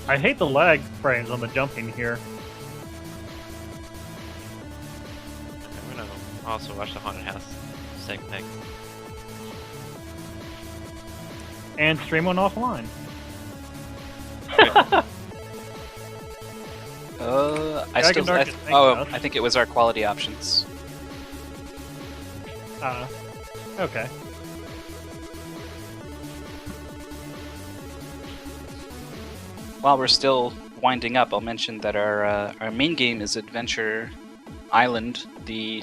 I hate the lag frames on the jumping here. I'm gonna also watch the haunted house segment next. And stream one offline. I think it was our quality options. Okay. While we're still winding up, I'll mention that our main game is Adventure Island, the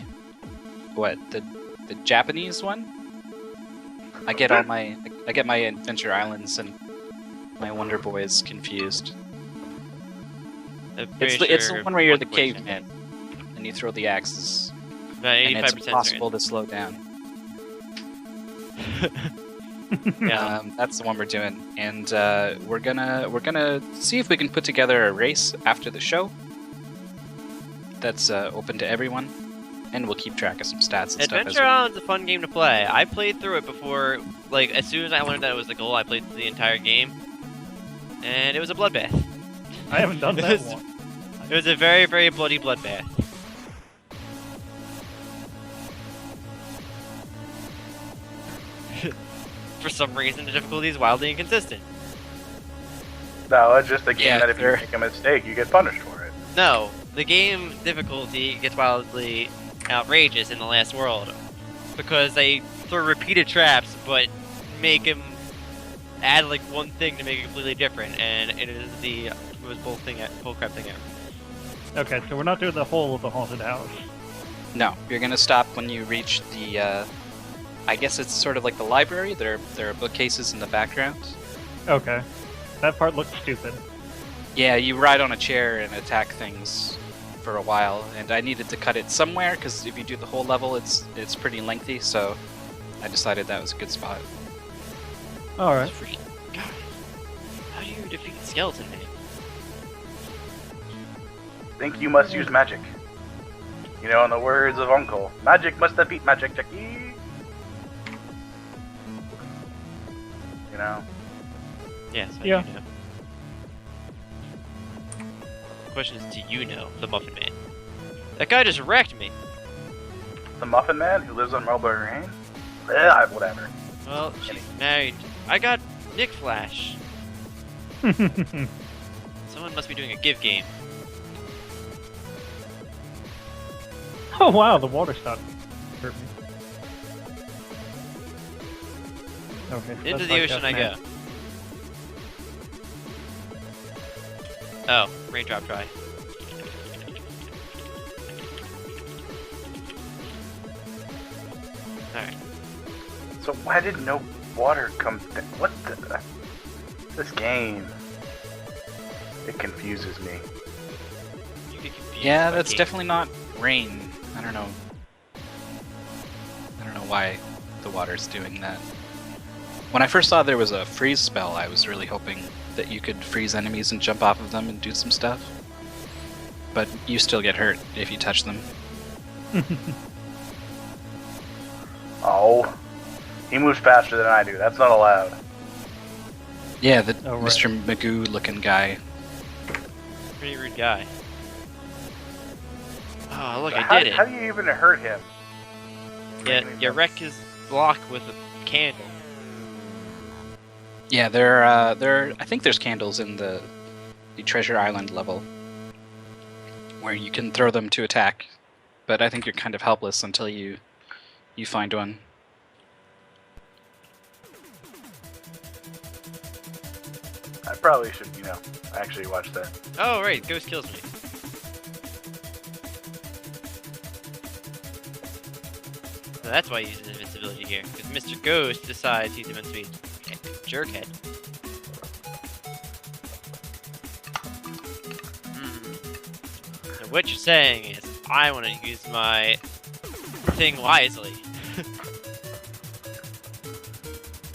Japanese one. I get my Adventure Islands and my Wonder Boys confused. It's the one where you're the caveman and you throw the axes, and it's impossible to slow down. Yeah. That's the one we're doing, and we're gonna see if we can put together a race after the show. That's open to everyone, and we'll keep track of some stats and stuff. Adventure Island's a fun game to play. I played through it before. Like as soon as I learned that it was the goal, I played through the entire game, and it was a bloodbath. I haven't done that one. It was a very, very bloody bloodbath. For some reason, the difficulty is wildly inconsistent. No, it's just a game Yeah, that if you make a mistake, you get punished for it. No, the game difficulty gets wildly outrageous in the last world because they throw repeated traps, but make him add like one thing to make it completely different, and it is the most bullcrap thing ever. Okay, so we're not doing the whole of the haunted house. No, you're gonna stop when you reach the. I guess it's sort of like the library. There are bookcases in the background. Okay. That part looks stupid. Yeah, you ride on a chair and attack things for a while, and I needed to cut it somewhere because if you do the whole level, it's pretty lengthy. So I decided that was a good spot. All right. God, how do you defeat Skeleton Man? Think you must use magic. You know, in the words of Uncle, magic must defeat magic, Jackie. You know? Yes, I Yeah. do know. The question is, do you know the Muffin Man? That guy just wrecked me. The Muffin Man who lives on Mulberry Lane? Yeah, whatever. Well, she's married. I got Nick Flash. Someone must be doing a give game. Oh wow, the water stopped. Hurt me. Okay. So Into that's the like ocean I that go. Oh, raindrop dry. Alright. So why did no water come down? What the... This game... It confuses me. You get confused Yeah, by that's games. definitely not rain. I don't know why the water's doing that. When I first saw there was a freeze spell, I was really hoping that you could freeze enemies and jump off of them and do some stuff. But you still get hurt if you touch them. Oh. He moves faster than I do. That's not allowed. Yeah, the Oh, right. Mr. Magoo looking guy. Pretty rude guy. Oh, look, I How did do it. you even hurt him? Yeah, you wreck his block with a candle. Yeah, I think there's candles in the Treasure Island level where you can throw them to attack, but I think you're kind of helpless until you find one. I probably should, actually watch that. Oh, right, Ghost kills me. So that's why he uses invincibility here, because Mr. Ghost decides he's invincible. Jerkhead. So what you're saying is, I want to use my thing wisely.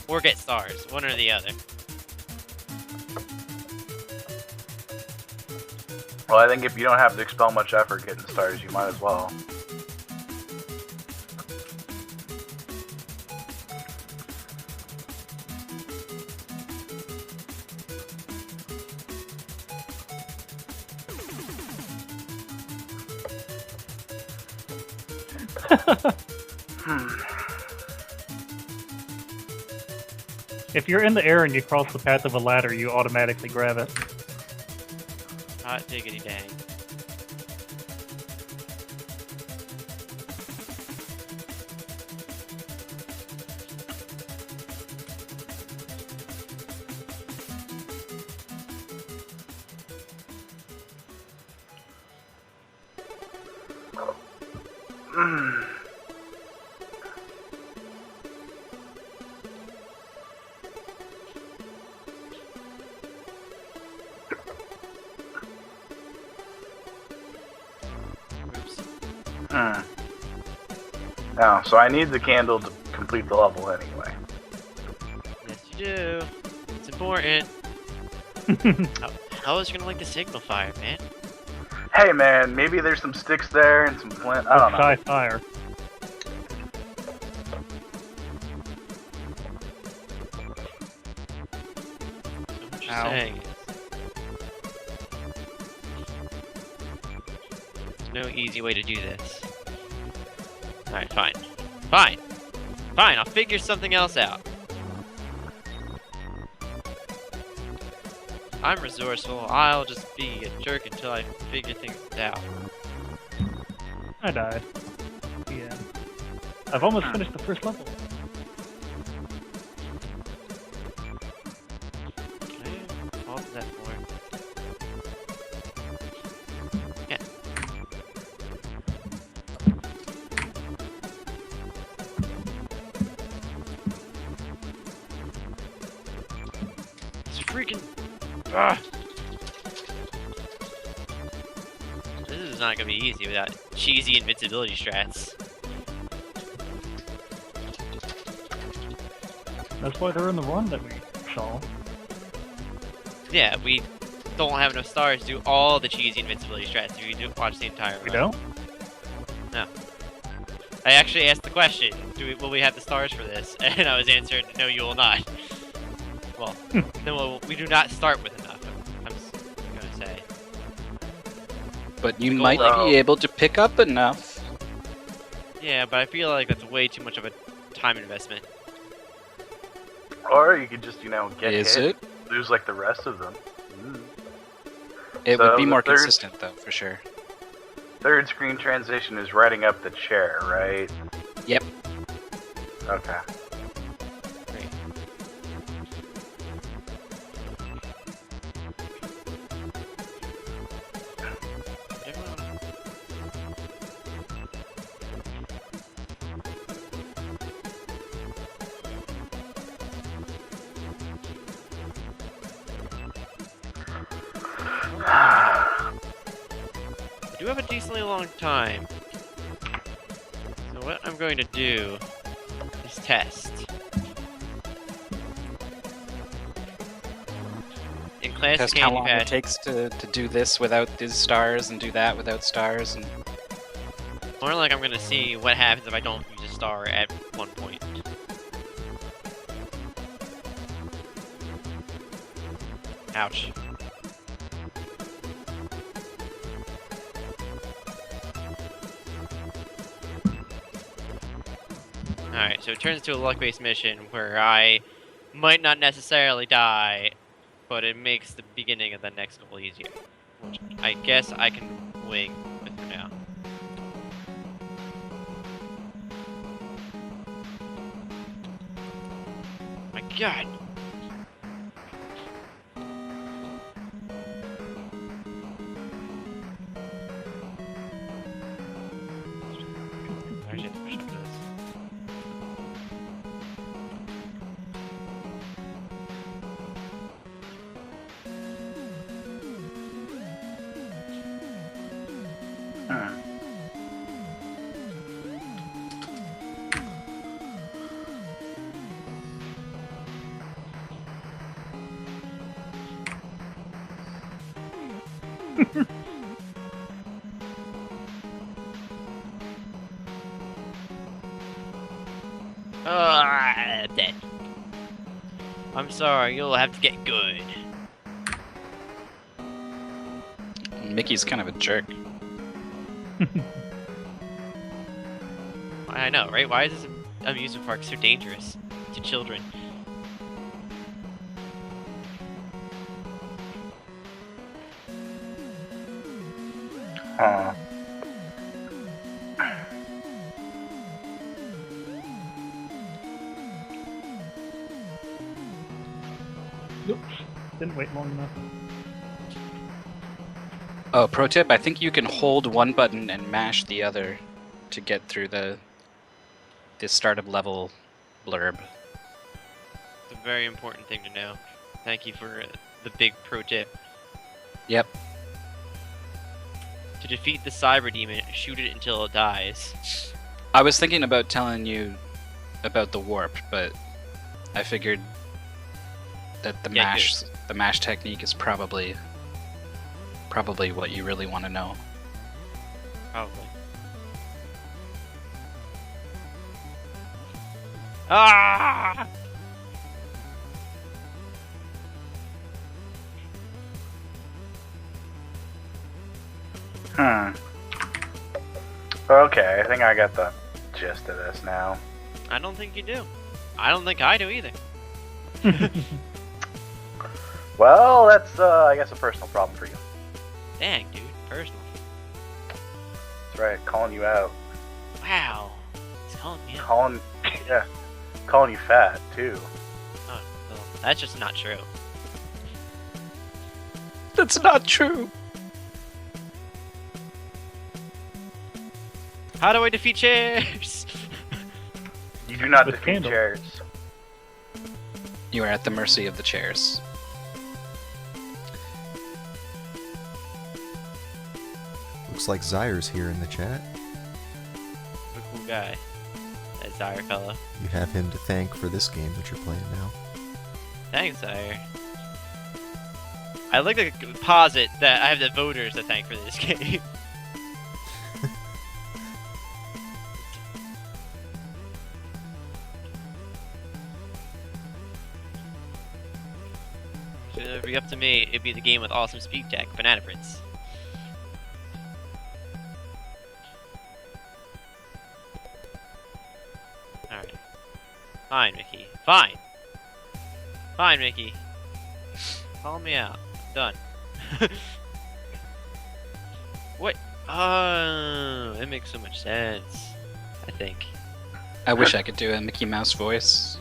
Or get stars, one or the other. Well, I think if you don't have to expel much effort getting stars, you might as well. If you're in the air and you cross the path of a ladder, you automatically grab it. Hot diggity dang. Oh, so I need the candle to complete the level anyway. Yes, you do. It's important. How is you gonna like the signal fire, man? Hey man, maybe there's some sticks there and some flint. I don't know. Shy fire. What you're Ow. saying is there's no easy way to do this. Alright, fine. Fine! Fine, I'll figure something else out. I'm resourceful, I'll just be a jerk until I figure things out. I died. Yeah. I've almost finished the first level. Okay, what was that for? Yeah. It's freaking... Ugh. This is not gonna be easy without cheesy invincibility strats. That's why they're in the run that we saw. Yeah, we don't have enough stars to do all the cheesy invincibility strats if you do watch the entire We run. don't? No. I actually asked the question, will we have the stars for this? And I was answered, no you will not. Well, no, we do not start with enough, I'm gonna say. But you The might goal- be able to pick up enough. Yeah, but I feel like that's way too much of a time investment. Or you could just, get Is hit, it? lose like the rest of them. It So would be the more third- consistent, though, for sure. Third screen transition is riding up the chair, right? Yep. Okay. Great. I do have a decently long time. So what I'm going to do is test. In classic Test how Candy long it Patch, takes to do this without these stars and do that without stars. And more like I'm gonna see what happens if I don't use a star at one point. Ouch. Alright, so it turns into a luck-based mission where I might not necessarily die, but it makes the beginning of the next goal easier. Which I guess I can wing with for now. My god! I actually have to push up to this. Hmm. Dead. I'm sorry, you'll have to get good. Mickey's kind of a jerk. I know, right? Why is this amusement park so dangerous to children? Huh. Oops. Didn't wait long enough. Oh, pro tip, I think you can hold one button and mash the other to get through the startup level blurb. It's a very important thing to know. Thank you for the big pro tip. Yep. To defeat the cyber demon, shoot it until it dies. I was thinking about telling you about the warp, but I figured that the Yeah, mash technique is probably what you really want to know. Probably. Ah! Okay, I think I got the gist of this now. I don't think you do. I don't think I do either. Well, that's, I guess, a personal problem for you. Dang, dude. Personal. That's right, calling you out. Wow. He's calling me out. Calling you fat, too. Oh, well, that's just not true. That's not true. How do I defeat chairs? You do not With defeat candle. chairs. You are at the mercy of the chairs. Looks like Zyre's here in the chat. A cool guy. That Zyre fella. You have him to thank for this game that you're playing now. Thanks, Zyre. I like to posit that I have the voters to thank for this game. If it would be up to me, it'd be the game with awesome speed tech, Banana Prince. Alright. Fine, Mickey. Fine! Fine, Mickey. Call me out. Done. What? Oh, it makes so much sense. I think. I wish I could do a Mickey Mouse voice.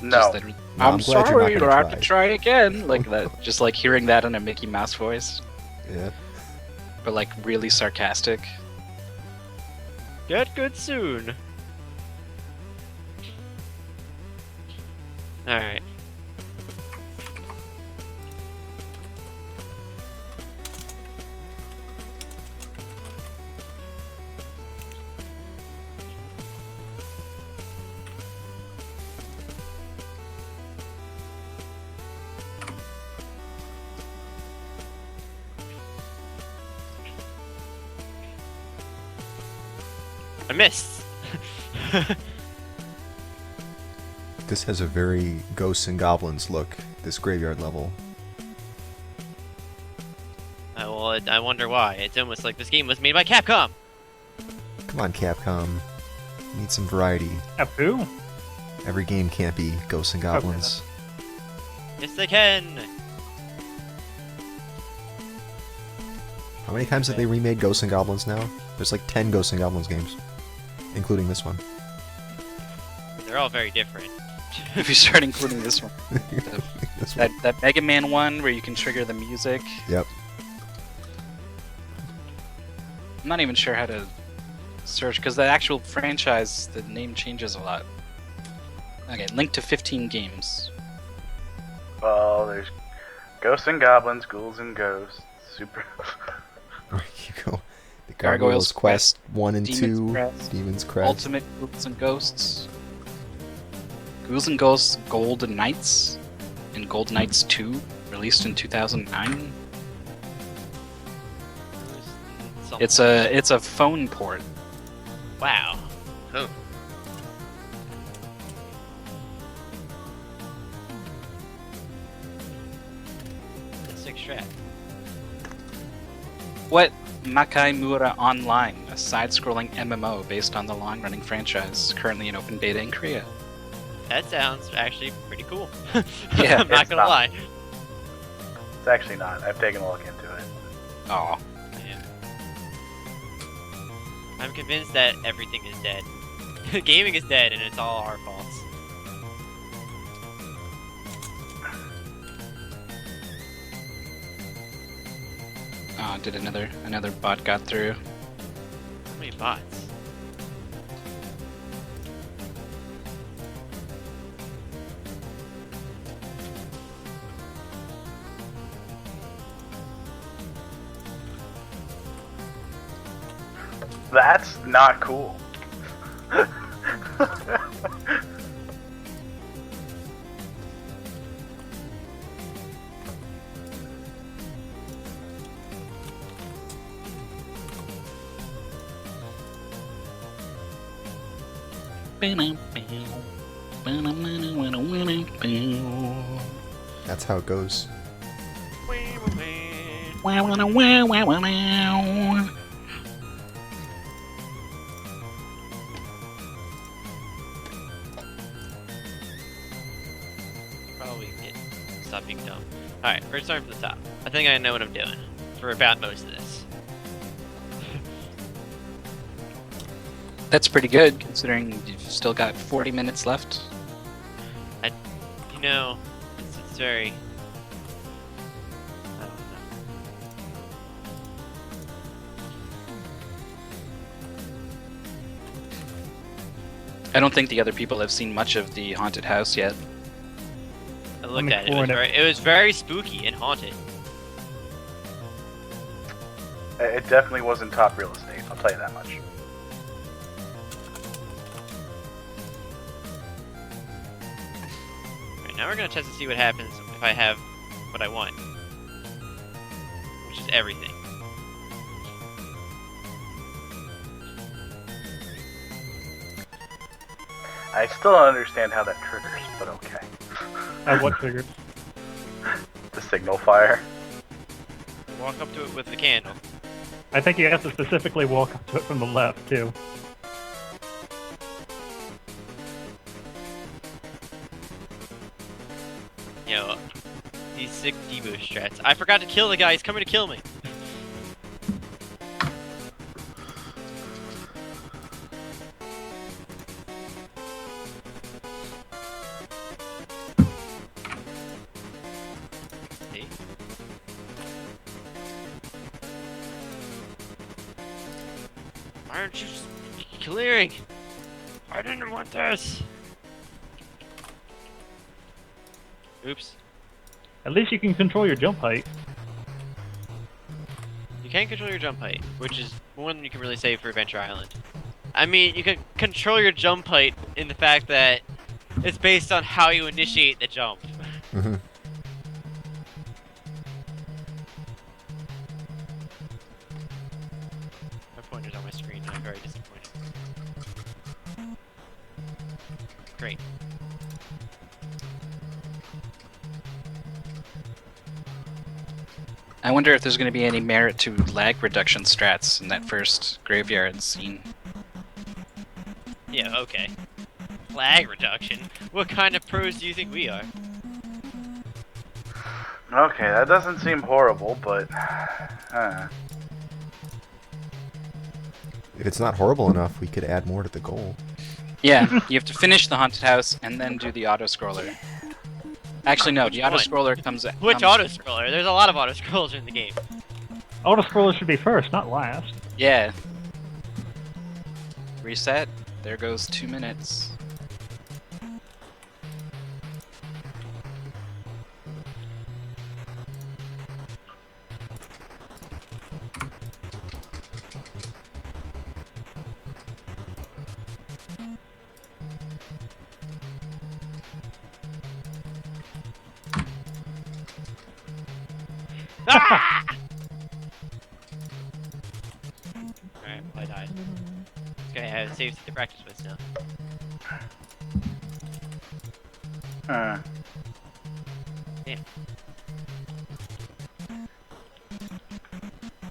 No. Just that, No, I'm I'm glad sorry, you're not you'll gonna have try. to try again. Like that. Just like hearing that in a Mickey Mouse voice, Yeah. but like really sarcastic. Get good soon. Alright. I missed. This has a very Ghosts and Goblins look, this graveyard level. Well, I wonder why. It's almost like this game was made by Capcom. Come on, Capcom. Need some variety. Apu? Every game can't be Ghosts and Goblins. Yes, they can. How many times have they remade Ghosts and Goblins now? There's like 10 Ghosts and Goblins games, including this one. They're all very different. If you start including this one, This one. that Mega Man one where you can trigger the music. Yep. I'm not even sure how to search because the actual franchise, the name changes a lot. Okay, link to 15 games. Well, there's Ghosts and Goblins, Ghouls and Ghosts, Super... There you go. The Gargoyles Gargoyles Quest 1 and Demon's 2, Crest, Demon's Crest. Ultimate Ghouls and Ghosts. Ghouls and Ghosts Golden Knights and Gold Knights 2, released in 2009. It's a phone port. Wow. Oh. That's sick strat. What Makai Mura Online, a side-scrolling MMO based on the long-running franchise, currently in open beta in Korea. That sounds actually pretty cool. Yeah, I'm not gonna lie. It's actually not. I've taken a look into it. Oh, Yeah. I'm convinced that everything is dead. Gaming is dead, and it's all our faults. did another bot got through? How many bots? That's not cool. That's how it goes. Probably get stop being dumb. Alright, we're starting from the top. I think I know what I'm doing for about most of this. That's pretty good, considering you've still got 40 minutes left. You know, it's very... I don't know. I don't think the other people have seen much of the haunted house yet. I looked at it. It was very spooky and haunted. It definitely wasn't top real estate, I'll tell you that much. Alright, now we're gonna test to see what happens if I have what I want. Which is everything. I still don't understand how that triggers, but okay. What triggered? The signal fire. Walk up to it with the candle. I think you have to specifically walk up to it from the left, too. Yo, these sick Devo strats. I forgot to kill the guy, he's coming to kill me. See? Why aren't you clearing? I didn't want this. Oops. At least you can control your jump height. You can control your jump height, which is more than you can really say for Adventure Island. I mean, you can control your jump height in the fact that it's based on how you initiate the jump. Mm-hmm. My pointer's on my screen, and I'm very disappointed. Great. I wonder if there's going to be any merit to lag reduction strats in that first graveyard scene. Yeah, okay. Lag reduction? What kind of pros do you think we are? Okay, that doesn't seem horrible, but... If it's not horrible enough, we could add more to the goal. Yeah, you have to finish the haunted house and then do the auto-scroller. Actually, no, the one? auto-scroller comes... Which auto-scroller? There's a lot of auto-scrollers in the game. Auto-scroller should be first, not last. Yeah. Reset. There goes 2 minutes. Ah! Alright, well, I died. Okay, I have saves to practice with now. Damn.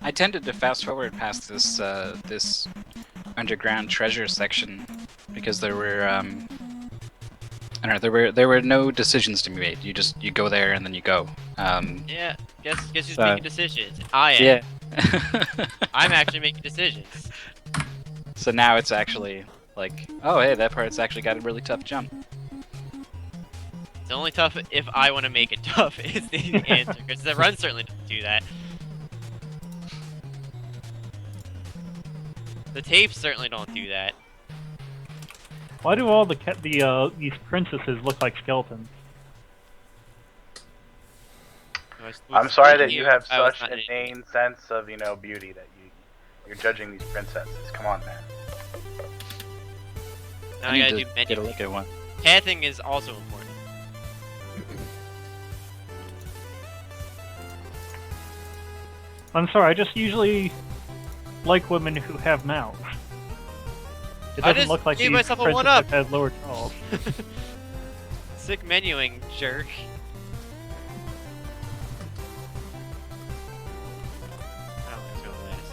I tended to fast forward past this this underground treasure section because there were I don't know, there were no decisions to be made. You go there and then you go. Yeah, guess who's So- making decisions? I am. Yeah. I'm actually making decisions. So now it's actually like, oh hey, that part's actually got a really tough jump. It's only tough if I want to make it tough, is the answer, because the run certainly doesn't do that. The tapes certainly don't do that. Why do all these princesses look like skeletons? I'm sorry that you have I was such not an an inane sense of, beauty that you're judging these princesses. Come on, man. Now I I need gotta to do get a menu. look at one. Pathing is also important. I'm sorry, I just usually like women who have mouths. It I doesn't just look like gave these myself a princesses one-up. have lower jaws. Sick menuing, jerk. I don't think it's gonna last.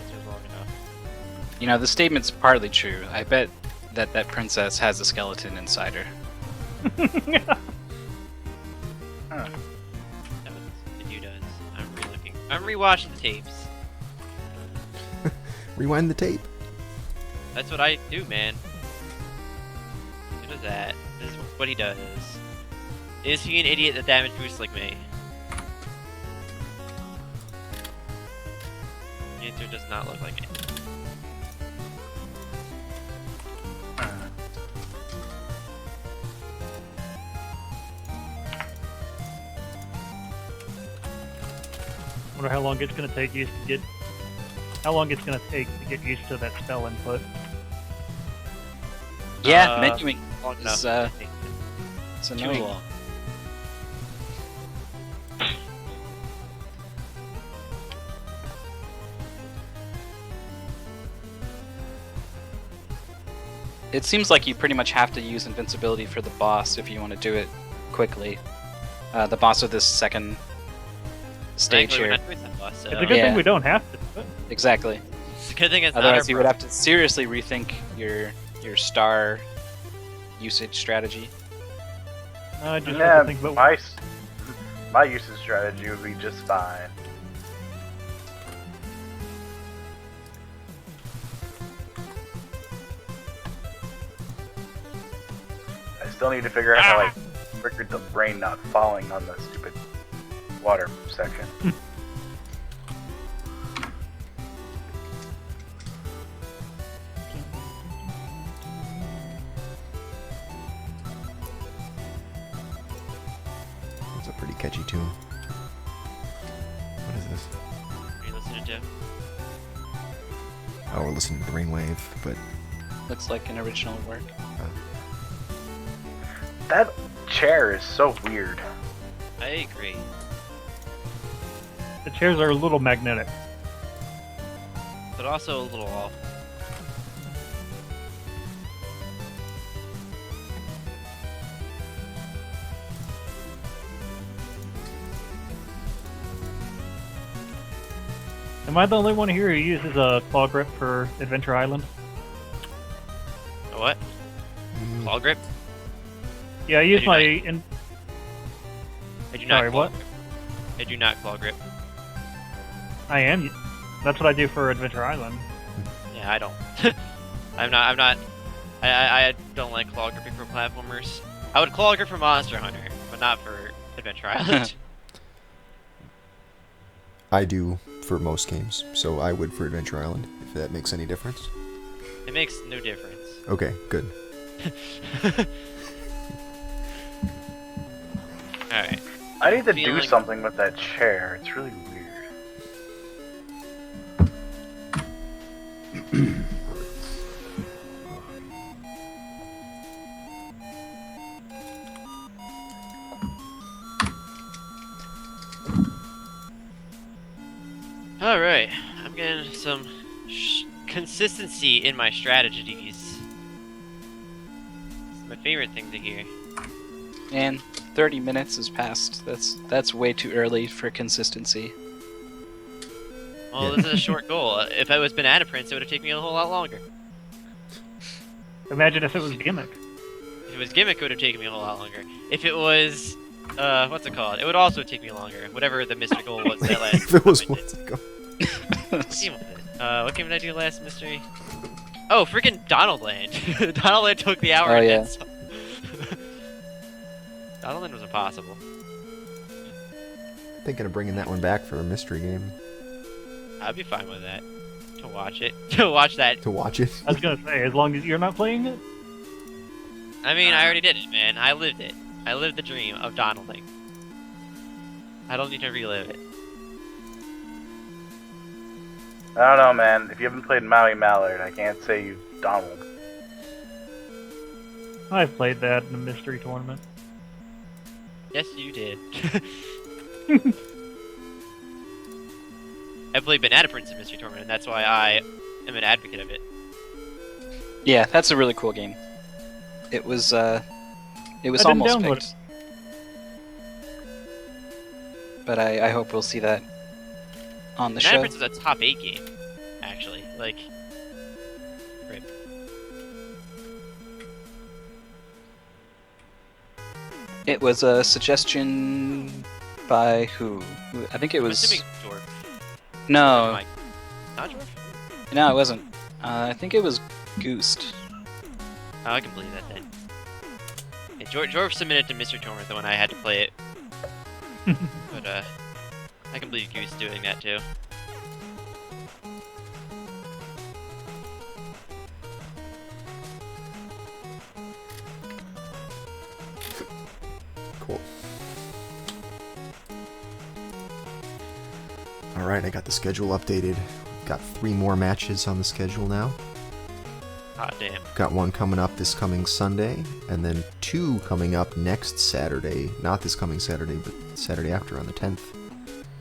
It's just long enough. You know, the statement's partly true. I bet that princess has a skeleton inside her. Huh. The dude does. I'm re-looking. I'm rewatching the tapes. Rewind the tape. That's what I do, man. He does that. This is what he does. Is he an idiot that damage boosts like me? The answer does not look like it. Wonder how long it's gonna take you to get. How long it's gonna take to get used to that spell input. Yeah, menuing Long is enough. it's a Chewing. no-law. It seems like you pretty much have to use invincibility for the boss if you want to do it quickly. The boss of this second stage Thankfully, we're here. not doing that boss, so It's a good Yeah. thing we don't have to do it. Exactly. it's a good thing it's Otherwise, not you our would have to seriously rethink your star usage strategy. I just Yeah, have to think about my usage strategy would be just fine. I still need to figure out how I triggered the brain not falling on the stupid water section. It's a pretty catchy tune. What is this? What are you listening to? Oh, we're listening to the Rainwave, but Looks like an original work. That chair is so weird. I agree. the chairs are a little magnetic. But also a little off. Am I the only one here who uses a claw grip for Adventure Island? A what? mm, Claw grip? Yeah, I use do my. not. I do not Sorry, claw what? grip. I do not claw grip. I am. That's what I do for Adventure Island. Yeah, I don't. I'm not. I don't like claw gripping for platformers. I would claw grip for Monster Hunter, but not for Adventure Island. I do for most games, so I would for Adventure Island, if that makes any difference. It makes no difference. Okay, good. Alright. I need to do Feeling- something with that chair. It's really weird. Alright. I'm getting some consistency in my strategies. It's my favorite thing to hear. And 30 minutes has passed. That's way too early for consistency. Well, Yeah. this is a short goal. If I was Banana Prince, it would have taken me a whole lot longer. Imagine if it was Gimmick. If it was Gimmick, it would have taken me a whole lot longer. If it was, what's it called? It would also take me longer. Whatever the mystery goal was that last if it was time I what's it called? What game was it? What game did I do last mystery? Oh, freaking Donald Land. Donald Land took the hour Oh, and yeah. then some. Donald Land was impossible. Thinking of bringing that one back for a mystery game I'd be fine with that. To watch it. To watch that. to watch it. I was gonna say, as long as you're not playing it. I mean, I already did it, man. I lived it. I lived the dream of Donalding. I don't need to relive it. I don't know, man. If you haven't played Maui Mallard, I can't say you've Donald. I've played that in a mystery tournament. Yes, you did. I played Banana Prince in Mystery Tournament, and that's why I am an advocate of it. Yeah, that's a really cool game. It was I didn't almost download picked. But I hope we'll see that on the Banana show. Prince is a top 8 game, actually. Like, rip. It was a suggestion by who? I think it I'm was. assuming Dwarf. No, Mike. Not Dwarf? no, it wasn't. I think it was Goosed. Oh, I can believe that then. Yeah, Dwarf submitted to Mystery Tournament the one I had to play it. But, I can believe Goose doing that too. Cool. Alright, I got the schedule updated. Got 3 more matches on the schedule now. Ah, damn. Got one coming up this coming Sunday, and then 2 coming up next Saturday. Not this coming Saturday, but Saturday after on the 10th.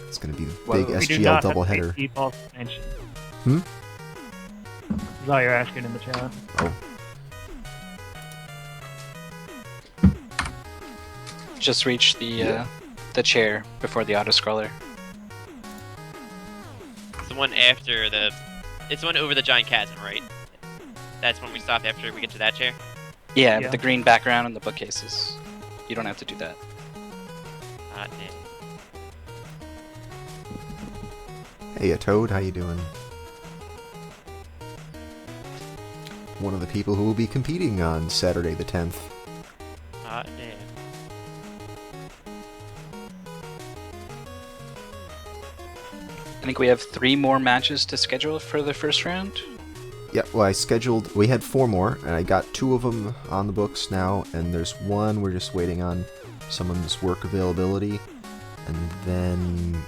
It's going to be the big Whoa. We do SGL not have doubleheader. a default expansion. Hmm? Is all you're asking in the chat. Oh, Just reached the chair before the auto-scroller. It's the one after the... It's the one over the giant chasm, right? That's when we stop after we get to that chair? Yeah, Yeah. with the green background and the bookcases. You don't have to do that. Ah, damn. hey, Toad, how you doing? One of the people who will be competing on Saturday the 10th. Ah, damn. I think we have 3 more matches to schedule for the first round. Yeah, well, we had 4 more, and I got 2 of them on the books now, and there's one we're just waiting on someone's work availability, and then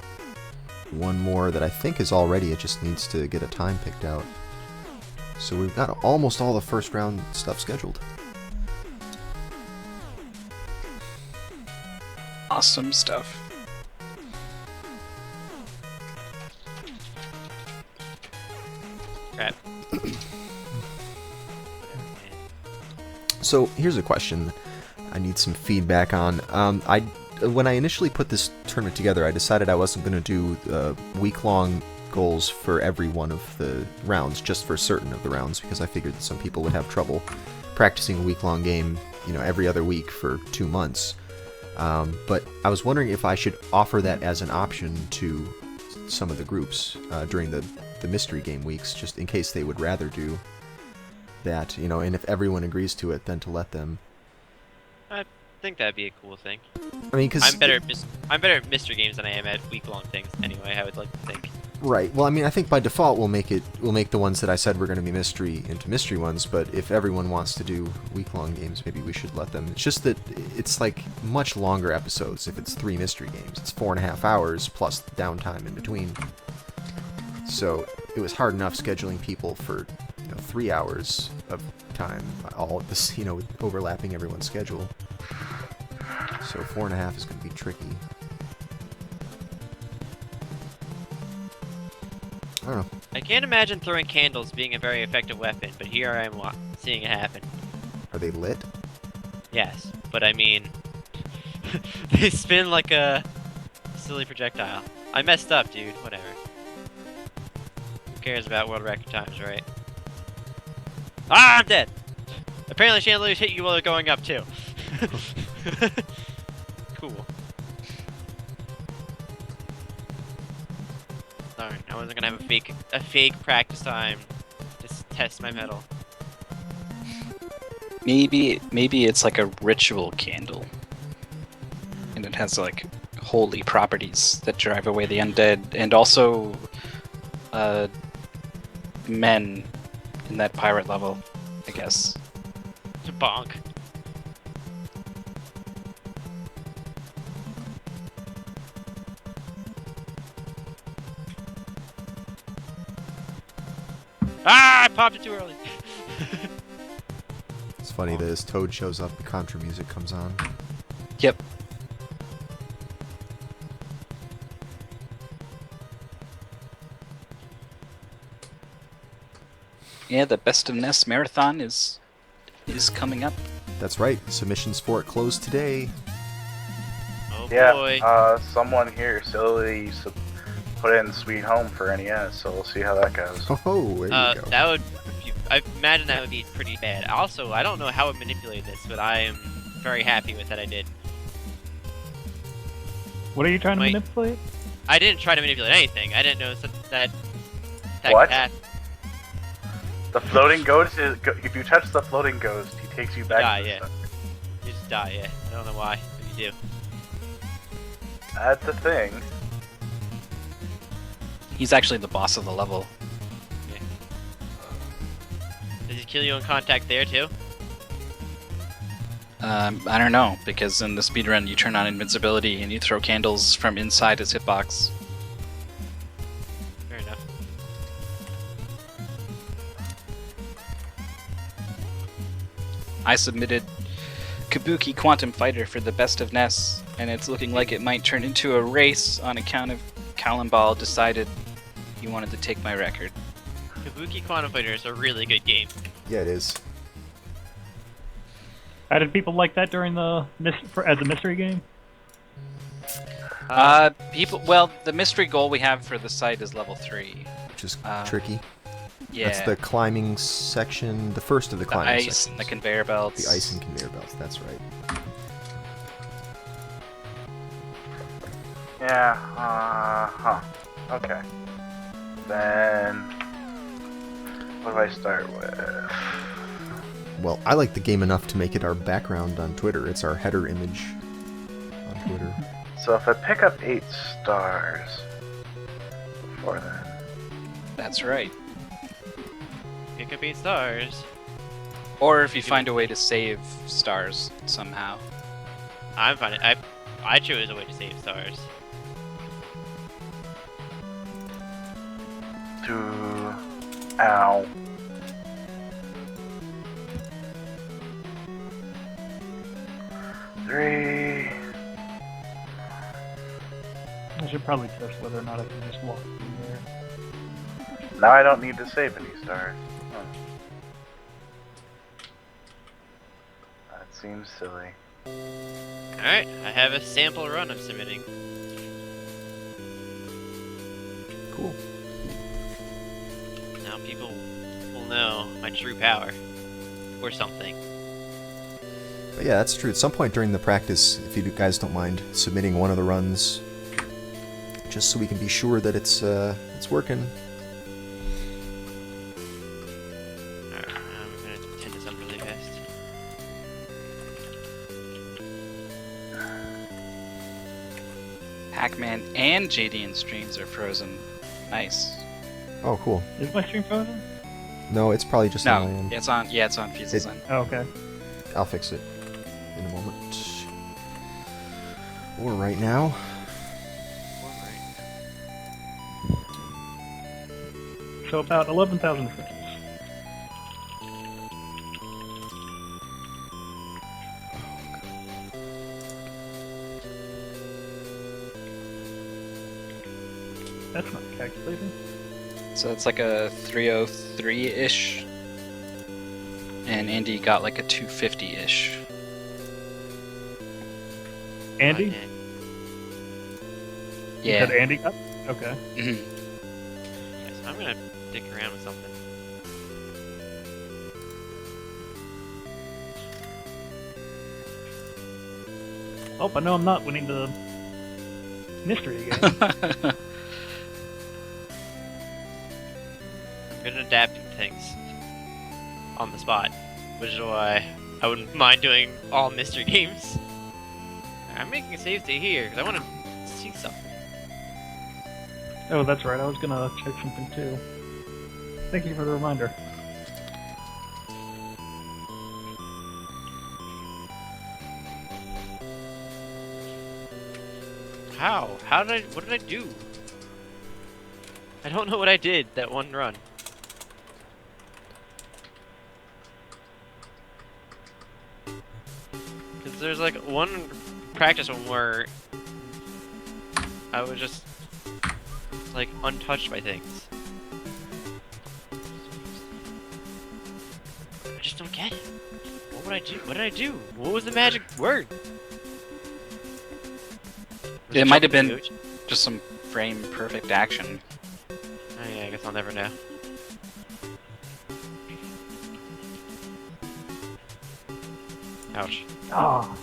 one more that I think is all ready, it just needs to get a time picked out. So we've got almost all the first round stuff scheduled. Awesome stuff. Crap. So here's a question I need some feedback on. When I initially put this tournament together, I decided I wasn't going to do week-long goals for every one of the rounds, just for certain of the rounds, because I figured that some people would have trouble practicing a week-long game, every other week for 2 months. But I was wondering if I should offer that as an option to some of the groups during the mystery game weeks, just in case they would rather do that, and if everyone agrees to it, then to let them. I think that'd be a cool thing. I mean, because I'm better at mystery games than I am at week-long things. Anyway, I would like to think. right. Well, I mean, I think by default we'll make the ones that I said were going to be mystery into mystery ones. But if everyone wants to do week-long games, maybe we should let them. It's just that it's like much longer episodes if it's 3 mystery games. It's 4.5 hours plus downtime in between. So it was hard enough scheduling people for 3 hours of time, all at this, overlapping everyone's schedule. So 4.5 is going to be tricky. I don't know. I can't imagine throwing candles being a very effective weapon, but here I am seeing it happen. Are they lit? Yes, but I mean, they spin like a silly projectile. I messed up, dude. Whatever. cares about world record times, right? Ah, I'm dead! Apparently chandeliers hit you while they're going up, too. Cool. Darn, I wasn't gonna have a fake practice time to test my metal. Maybe it's like a ritual candle, and it has like holy properties that drive away the undead, and also men in that pirate level, I guess. Bonk. Ah, I popped it too early. It's funny that as Toad shows up, the Contra music comes on. Yep. Yeah, the Best of Ness marathon is coming up. That's right. Submissions for it close today. Oh Yeah, boy. someone here silly put in Sweet Home for NES, so we'll see how that goes. Oh, there you go. That would. I imagine that would be pretty bad. Also, I don't know how it manipulated this, but I am very happy with that I did. What are you trying to Wait. manipulate? I didn't try to manipulate anything. I didn't know that What? could happen. The floating ghost is. If you touch the floating ghost, he takes you back Die, to the yeah. center. You just die, yeah. I don't know why, but you do. That's the thing. He's actually the boss of the level. Does he kill you on contact there too? I don't know, because in the speedrun you turn on invincibility and you throw candles from inside his hitbox. Fair enough. I submitted Kabuki Quantum Fighter for the Best of Ness, and it's looking like it might turn into a race on account of Ball decided he wanted to take my record. Kabuki Quantum Fighter is a really good game. Yeah, it is. How did people like that during the as a mystery game? Well, the mystery goal we have for the site is level 3. Which is Uh, tricky. Yeah. That's the climbing section, the first of the the climbing ice sections. and the conveyor belts. The ice and conveyor belts, that's right. Yeah, okay. Then, what do I start with? Well, I like the game enough to make it our background on Twitter. It's our header image on Twitter. So if I pick up 8 stars before then, That's right. Pick up 8 stars. Or if you find a way to save stars somehow. I'm fine. I chose a way to save stars. Ow. Three. I should probably test whether or not I can just walk through there. Now I don't need to save any stars. Huh. That seems silly. Alright, I have a sample run I'm submitting. Cool. Now people will know my true power. Or something. But yeah, that's true. At some point during the practice, if you guys don't mind submitting one of the runs, just so we can be sure that it's working. Alright, I'm gonna pretend this up really fast. Hackman and JDN streams are frozen. Nice. Oh, cool. Is my stream frozen? No, it's probably just on my No, end. it's on. Yeah, it's on Fusel's end. Oh, okay. I'll fix it in a moment. Or right now. So about 11,000 fixes. That's not calculating. So it's like a 303-ish. And Andy got like a 250-ish. Andy? Okay. You Yeah. said Andy got? Okay. Mhm. Yes, I'm gonna dick around with something. Oh, I know I'm not winning the mystery game. I'm good at adapting things on the spot, which is why I wouldn't mind doing all mystery games. I'm making a save state here because I want to see something. Oh, that's right. I was gonna check something too. Thank you for the reminder. How? What did I do? I don't know what I did that one run. Because there's like one practice one where I was just like untouched by things. I just don't get it. What would I do? What did I do? What was the magic word? Was It might have jumping been coach? just some frame perfect action. Oh yeah, I guess I'll never know. Ouch. Ah.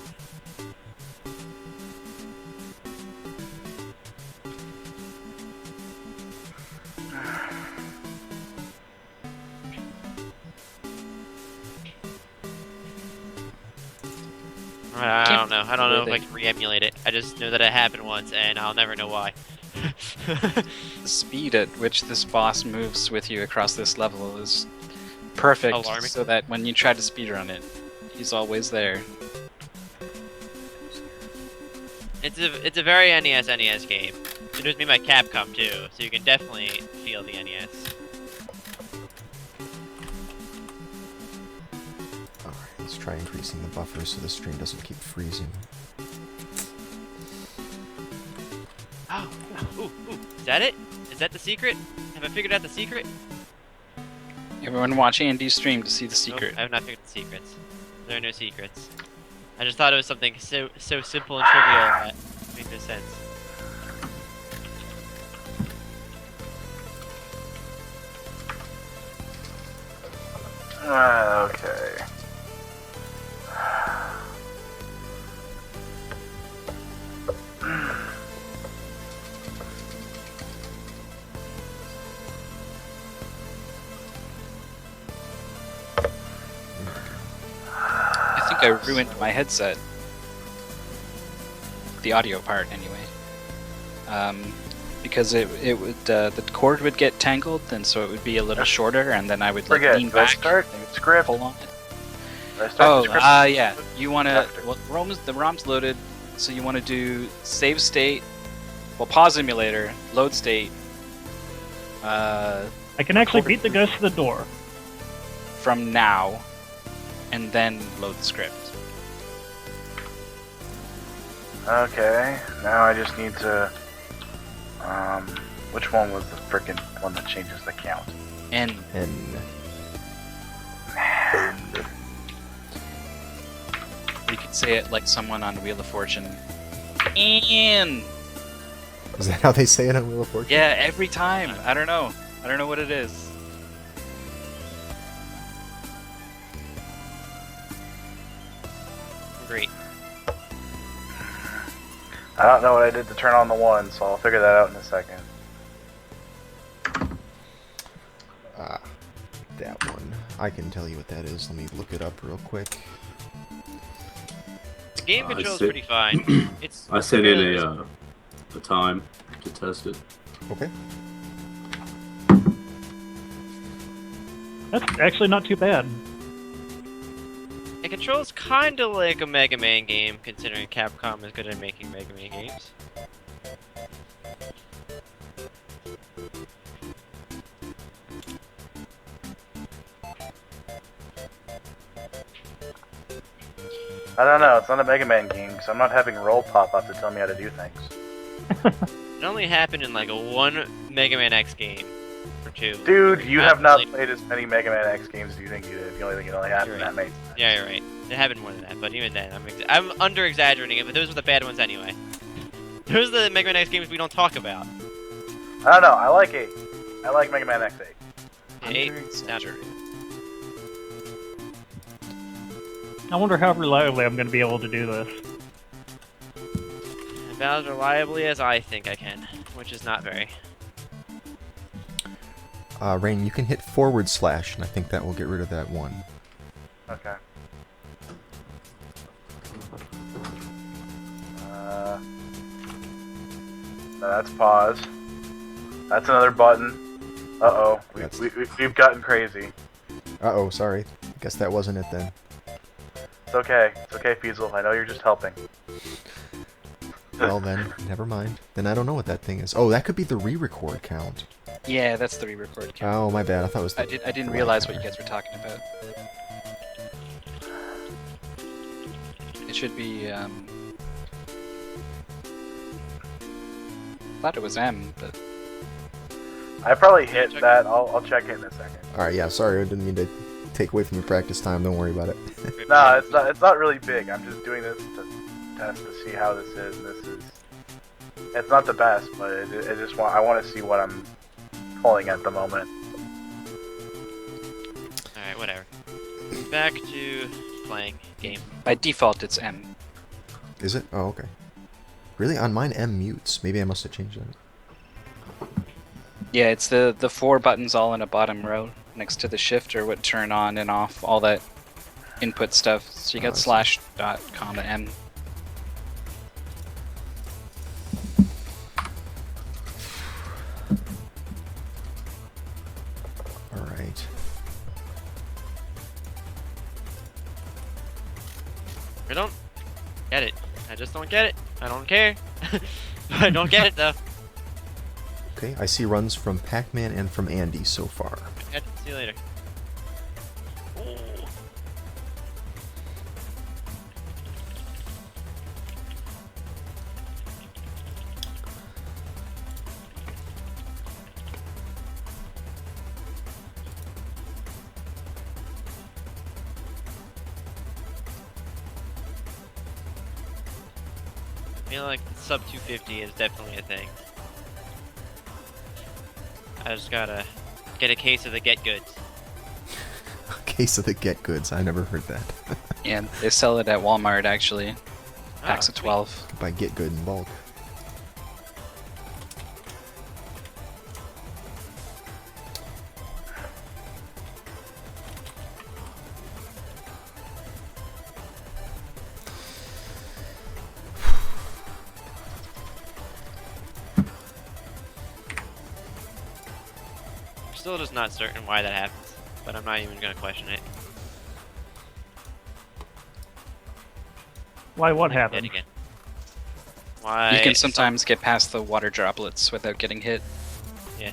I don't know. I don't know if I Thing. can re-emulate it. I just know that it happened once, and I'll never know why. The speed at which this boss moves with you across this level is perfect, Alarming. so that when you try to speedrun it, he's always there. It's a very NES game. It was made by Capcom too, so you can definitely feel the NES. Alright, let's try increasing the buffer so the stream doesn't keep freezing. Oh, ooh. Is that it? Is that the secret? Have I figured out the secret? Everyone watch Andy's stream to see the Nope, secret. I have not figured the secrets. There are no secrets. I just thought it was something so simple and trivial that made no sense. Okay. I think I ruined my headset. The audio part, anyway. Because it would the cord would get tangled, and so it would be a little shorter, and then I would like Forget. lean Did I back, start script? pull on it. Did I start Oh, the script? yeah. You want to. After. Well, the ROM's loaded, so you want to do save state, well, pause emulator, load state. I can actually beat the ghost to the door. From now, and then load the script. Okay, now I just need to. Which one was the frickin' one that changes the count? And And you could say it like someone on Wheel of Fortune. And is that how they say it on Wheel of Fortune? yeah, every time. I don't know. I don't know what it is. Great. I don't know what I did to turn on the one, so I'll figure that out in a second. Ah, that one. I can tell you what that is. Let me look it up real quick. The game I control's sit- pretty fine. It's I set in really a time to test it. Okay. That's actually not too bad. It controls kind of like a Mega Man game, considering Capcom is good at making Mega Man games. I don't know, it's not a Mega Man game, so I'm not having roll pop up to tell me how to do things. It only happened in like a one Mega Man X game or two. Dude, you have not Really- played as many Mega Man X games as you think you did. You only think it only happened You're that many. Yeah, you're right. It happened more than that, but even then, I'm under exaggerating it. But those were the bad ones anyway. Those are the Mega Man X games we don't talk about. I don't know, I like 8. I like Mega Man X8. 8, Under-exaggerate. I wonder how reliably I'm going to be able to do this. About as reliably as I think I can, which is not very. Rain, you can hit /, and I think that will get rid of that one. Okay. That's pause. That's another button. Uh-oh. We've gotten crazy. Uh-oh, sorry. Guess that wasn't it then. It's okay. It's okay, Feasel. I know you're just helping. Well then, never mind. Then I don't know what that thing is. Oh, that could be the re-record count. Yeah, that's the re-record count. Oh, my bad. I thought it was the... I didn't realize what you guys were talking about. It should be, thought it was M, but... I probably hit that. I'll check it in a second. Alright, yeah, sorry. I didn't mean to take away from your practice time. Don't worry about it. No, it's not really big. I'm just doing this to test to see how this is. And this is... It's not the best, but I want to see what I'm pulling at the moment. Alright, whatever. Back to playing game. By default, it's M. Is it? Oh, okay. Really? On mine, M mutes. Maybe I must have changed that. Yeah, it's the 4 buttons all in a bottom row next to the shift or what turn on and off all that input stuff. So you got /.M. Alright. I don't get it. I just don't get it. I don't care. I don't get it though. Okay, I see runs from Pac-Man and from Andy so far. See you later. Ooh. I feel like sub 250 is definitely a thing. I just gotta get a case of the get goods. A case of the get goods. I never heard that. Yeah, they sell it at Walmart actually. Packs of sweet. 12. By get good in bulk. Still just not certain why that happens, but I'm not even gonna question it. Why? What Yet happened? again. Why? You can sometimes get past the water droplets without getting hit. Yeah.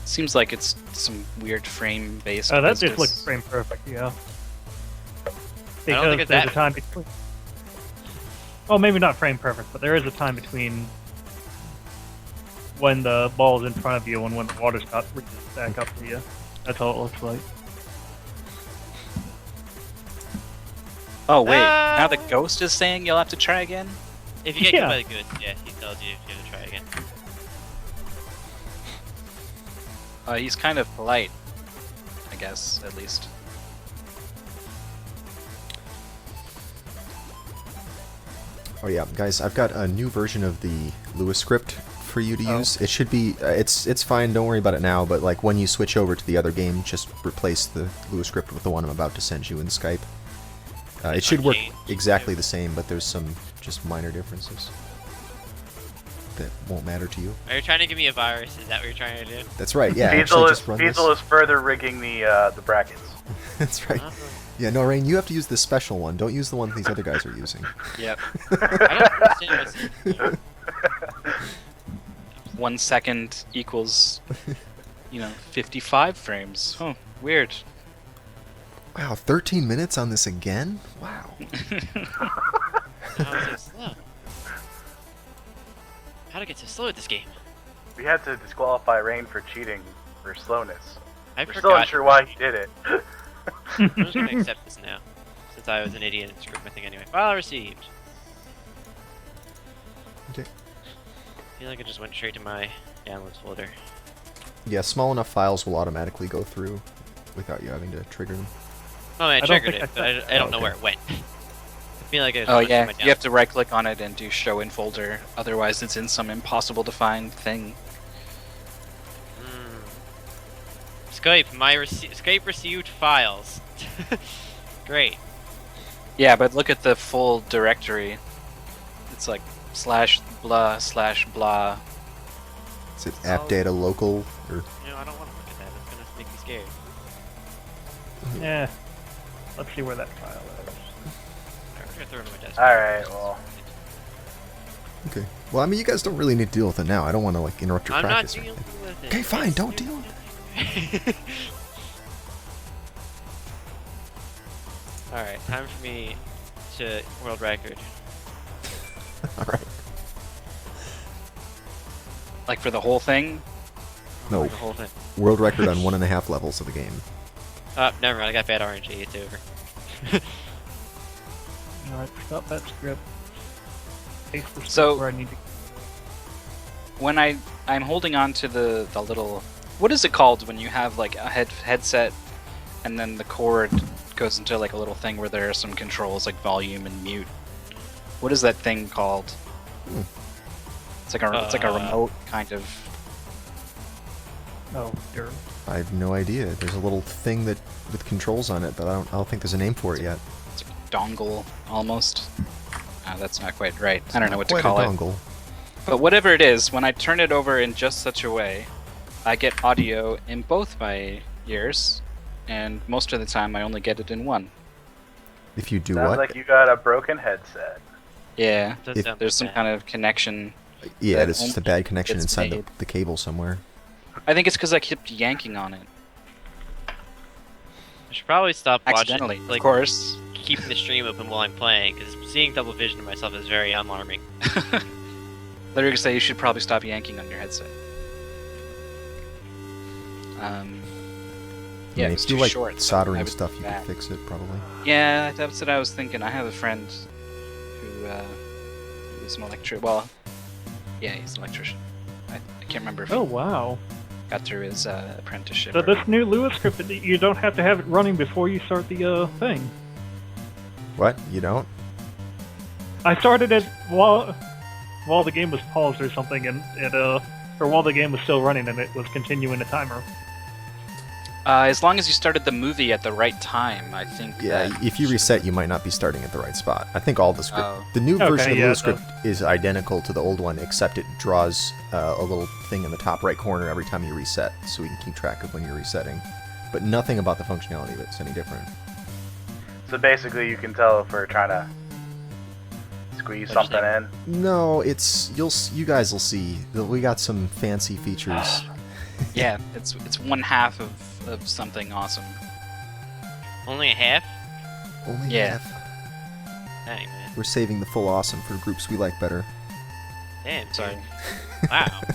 Seems like it's some weird frame based. Oh, that just looks frame perfect. Yeah. Because think it's there's a that. time between. Well, maybe not frame perfect, but there is a time between when the ball is in front of you and when the water stops reaches back up to you. That's all it looks like. Oh wait, now the ghost is saying you'll have to try again? If you get Yeah. hit by the goods, yeah, he tells you you have to try again. He's kind of polite, I guess, at least. Oh yeah, guys, I've got a new version of the Lewis script for you to use. It should be, it's fine, don't worry about it now, but like when you switch over to the other game, just replace the Lewis script with the one I'm about to send you in Skype. It should work exactly the same, but there's some just minor differences that won't matter to you. Are you trying to give me a virus? Is that what you're trying to do? That's right, yeah, actually just run this. Feasel is further rigging the brackets. That's right. Uh-huh. Yeah, no, Rain, you have to use this special one. Don't use the one these other guys are using. Yep. I don't understand what's 1 second equals, 55 frames. Oh, weird. Wow, 13 minutes on this again? Wow. How is it slow? How'd it get so slow at this game? We had to disqualify Rain for cheating for slowness. I We're still forgot. unsure why he did it. I'm just gonna accept this now, since I was an idiot and screwed my thing anyway. File received. Okay. I feel like I just went straight to my downloads folder. Yeah, small enough files will automatically go through without you having to trigger them. Oh, I don't triggered think it, I but I don't know okay. where it went. I feel like it Oh went to yeah, my you have to right-click on it and do show in folder. Otherwise, it's in some impossible to find thing. Skype, Skype received files. Great. Yeah, but look at the full directory. It's like /blah/blah. Is it app data local or? You know, I don't want to look at that. It's gonna make me scared. Yeah. Let's see where that file is. Alright, we're gonna throw it on my desk. Alright, well. Okay. Well, I mean, you guys don't really need to deal with it now. I don't want to like interrupt your I'm not practice. or dealing anything. with it. Okay, fine. Don't deal with it. Alright, time for me to world record. All right. Like for the whole thing. No. The whole thing. World record on 1.5 levels of the game. Never mind, I got bad RNG, it's over. Alright, stop that script. Paste the script So- where I need to. When I'm holding on to the little, what is it called when you have like a headset and then the cord goes into like a little thing where there are some controls like volume and mute. What is that thing called? It's like a remote kind of. Oh, dear. I have no idea. There's a little thing that with controls on it, but I don't think there's a name for it yet. It's like a dongle almost. That's not quite right. I don't know what to Quite call a it. dongle. But whatever it is, when I turn it over in just such a way, I get audio in both my ears, and most of the time I only get it in one. If you do Sounds what? like you got a broken headset. Yeah, Does If sound there's some bad. kind of connection. Yeah, that it's just a only bad connection gets inside made. the cable somewhere. I think it's because I kept yanking on it. I should probably stop watching, Accidentally, like, of course. keeping the stream open while I'm playing, because seeing double vision of myself is very alarming. Literally say you should probably stop yanking on your headset. Yeah, if it's you too like short. so I soldering would stuff, do you that. could fix it probably. Yeah, that's what I was thinking. I have a friend who is an electrician. Well, yeah, he's an electrician. I can't remember if he Oh, wow. got through his apprenticeship. So or- this new Lewis script, you don't have to have it running before you start the thing. What? You don't? I started it while the game was paused or something, and or while the game was still running, and it was continuing the timer. As long as you started the movie at the right time, I think. Yeah, that if you reset, you might not be starting at the right spot. I think all the script, Oh. the new Okay, version of yeah, Lewis script is identical to the old one, except it draws a little thing in the top right corner every time you reset, so we can keep track of when you're resetting. But nothing about the functionality that's any different. So basically, you can tell if we're trying to squeeze What'd you something in. No, it's you guys will see. We got some fancy features. Yeah, it's one half of something awesome. Only a half? Only Yeah. half. Dang, man. We're saving the full awesome for groups we like better. Damn, Sorry. dude. Wow. I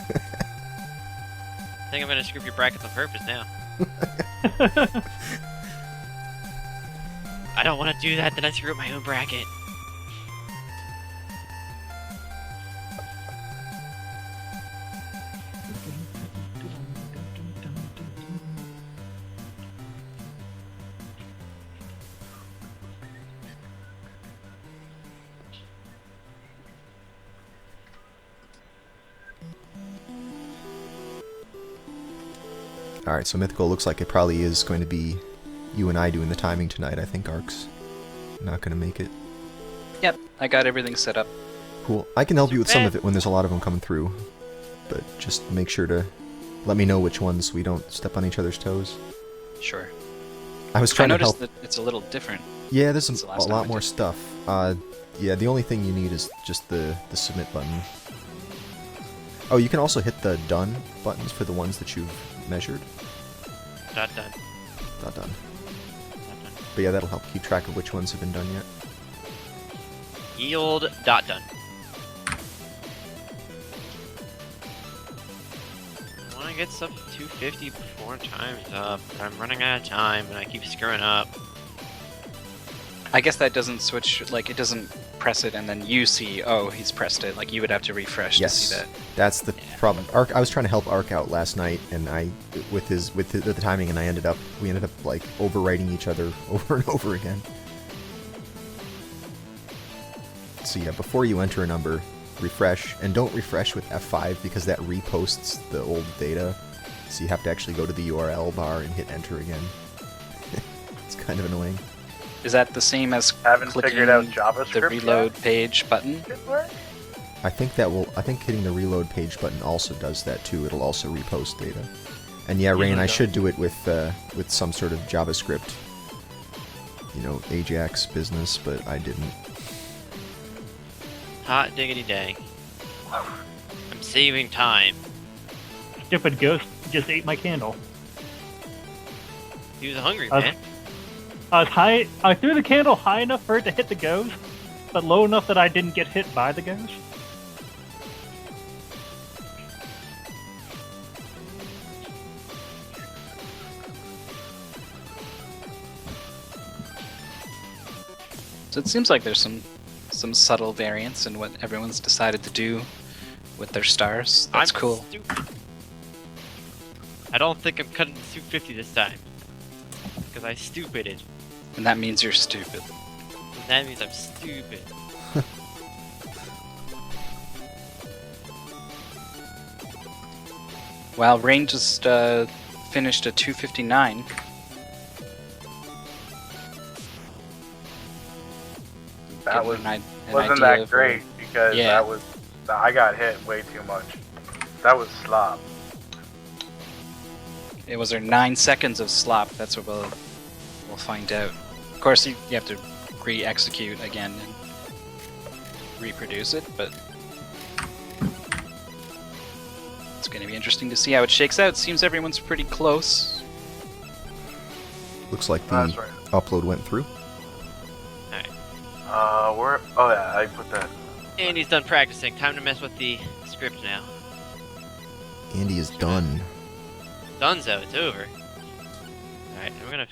think I'm gonna screw up your brackets on purpose now. I don't want to do that, then I screw up my own bracket. Alright, so Mythical looks like it probably is going to be you and I doing the timing tonight. I think Ark's not going to make it. Yep, I got everything set up. Cool. I can help you with some bad. of it when there's a lot of them coming through. But just make sure to let me know which ones so we don't step on each other's toes. Sure. I was I trying to noticed help. that it's a little different. Yeah, there's since the a last time lot we more did. stuff. Yeah, the only thing you need is just the submit button. Oh, you can also hit the done buttons for the ones that you've measured. Dot done. Not done. Dot done. But yeah, that'll help keep track of which ones have been done yet. Yield dot done. I want to get stuff to 250 before time's up, but I'm running out of time and I keep screwing up. I guess that doesn't switch, like, it doesn't press it and then you see, oh, he's pressed it. Like you would have to refresh to see that. That's the problem. Ark, I was trying to help Ark out last night, and with the timing, and we ended up like overwriting each other over and over again. So yeah, before you enter a number, refresh, and don't refresh with F5 because that reposts the old data. So you have to actually go to the URL bar and hit enter again. It's kind of annoying. Is that the same as Haven't clicking figured out JavaScript the reload yet? page button? Good work. I think hitting the reload page button also does that too. It'll also repost data. And yeah, Rain, I should do it with some sort of JavaScript, Ajax business, but I didn't. Hot diggity dang. I'm saving time. Stupid ghost just ate my candle. He was hungry, I was- man. I threw the candle high enough for it to hit the ghost, but low enough that I didn't get hit by the ghost. So it seems like there's some subtle variance in what everyone's decided to do with their stars. That's I'm cool. Stupid. I don't think I'm cutting 250 this time. Because I stupided. And that means you're stupid. And that means I'm stupid. Well, Rain just finished a 259. That Getting an wasn't idea that of- great because Yeah. I got hit way too much. That was slop. It was there 9 seconds of slop. That's what we'll find out. Of course, you have to re-execute again and reproduce it, but it's going to be interesting to see how it shakes out. Seems everyone's pretty close. Looks like the That's right. upload went through. Where? Oh yeah, I put that. And he's done practicing. Time to mess with the script now. Andy is done. Dunzo, it's over. Alright, I'm gonna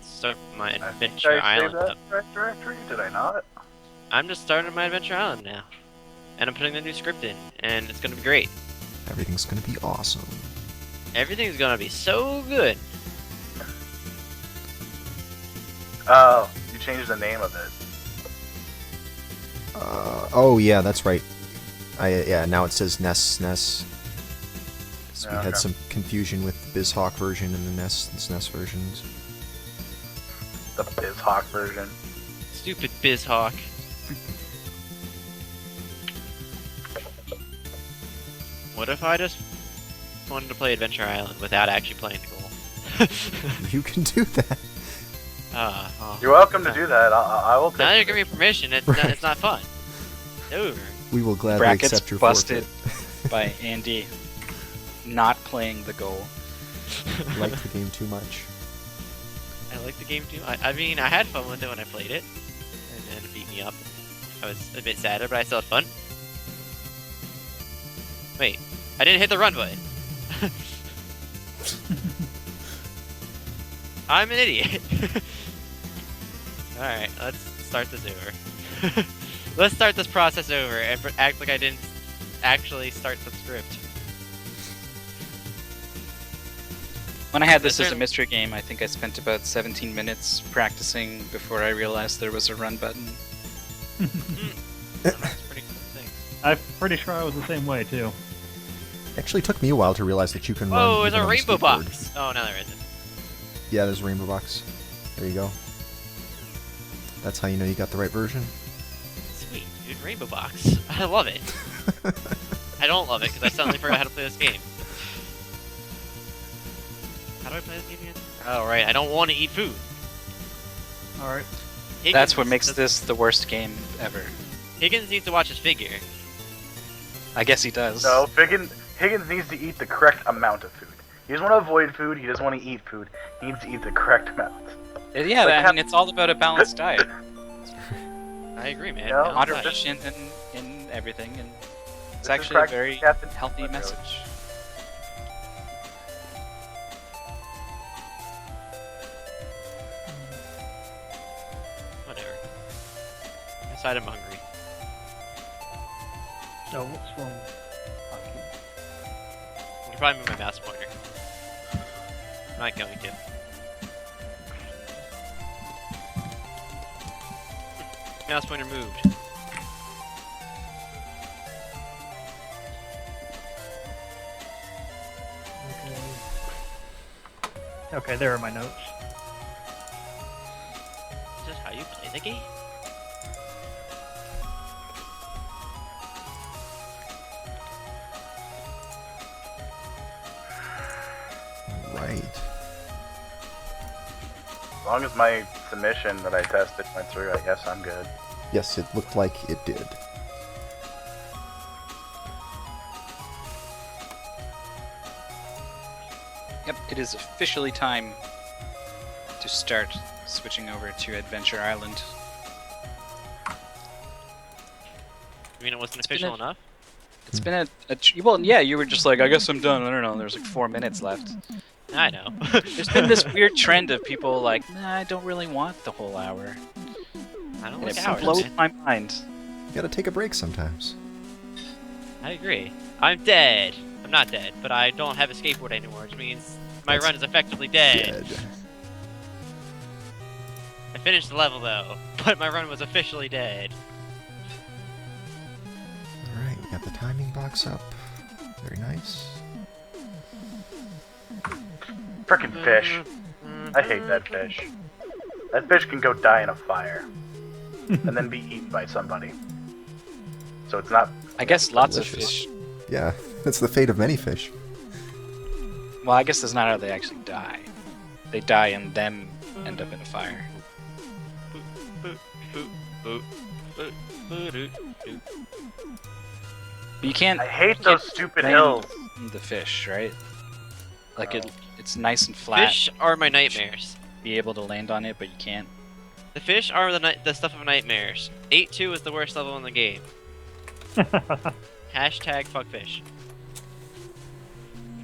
start my I think Adventure I saved Island that up. correct directory. Did I not? I'm just starting my Adventure Island now. And I'm putting the new script in, and it's gonna be great. Everything's gonna be awesome. Everything's gonna be so good. Oh, you changed the name of it. Oh yeah, that's right. Now it says NES. So we Yeah, had okay. some confusion with the BizHawk version and the SNES versions. The BizHawk version. Stupid BizHawk. What if I just wanted to play Adventure Island without actually playing the goal? You can do that. You're welcome to do that. I will take Now you're it. giving me permission. It's not fun. It's over. We will gladly Brackets accept your busted forfeit. by Andy not playing the goal. Liked the game too much. I like the game too. I mean, I had fun with it when I played it, and then it beat me up. I was a bit sadder, but I still had fun. Wait, I didn't hit the run button. I'm an idiot. Alright, let's start this over. Let's start this process over and act like I didn't actually start the script. When I had this That's as a right. mystery game, I think I spent about 17 minutes practicing before I realized there was a run button. That's pretty cool thing. I'm pretty sure I was the same way too. Actually, took me a while to realize that you can run. Oh, there's even a on the rainbow skateboard. box! Oh, no, there isn't. Yeah, there's a rainbow box. There you go. That's how you know you got the right version. Sweet, dude, rainbow box. I love it. I don't love it because I suddenly forgot how to play this game. How do I play this game again? Oh, right, I don't want to eat food. Alright. That's what makes this the worst game ever. Higgins needs to watch his figure. I guess he does. No, Higgins needs to eat the correct amount of food. He doesn't want to avoid food. He doesn't want to eat food. He needs to eat the correct amount. Yeah, Like I mean, it's all about a balanced diet. I agree, man. Yeah, Balanced diet. Moderation in everything, and it's This is actually a practically very Captain healthy Nemo. message. Whatever. Inside, I'm hungry. Oh, what's wrong? I can probably move my mouse pointer. I'm not going to. Mouse pointer moved. Okay, there are my notes. Is this how you play the game? Right. As long as my submission that I tested went through, I guess I'm good. Yes, it looked like it did. Yep, it is officially time to start switching over to Adventure Island. I mean, it wasn't It's been official a- enough. It's been well, yeah, you were just like, I guess I'm done. I don't know. There's like 4 minutes left. I know. There's been this weird trend of people like, nah, I don't really want the whole hour. I don't And like it hours, blows man. my mind. You gotta take a break sometimes. I agree. I'm dead. I'm not dead, but I don't have a skateboard anymore, which means my That's run is effectively dead. Dead. I finished the level though, but my run was officially dead. Alright, we got the timing box up. Very nice. Frickin' fish. I hate that fish. That fish can go die in a fire. And then be eaten by somebody. So it's not... I guess lots Delicious. of fish. Yeah, that's the fate of many fish. Well, I guess that's not how they actually die. They die and then end up in a fire. But you can't. I hate you those can't stupid land hills. The fish, right? Like it's nice and flat. Fish are my nightmares. Be able to land on it, but you can't. The fish are the stuff of nightmares. 8-2 is the worst level in the game. Hashtag fuckfish.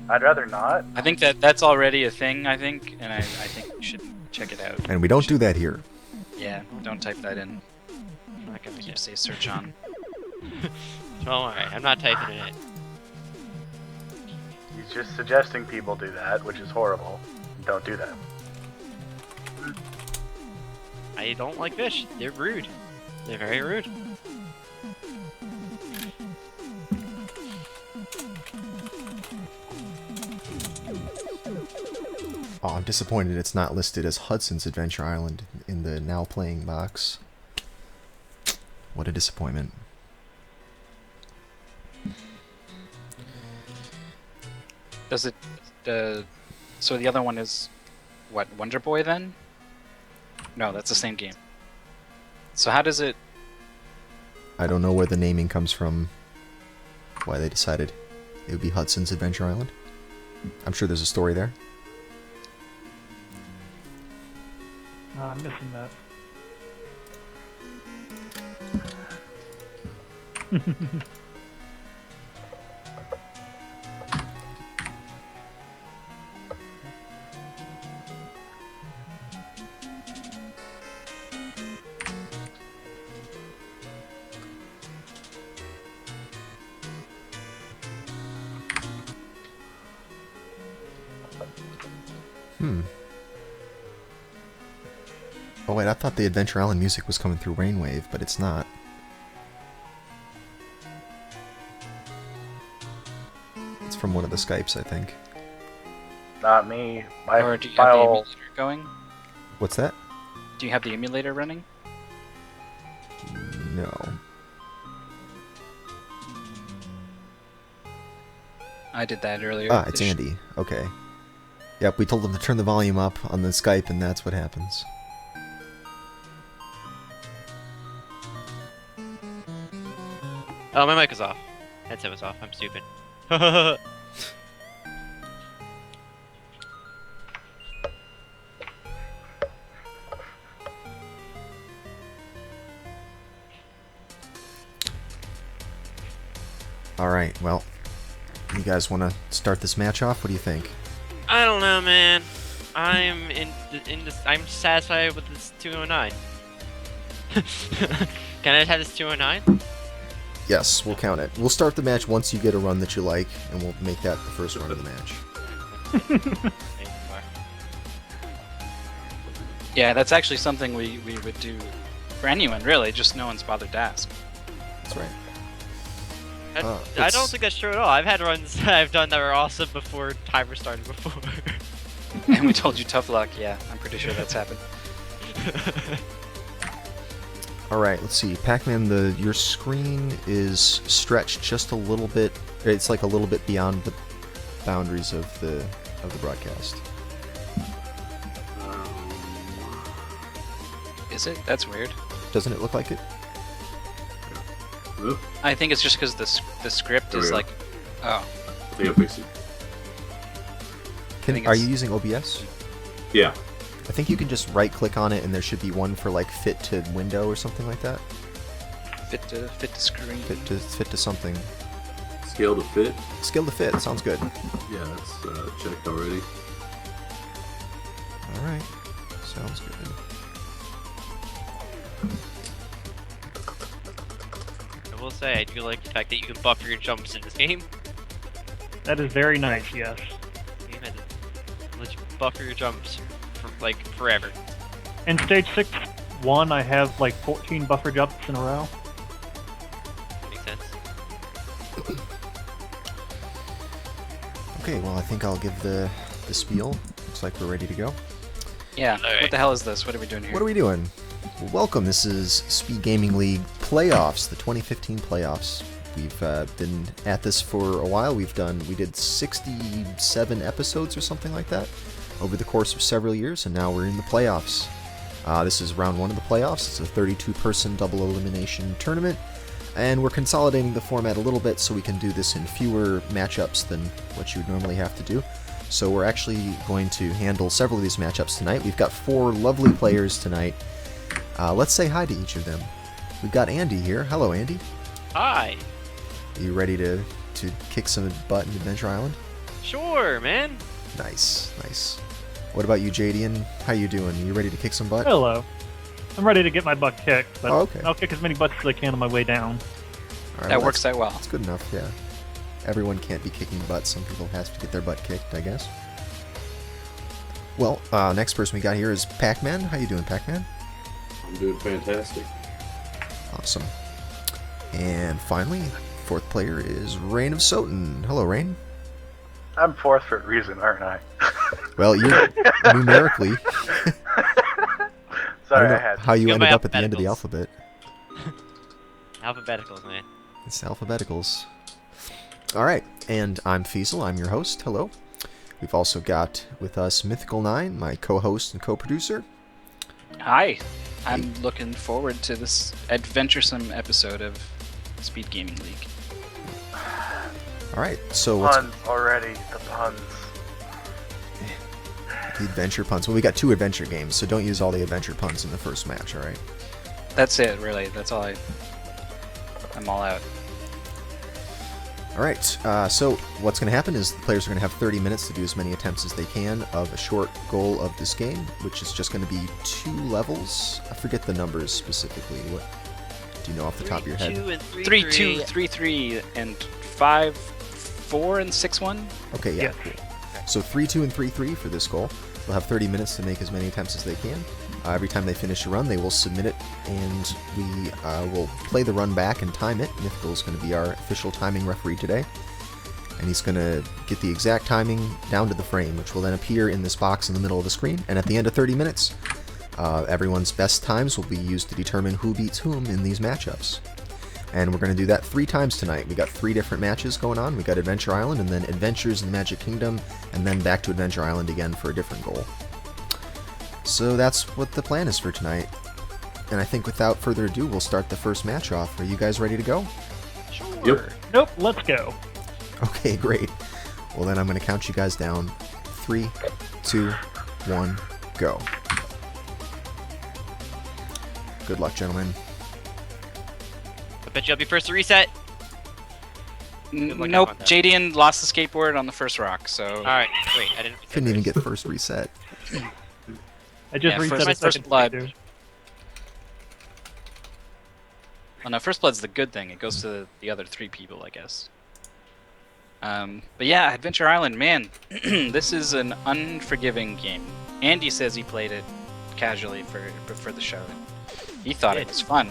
I'd rather not. I think that's already a thing. I think, and I think you should check it out. And we don't do that here. Yeah, don't type that in. I'm not gonna Keep get. say search on. Don't worry, I'm not typing it in. He's just suggesting people do that, which is horrible. Don't do that. I don't like fish. They're rude. They're very rude. Oh, I'm disappointed it's not listed as Hudson's Adventure Island in the now playing box. What a disappointment. Does it? So the other one is what? Wonder Boy then? No, that's the same game. So how does it? I don't know where the naming comes from. Why they decided it would be Hudson's Adventure Island. I'm sure there's a story there. I'm missing that. Oh wait, I thought the Adventure Island music was coming through Rainwave, but it's not. It's from one of the Skypes, I think. Not me. My Or do you have the file... emulator going? What's that? Do you have the emulator running? No. I did that earlier. Ah, it's Andy. Okay. Yep, we told him to turn the volume up on the Skype, and that's what happens. Oh, my mic is off. Headset was off. I'm stupid. Alright, well, you guys want to start this match off? What do you think? I don't know, man. I'm I'm satisfied with this 209. Can I just have this 209? Yes, we'll count it. We'll start the match once you get a run that you like, and we'll make that the first run of the match. Yeah, that's actually something we would do for anyone, really, just no one's bothered to ask. That's right. I It's- don't think that's true at all. I've had runs I've done that were awesome before timer started before. And we told you tough luck, yeah, I'm pretty sure that's happened. Alright, let's see. Pac-Man, your screen is stretched just a little bit. It's like a little bit beyond the boundaries of the broadcast. Is it? That's weird. Doesn't it look like it? Oop, I think it's just because the script There we is go. like... Oh, I think I fixed it. think Are it's- you using OBS? Yeah. I think you can just right-click on it, and there should be one for like fit to window or something like that. fit to screen. Fit to something. Scale to fit. Scale to fit. Sounds good. Yeah, that's checked already. All right. Sounds good. I will say, I do like the fact that you can buffer your jumps in this game. That is very nice, yes. You had to let you buffer your jumps for like forever. In stage 6-1, I have like 14 buffer jumps in a row. Makes sense. Okay, well, I think I'll give the spiel. Looks like we're ready to go. Yeah, Alright. what the hell is this? What are we doing here? What are we doing? Well, welcome. This is Speed Gaming League playoffs, the 2015 playoffs. We've been at this for a while. We did 67 episodes or something like that over the course of several years, and now we're in the playoffs. This is round 1 of the playoffs. It's a 32-person double elimination tournament, and we're consolidating the format a little bit so we can do this in fewer matchups than what you would normally have to do. So we're actually going to handle several of these matchups tonight. We've got 4 lovely players tonight. Let's say hi to each of them. We've got Andy here. Hello, Andy. Hi. You ready to kick some butt in Adventure Island? Sure, man. Nice, nice. What about you, JD? How you doing? You ready to kick some butt? Hello. I'm ready to get my butt kicked, but Oh, okay. I'll kick as many butts as I can on my way down. All right, That well, works out well. That's good enough, yeah. Everyone can't be kicking butt. Some people have to get their butt kicked, I guess. Well, next person we got here is Pac-Man. How you doing, Pac-Man? I'm doing fantastic. Awesome. And finally, 4th player is Rain of Soten. Hello, Rain. I'm 4th for a reason, aren't I? Well, you're numerically. I Sorry, don't I know had to. how you Go ended by up at the end of the alphabeticals. alphabet. Alphabeticals, man. It's alphabeticals. All right, and I'm Fiesel. I'm your host. Hello. We've also got with us Mythical 9, my co-host and co-producer. Hi, I'm looking forward to this adventuresome episode of Speed Gaming League. All right, so what's Puns already, the puns. the adventure puns? Well, we got 2 adventure games, so don't use all the adventure puns in the first match, all right? That's it, really. That's all I'm all out. All right, so what's going to happen is the players are going to have 30 minutes to do as many attempts as they can of a short goal of this game, which is just going to be 2 levels. I forget the numbers specifically. What do you know off the top of your head? 2 and 3, 3, 2, 3, 3, and 5, 4, and 6, 1. Okay, yeah, Yeah. cool. So 3, 2, and 3, 3 for this goal. They'll have 30 minutes to make as many attempts as they can. Every time they finish a run, they will submit it, and we will play the run back and time it. Mythical is going to be our official timing referee today. And he's going to get the exact timing down to the frame, which will then appear in this box in the middle of the screen. And at the end of 30 minutes, everyone's best times will be used to determine who beats whom in these matchups. And we're going to do that 3 times tonight. We got 3 different matches going on. We got Adventure Island, and then Adventures in the Magic Kingdom, and then back to Adventure Island again for a different goal. So that's what the plan is for tonight. And I think without further ado, we'll start the first match off. Are you guys ready to go? Sure. Yep. Nope, let's go. Okay, great. Well, then I'm going to count you guys down. 3, 2, 1, go. Good luck, gentlemen. I bet you'll be first to reset. Good luck, Nope, I want that. Jadian lost the skateboard on the first rock, so... Alright, wait, I didn't. Couldn't even get first reset. I just Yeah, reset first- a first second blood. later. Well, no, first blood's the good thing. It goes to the other 3 people, I guess. But yeah, Adventure Island, man, this is an unforgiving game. Andy says he played it casually for the show. He thought it was fun.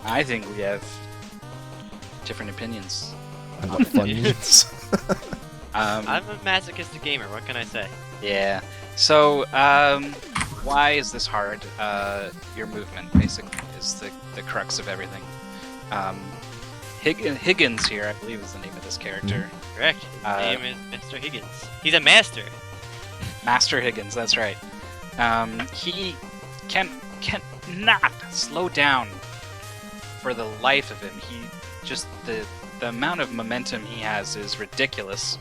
I think we have different opinions. And what fun means. I'm a masochistic gamer. What can I say? Yeah. So, why is this hard? Your movement, basically, is the crux of everything. Higgins here, I believe, is the name of this character. Correct. His name is Mr. Higgins. He's a master. Master Higgins, that's right. He cannot slow down for the life of him. He just the amount of momentum he has is ridiculous.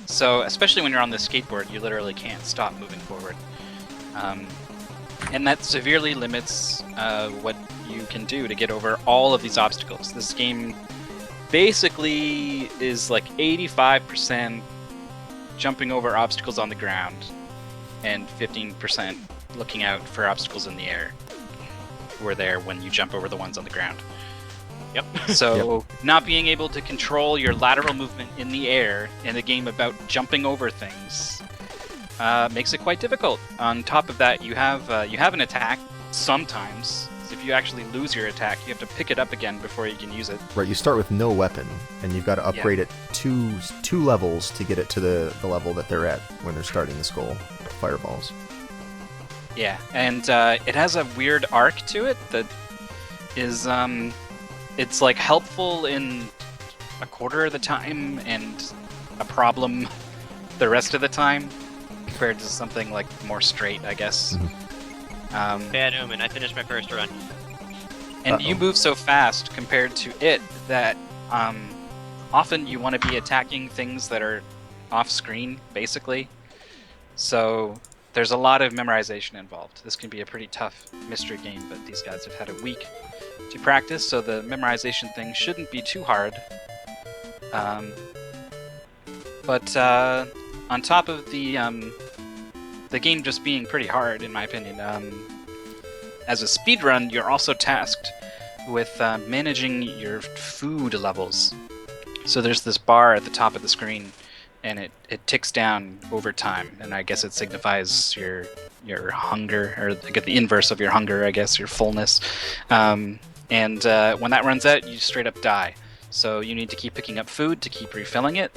So, especially when you're on the skateboard, you literally can't stop moving forward. And that severely limits what you can do to get over all of these obstacles. This game basically is like 85% jumping over obstacles on the ground and 15% looking out for obstacles in the air. We're there when you jump over the ones on the ground. Yep. So, not being able to control your lateral movement in the air in a game about jumping over things makes it quite difficult. On top of that, you have an attack sometimes. If you actually lose your attack, you have to pick it up again before you can use it. Right, you start with no weapon, and you've got to upgrade it two levels to get it to the level that they're at when they're starting this goal, fireballs. Yeah, and it has a weird arc to it that is, it's like helpful in a quarter of the time and a problem the rest of the time, compared to something like more straight, I guess. Bad omen. I finished my first run. And you move so fast compared to it that often you want to be attacking things that are off screen, basically. So there's a lot of memorization involved. This can be a pretty tough mystery game, but these guys have had a week to practice, so the memorization thing shouldn't be too hard. But on top of the game just being pretty hard, in my opinion, as a speedrun, you're also tasked with managing your food levels. So there's this bar at the top of the screen, and it ticks down over time, and I guess it signifies your hunger, or the inverse of your hunger, I guess, your fullness. And when that runs out, you straight up die. So you need to keep picking up food to keep refilling it.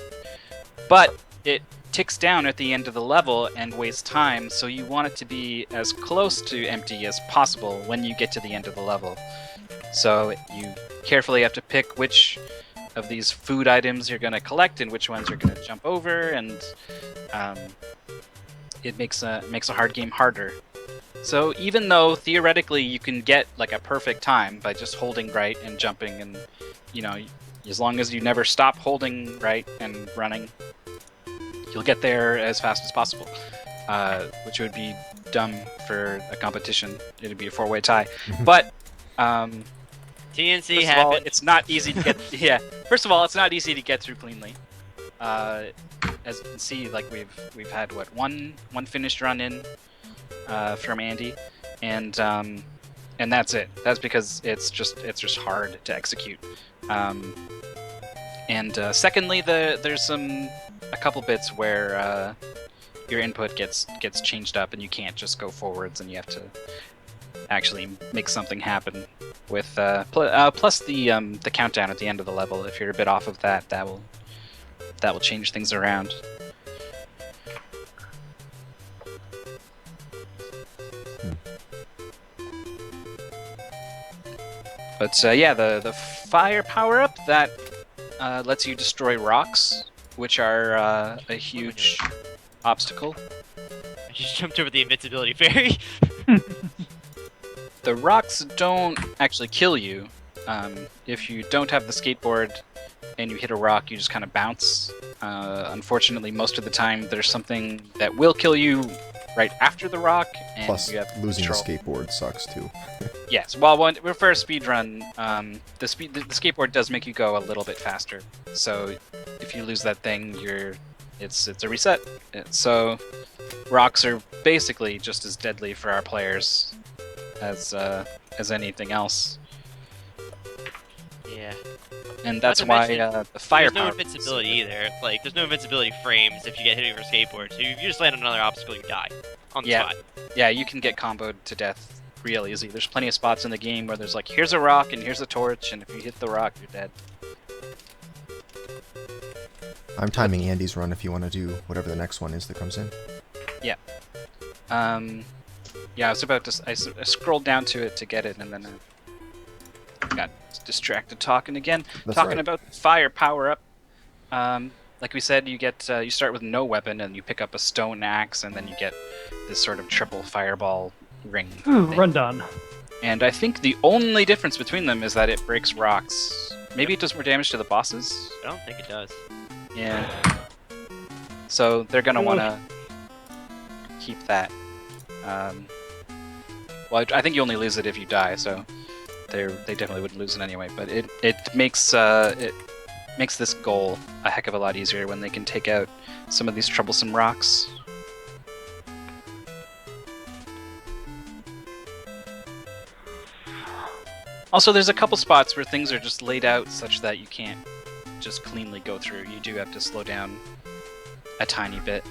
But it ticks down at the end of the level and wastes time, so you want it to be as close to empty as possible when you get to the end of the level. So you carefully have to pick which of these food items you're going to collect and which ones you're going to jump over, and it makes a hard game harder. So even though theoretically you can get like a perfect time by just holding right and jumping, and as long as you never stop holding right and running, you'll get there as fast as possible, which would be dumb for a competition. It'd be a 4-way tie. But TNC first of all, happened. it's not easy to get. Yeah. First of all, it's not easy to get through cleanly. As you can see, like we've had one finished run in from Andy, and that's it. That's because it's just hard to execute. And secondly, there's a couple bits where your input gets changed up, and you can't just go forwards, and you have to actually make something happen. With plus the countdown at the end of the level, if you're a bit off of that will change things around. But yeah, the fire power up that lets you destroy rocks, which are a huge obstacle. I just jumped over the invincibility fairy. The rocks don't actually kill you. If you don't have the skateboard and you hit a rock, you just kind of bounce. Unfortunately, most of the time there's something that will kill you right after the rock, and Plus, you have losing control. the skateboard sucks too. Yes, well, for a speedrun, the skateboard does make you go a little bit faster. So if you lose that thing, it's a reset. So rocks are basically just as deadly for our players as anything else. And that's Not to why mention, the There's firepower. no invincibility either. Like, there's no invincibility frames if you get hit with your skateboard. So if you just land on another obstacle, you die on the Yeah. spot. Yeah, you can get comboed to death real easy. There's plenty of spots in the game where there's like, here's a rock and here's a torch, and if you hit the rock, you're dead. I'm timing Andy's run if you want to do whatever the next one is that comes in. Yeah, I was about to. I scrolled down to it to get it, and then I got distracted talking again. That's talking right. about fire power up. Like we said, you get you start with no weapon, and you pick up a stone axe, and then you get this sort of triple fireball ring. Ooh, thing. run done. And I think the only difference between them is that it breaks rocks. Maybe it does more damage to the bosses. I don't think it does. Yeah. So they're gonna want to keep that. Well, I think you only lose it if you die, so they definitely wouldn't lose it anyway. But it makes this goal a heck of a lot easier when they can take out some of these troublesome rocks. Also, there's a couple spots where things are just laid out such that you can't just cleanly go through. You do have to slow down a tiny bit.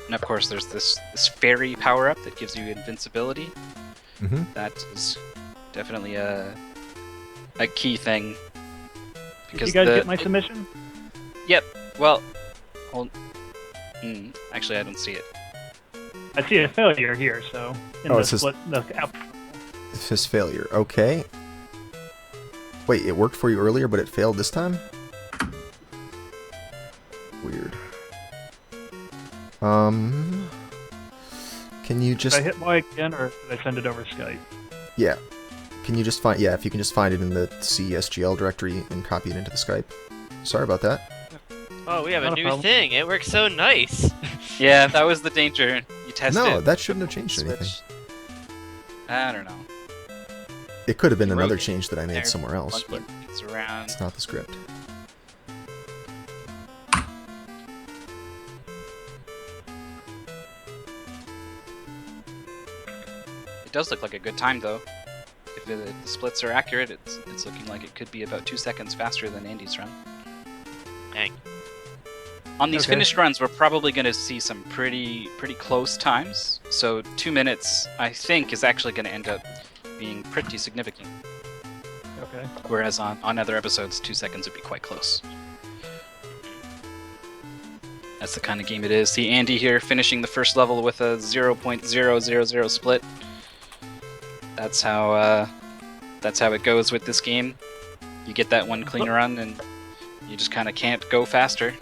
And of course, there's this fairy power-up that gives you invincibility. Mm-hmm. That is definitely a key thing. Did you guys get my submission? Yep. Well, actually, I don't see it. I see a failure here, so in Oh, the it says- split, the app. It says failure. Okay. Wait, it worked for you earlier, but it failed this time? Weird. Can you just... Did I hit Y again, or did I send it over Skype? Yeah. Can you just find... Yeah, if you can just find it in the SGL directory and copy it into the Skype. Sorry about that. Oh, we have a Not a new problem. thing. It works so nice. Yeah, that was the danger. You tested. No, that shouldn't have changed Switch. anything. I don't know. It could have been You another wrote it change that I made there, somewhere else, but monkey it's around. it's not the script. It does look like a good time though. If the splits are accurate, it's looking like it could be about 2 seconds faster than Andy's run. Dang. On these Okay. finished runs, we're probably going to see some pretty close times. So 2 minutes, I think, is actually going to end up being pretty significant. Okay. Whereas on other episodes, 2 seconds would be quite close. That's the kind of game it is. See Andy here finishing the first level with a 0.000 split. That's how it goes with this game. You get that one clean run, and you just kind of can't go faster.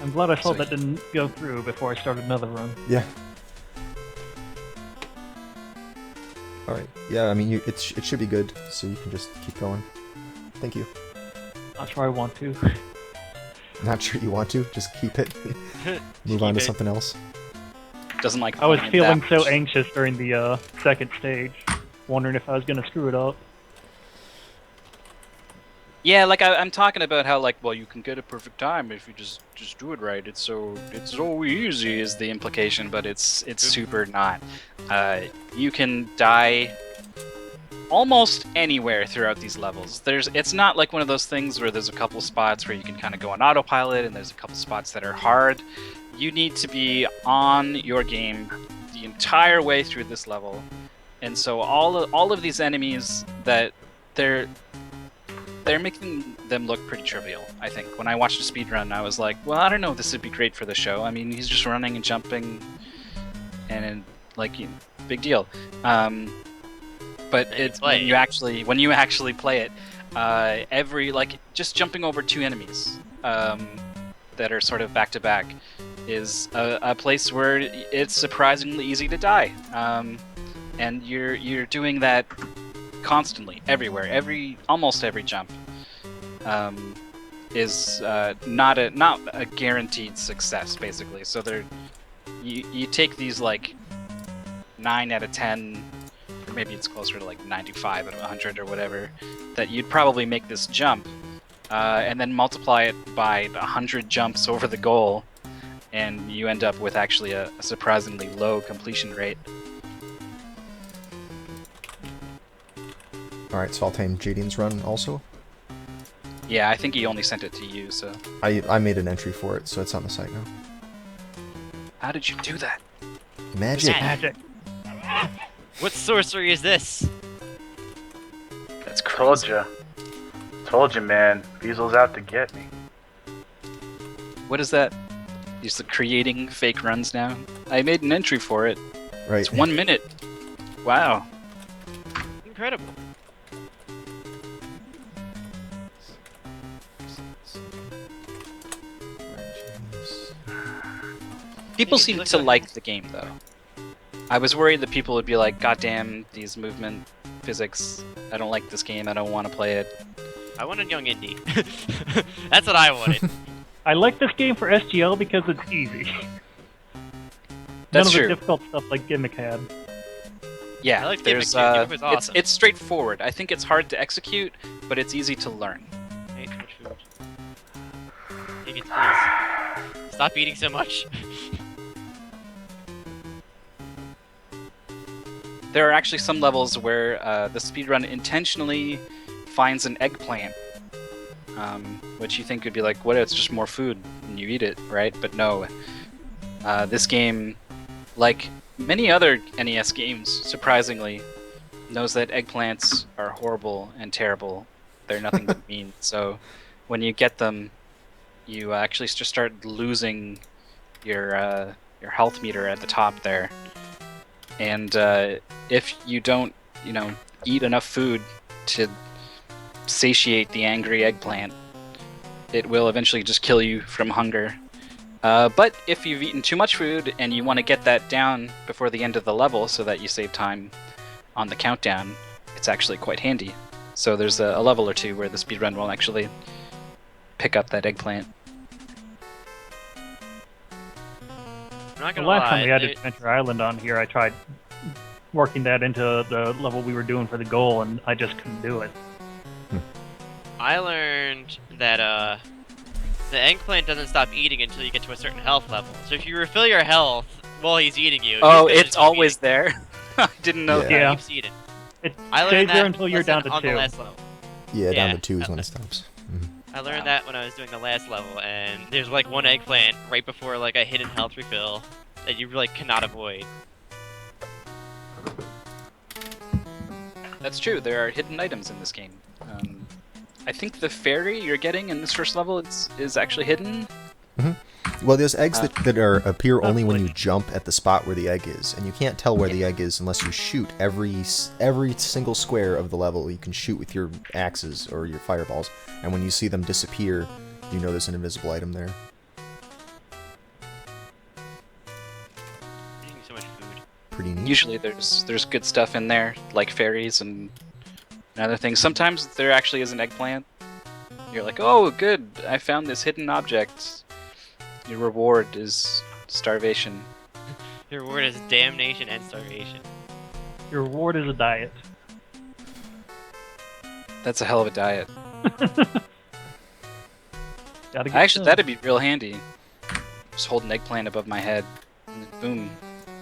I'm glad I saw So- that didn't go through before I started another run. Yeah. Alright. Yeah, I mean, it should be good, so you can just keep going. Thank you. Not sure I want to. Not sure you want to, just keep it. Move on to something else. Doesn't like. I was playing feeling that so much. anxious during the second stage, wondering if I was gonna screw it up. Yeah, like I'm talking about how like, well, you can get a perfect time if you just do it right. It's so easy is the implication, but it's super not. You can die almost anywhere throughout these levels. It's not like one of those things where there's a couple spots where you can kind of go on autopilot and there's a couple spots that are hard. You need to be on your game the entire way through this level, and so all of these enemies that they're making them look pretty trivial. I think when I watched a speedrun, I was like, well, I don't know if this would be great for the show. I mean, he's just running and jumping, and like, big deal. But it's play when you actually play it, every like just jumping over 2 enemies that are sort of back to back is a place where it's surprisingly easy to die, and you're doing that constantly everywhere. Almost every jump is not a guaranteed success, basically. So you take these like 9 out of 10, or maybe it's closer to like 95 out of 100 or whatever, that you'd probably make this jump, and then multiply it by 100 jumps over the goal, and you end up with actually a surprisingly low completion rate. Alright, so I'll time Jadian's run also. Yeah, I think he only sent it to you, so... I made an entry for it, so it's on the site now. How did you do that? Magic! Magic. What sorcery is this? That's Told crazy. ya. Told you, man. Weasel's out to get me. What is that? He's creating fake runs now? I made an entry for it. Right. It's 1 minute. Wow. Incredible. People Think it seem looks to like- like the game, though. I was worried that people would be like, God damn, these movement physics. I don't like this game. I don't want to play it. I wanted young indie. That's what I wanted. I like this game for SGL because it's easy. That's None of true. the difficult stuff like Gimmick had. Yeah, I like there's Gimmick, too. Gimmick was awesome. it's straightforward. I think it's hard to execute, but it's easy to learn. I ate too much food. Higgins, please. Stop eating so much. There are actually some levels where the speedrun intentionally finds an eggplant, which you think would be like, what? It's just more food, and you eat it, right? But no. This game, like many other NES games, surprisingly, knows that eggplants are horrible and terrible. They're nothing but mean. So when you get them, you actually just start losing your health meter at the top there. And if you don't, eat enough food to satiate the angry eggplant, it will eventually just kill you from hunger. But if you've eaten too much food and you want to get that down before the end of the level so that you save time on the countdown, it's actually quite handy. So there's a level or two where the speedrun will actually pick up that eggplant. I'm not The gonna last lie. time we had there- Adventure Island on here, I tried working that into the level we were doing for the goal, and I just couldn't do it. I learned that the eggplant doesn't stop eating until you get to a certain health level. So if you refill your health while he's eating you, Oh, he's gonna it's just keep always eating. there. I didn't know Yeah. that. Yeah. He keeps eating. It I learned stays that there until you're down lesson to on 2. the last level. Yeah, down Yeah. to 2 is when it stops. Mhm. I learned Wow. that when I was doing the last level, and there's like one eggplant right before like a hidden health refill that you like cannot avoid. That's true. There are hidden items in this game. I think the fairy you're getting in this first level is actually hidden. Well, there's eggs that appear only when you Lovely. jump at the spot where the egg is, and you can't tell where the egg is unless you shoot every single square of the level. You can shoot with your axes or your fireballs, and when you see them disappear, you know there's an invisible item there. Eating so much food. Pretty neat. Usually there's good stuff in there, like fairies and other things. Sometimes there actually is an eggplant. You're like, oh, good, I found this hidden object. Your reward is starvation. Your reward is damnation and starvation. Your reward is a diet. That's a hell of a diet. Gotta get Actually, some. that'd be real handy. Just hold an eggplant above my head, and then boom,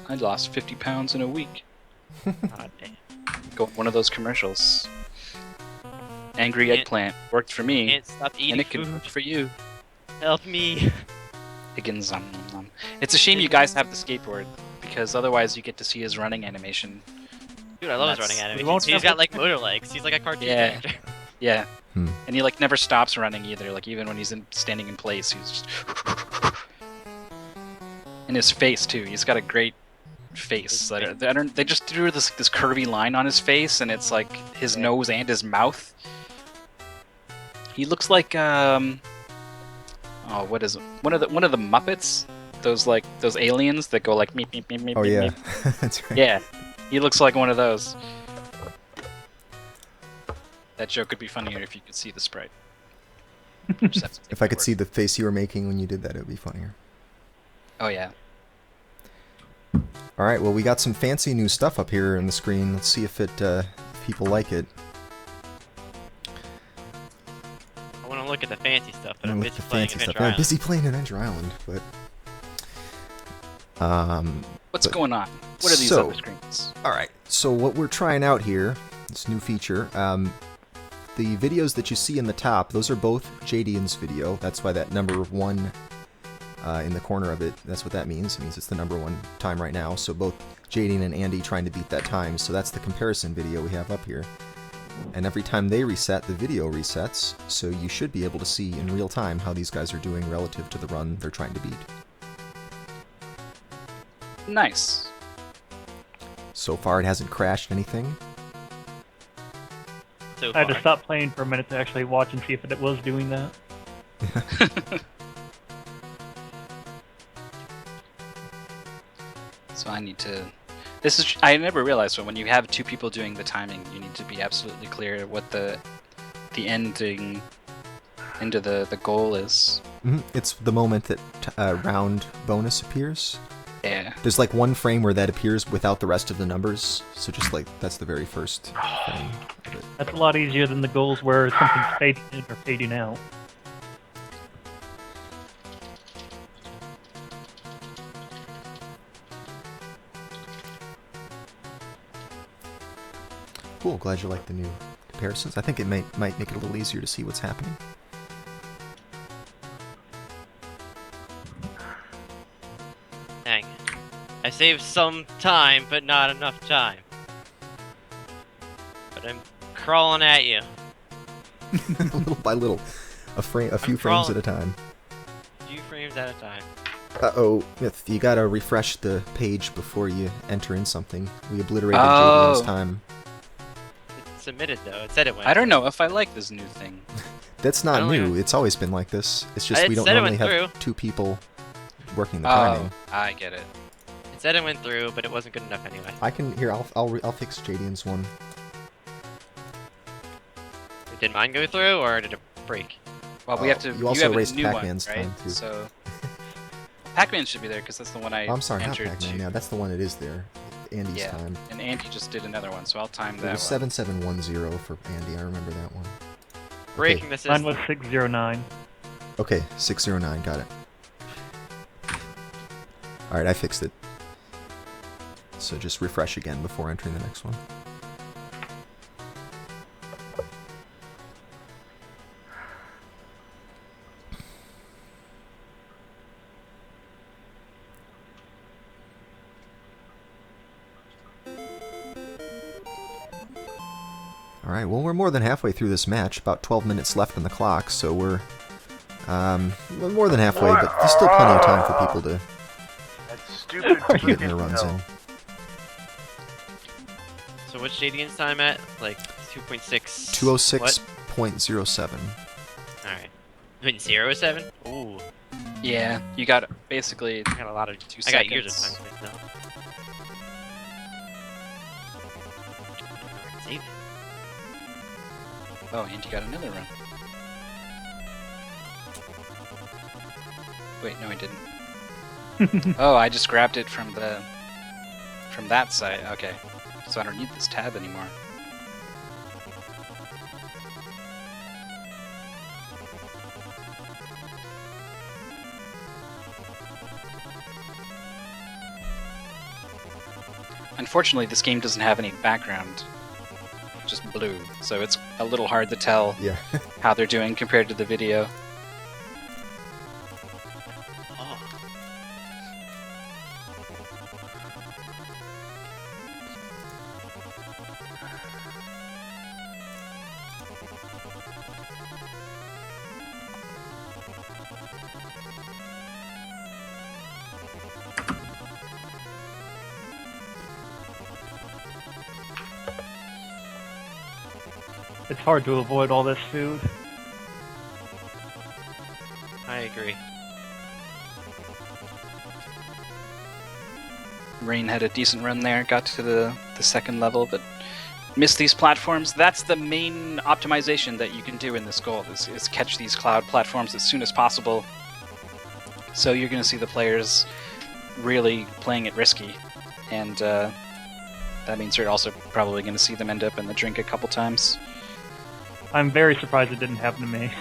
I lost 50 pounds in a week. God damn. Go one of those commercials. Angry Can't- eggplant worked for me, Can't stop eating and it can food. work for you. Help me. Higgins, It's a shame you guys have the skateboard, because otherwise you get to see his running animation. Dude, I love his That's- running We animation. won't He's have got it- like motor legs. He's like a cartoon Yeah. character. Yeah. Hmm. And he like never stops running either. Like even when he's standing in place, he's just. And his face too. He's got a great face. They just drew this curvy line on his face, and it's like his nose and his mouth. He looks like what is it? One of the Muppets. Those aliens that go like meep meep meep meep. Oh meep, yeah, meep. that's right. Yeah. He looks like one of those. That joke would be funnier if you could see the sprite. Just have to take If I my could word. see the face you were making when you did that, it would be funnier. Oh yeah. All right, well, we got some fancy new stuff up here on the screen. Let's see if if people like it. I want to look at the fancy stuff, but I'm Look at busy the playing fancy Adventure stuff. I'm Island. busy playing Adventure Island, but What's But- going on? What are these so- other screens? all right. So what we're trying out here this new feature. The videos that you see in the top, those are both Jadian's video. That's why that number 1 in the corner of it, that's what that means. It means it's the number 1 time right now. So both Jadian and Andy trying to beat that time. So that's the comparison video we have up here. And every time they reset, the video resets. So you should be able to see in real time how these guys are doing relative to the run they're trying to beat. Nice. So far it hasn't crashed anything. So I had to far. stop playing for a minute to actually watch and see if it was doing that. So I need to... This is... I never realized, but when you have 2 people doing the timing, you need to be absolutely clear what the ending into the goal is. It's the moment that round bonus appears. Yeah. There's like 1 frame where that appears without the rest of the numbers, so just like that's the very first frame of it. That's a lot easier than the goals where something's fading in or fading out. Cool, glad you like the new comparisons. I think it might make it a little easier to see what's happening. Dang. I saved some time, but not enough time. But I'm crawling at you. Little by little, a few frames crawling. at a time. A few frames at a time. Uh-oh, you gotta refresh the page before you enter in something. We obliterated Oh. Jadian's time. It submitted though. It said it went. I don't know if I like this new thing. That's I not don't new. even- It's always been like this. It's just It we don't said it normally went have through. 2 people working the timing. I get it. It said it went through, but it wasn't good enough anyway. I can here. I'll fix Jadian's one. Did mine go through, or did it break? Well, we have to. You also have a erased new Pac-Man's one, right? time, too. So Pac-Man should be there because that's the one I I'm sorry, not entered. Pac-Man. Yeah, that's the one that is there. Andy's Yeah. time. And Andy just did another one, so I'll time It that was one. 7710 for Andy. I remember that one. Breaking the Mine system. was 609. Okay, 609. Got it. All right, I fixed it. So just refresh again before entering the next one. Alright, well we're more than halfway through this match, about 12 minutes left on the clock, so we're more than halfway, but there's still plenty of time for people to That stupid get their runs in. So what's Jadian's time at? Like 2.6. 206.07. Alright. 0.07? Ooh. Yeah, you got basically I got a lot of. 2 I got years of seconds. time to waste now. Save it. Oh, and you got another run. Wait, no, I didn't. Oh, I just grabbed it from that side. Okay, so I don't need this tab anymore. Unfortunately, this game doesn't have any background, just blue, so it's a little hard to tell Yeah. how they're doing compared to the video. Oh. It's hard to avoid all this food. I agree. Rain had a decent run there, got to the second level, but missed these platforms. That's the main optimization that you can do in this goal, is catch these cloud platforms as soon as possible. So you're going to see the players really playing it risky, and that means you're also probably going to see them end up in the drink a couple times. I'm very surprised it didn't happen to me.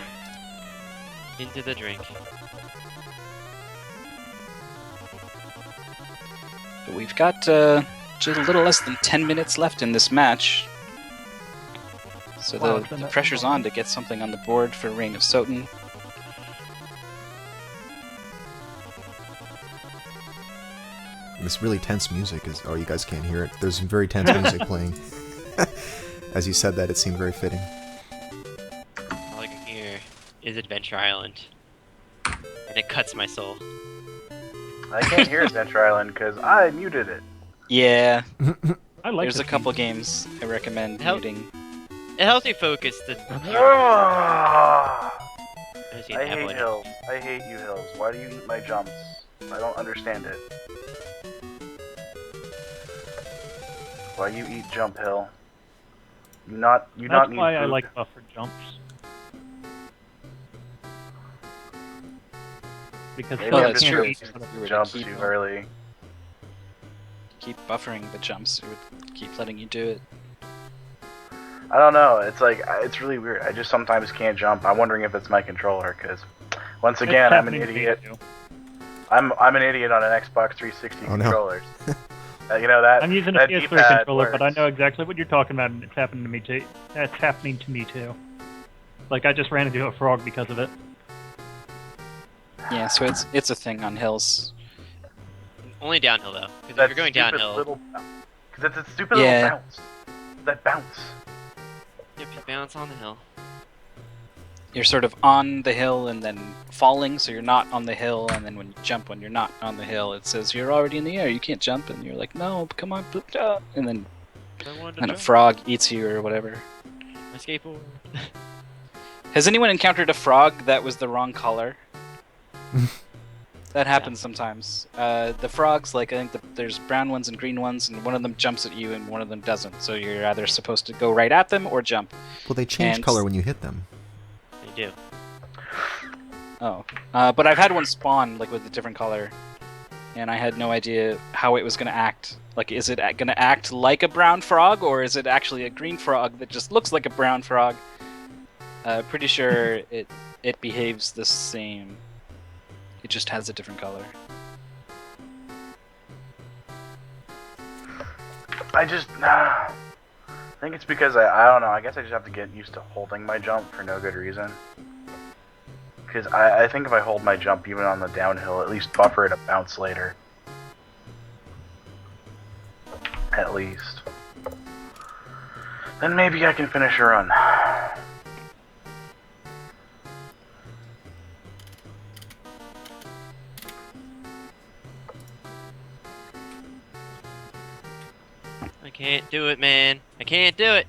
Into the drink. But we've got just a little less than 10 minutes left in this match. So Wow, the it's in that pressure's on to get something on the board for Reign of Soten. This really tense music is... Oh, you guys can't hear it. There's some very tense music playing. As you said that, it seemed very fitting. All I can hear is Adventure Island. And it cuts my soul. I can't hear Adventure Island because I muted it. Yeah, I like there's the a couple theme. games I recommend Hell- muting. It helps me focus. The Ah, I see I an hate apple in it. hills. I hate you, hills. Why do you eat my jumps? I don't understand it. Why you eat jump hill? You not That's need why I food. like buffer jumps. Because Maybe Oh, Hill I'm that's just can't true. eat You out of- were to jump keep- too early. Keep buffering the jumps, it would keep letting you do it. I don't know. It's like it's really weird. I just sometimes can't jump. I'm wondering if it's my controller because, once It's again, I'm an happening to me idiot. too. I'm an idiot on an Xbox 360 Oh, no. controllers. You know that. I'm using a that PS3 D-pad controller, but I works. know exactly what you're talking about, and it's happening to me too. That's happening to me too. Like I just ran into a frog because of it. Yeah, so it's a thing on hills. Only downhill though. Because if That you're going stupid downhill, little, because it's a stupid Yeah. little bounce. That bounce. yep, you bounce on the hill. You're sort of on the hill and then falling, so you're not on the hill, and then when you jump when you're not on the hill, it says you're already in the air, you can't jump, and you're like, no, come on, and then I wanted to and a jump. frog eats you or whatever. My skateboard. Has anyone encountered a frog that was the wrong color? That happens sometimes. The frogs, like, I think there's brown ones and green ones, and one of them jumps at you and one of them doesn't. So you're either supposed to go right at them or jump. Well, they change And- color when you hit them. They do. Oh. But I've had one spawn, like, with a different color, and I had no idea how it was going to act. Like, is it going to act like a brown frog, or is it actually a green frog that just looks like a brown frog? Pretty sure it behaves the same. It just has a different color. I just I think it's because I don't know. I guess I just have to get used to holding my jump for no good reason. Because I think if I hold my jump even on the downhill, at least buffer it a bounce later. At least. Then maybe I can finish a run. I can't do it, man. I can't do it.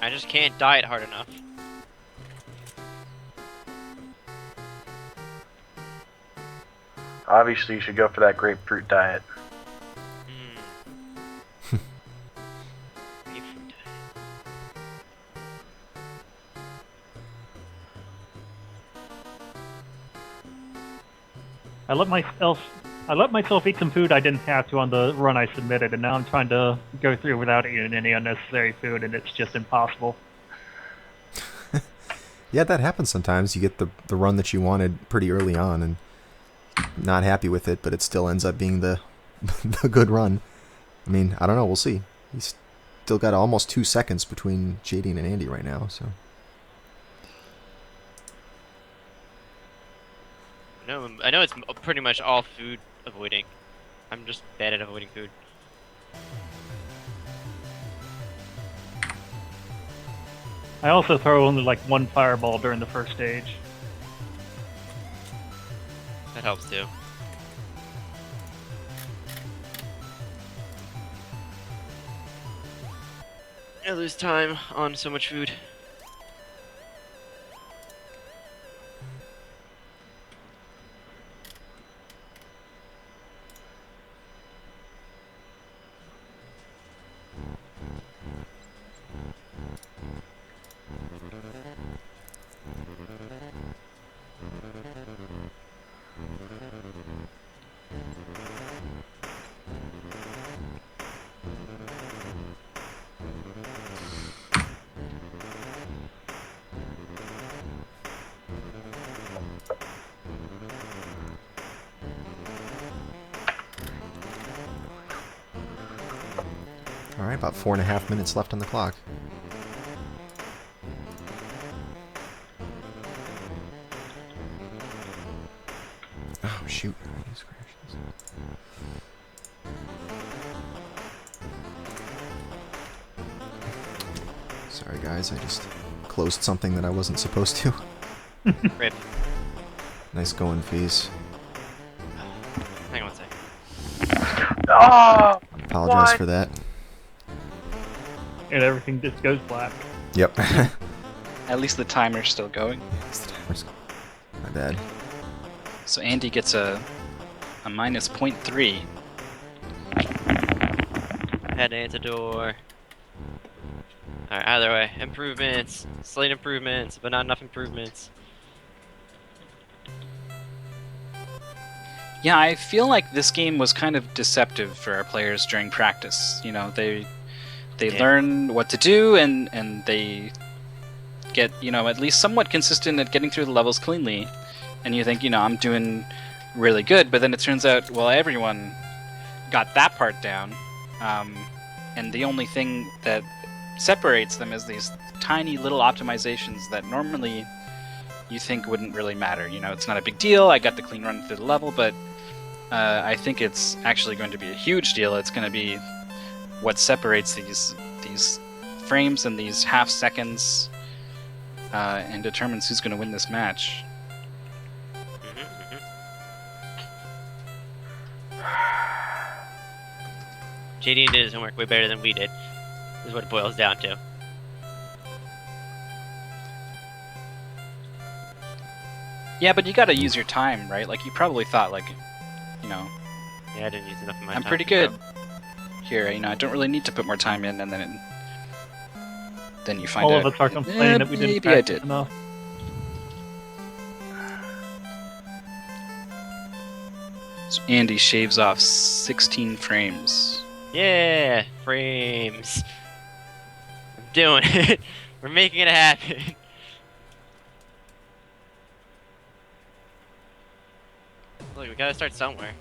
I just can't diet hard enough. Obviously, you should go for that grapefruit diet. Grapefruit diet. I let myself eat some food I didn't have to on the run I submitted, and now I'm trying to go through without eating any unnecessary food, and it's just impossible. Yeah, that happens sometimes. You get the run that you wanted pretty early on and not happy with it, but it still ends up being the the good run. I mean, I don't know. We'll see. He's still got almost 2 seconds between JD and Andy right now, so... I know it's pretty much all food avoiding. I'm just bad at avoiding food. I also throw only like one fireball during the first stage. That helps too. I lose time on so much food. about 4.5 minutes left on the clock. Oh, shoot. These crashes. Sorry, guys. I just closed something that I wasn't supposed to. Rip. Nice going, Fees. Hang on a second. Oh! Apologize What? for that. And everything just goes black. Yep. At least the timer's still going. My bad. So Andy gets a minus 0.3. Head Antidor. Alright, either way. Improvements. Slight improvements, but not enough improvements. Yeah, I feel like this game was kind of deceptive for our players during practice. You know, they learn what to do and they get, you know, at least somewhat consistent at getting through the levels cleanly. And you think, you know, I'm doing really good, but then it turns out, well, everyone got that part down. And the only thing that separates them is these tiny little optimizations that normally you think wouldn't really matter. You know, it's not a big deal. I got the clean run through the level, but I think it's actually going to be a huge deal. It's going to be what separates these frames and these half seconds and determines who's going to win this match. JD did his homework way better than we did, is what it boils down to. Yeah, but you got to use your time, right? Like, you probably thought, like, you know, Yeah, I didn't use enough of my I'm time pretty to good go. here. You know, I don't really need to put more time in, and then you find All out. of us are complaining that we didn't maybe I practice did. enough. So Andy shaves off 16 frames. Yeah, frames. I'm doing it. We're making it happen. Look, we gotta start somewhere.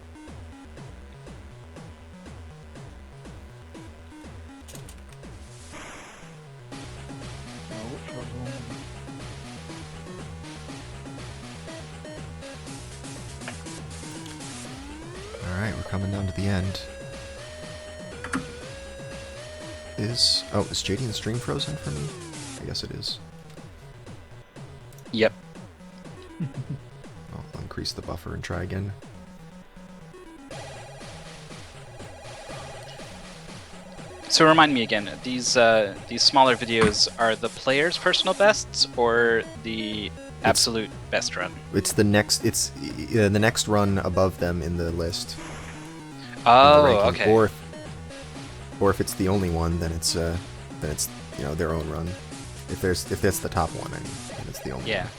Alright, we're coming down to the end. Is JD and stream frozen for me? I guess it is. Yep. I'll increase the buffer and try again. So remind me again, these smaller videos are the players' personal bests or the absolute best run? It's the next. It's the next run above them in the list. Oh, in the ranking. okay. Or if it's the only one, then it's you know, their own run. If that's the top one, I mean, then it's the only Yeah. one.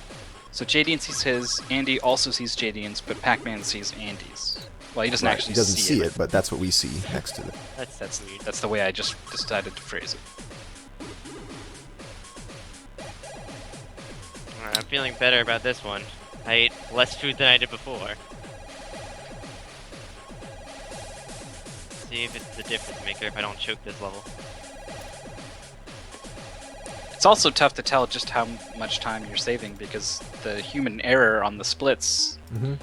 So Jadian sees his, Andy also sees Jadian's, but Pac-Man sees Andy's. Well, he doesn't Right, actually he doesn't see it. it, but that's what we see next to it. That's neat. That's the way I just decided to phrase it. Alright, I'm feeling better about this one. I ate less food than I did before. See if it's the difference maker if I don't choke this level. It's also tough to tell just how much time you're saving because the human error on the splits Mm-hmm.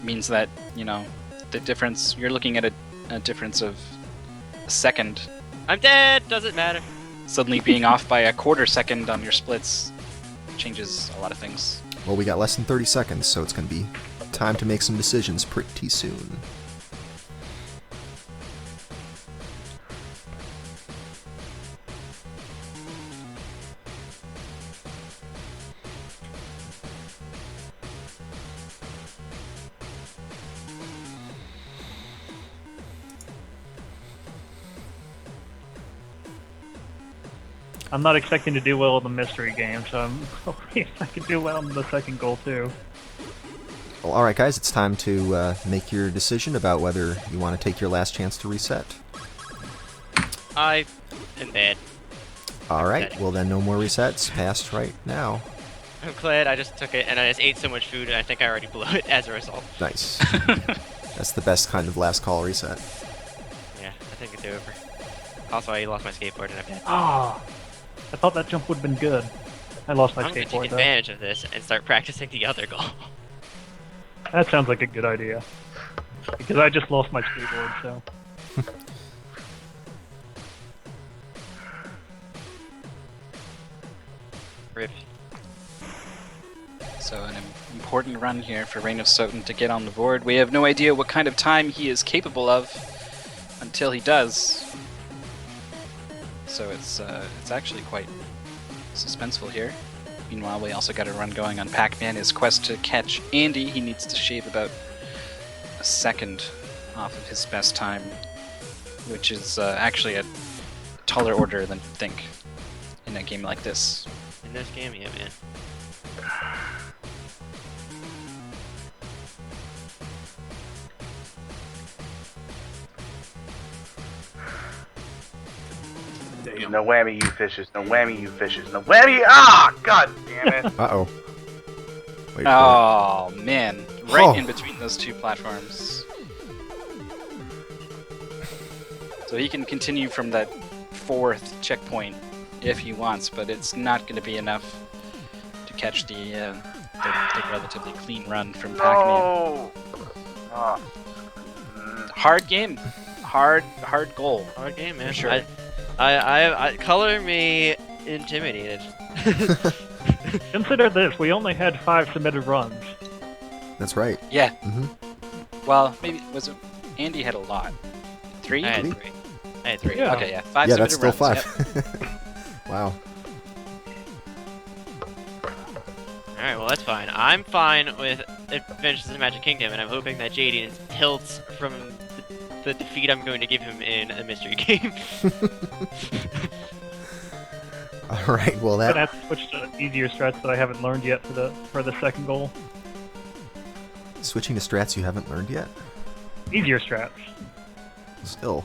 means that, you know, the difference, you're looking at a difference of a second. I'm dead! Doesn't matter. Suddenly being off by a quarter second on your splits changes a lot of things. Well, we got less than 30 seconds, so it's gonna be time to make some decisions pretty soon. I'm not expecting to do well in the mystery game, so I'm hoping if I can do well in the second goal too. Well, alright guys, it's time to make your decision about whether you want to take your last chance to reset. I am bad. Alright, well then no more resets past right now. I'm glad I just took it and I just ate so much food and I think I already blew it as a result. Nice. That's the best kind of last call reset. Yeah, I think it's over. Also, I lost my skateboard and I'm dead. Ah, I thought that jump would have been good. I lost my I'm gonna take skateboard though. advantage of this and start practicing the other goal. That sounds like a good idea. Because I just lost my skateboard, so. Rip. So an important run here for Reign of Soten to get on the board. We have no idea what kind of time he is capable of until he does. So it's actually quite suspenseful here. Meanwhile, we also got a run going on Pac-Man. His quest to catch Andy, he needs to shave about a second off of his best time, which is actually a taller order than you'd think in a game like this. In this game, yeah, man. Damn. No whammy, you fishes. No whammy, you fishes. No whammy. Ah, god damn it. Uh-oh. Wait for Oh man, right Oh. in between those two platforms. So he can continue from that 4th checkpoint if he wants, but it's not going to be enough to catch the relatively clean run from Pac-Man. No. Ah. Hard game, hard goal. Hard game, man. For sure. I color me intimidated. Consider this, we only had 5 submitted runs. it. That's right. Yeah. Mm-hmm. Well, maybe was it? Andy had a lot. 3. I had Three? 3. I had 3. Yeah. Okay, yeah. 5 Yeah, that's still submitted 5. runs. Yep. Wow. Alright, well that's fine. I'm fine with Adventures in the Magic Kingdom, and I'm hoping that Jaden tilts from the defeat I'm going to give him in a mystery game. All right. Well, I'm gonna that have to switch to easier strats that I haven't learned yet for the second goal. switching to strats you haven't learned yet. Easier strats. Still.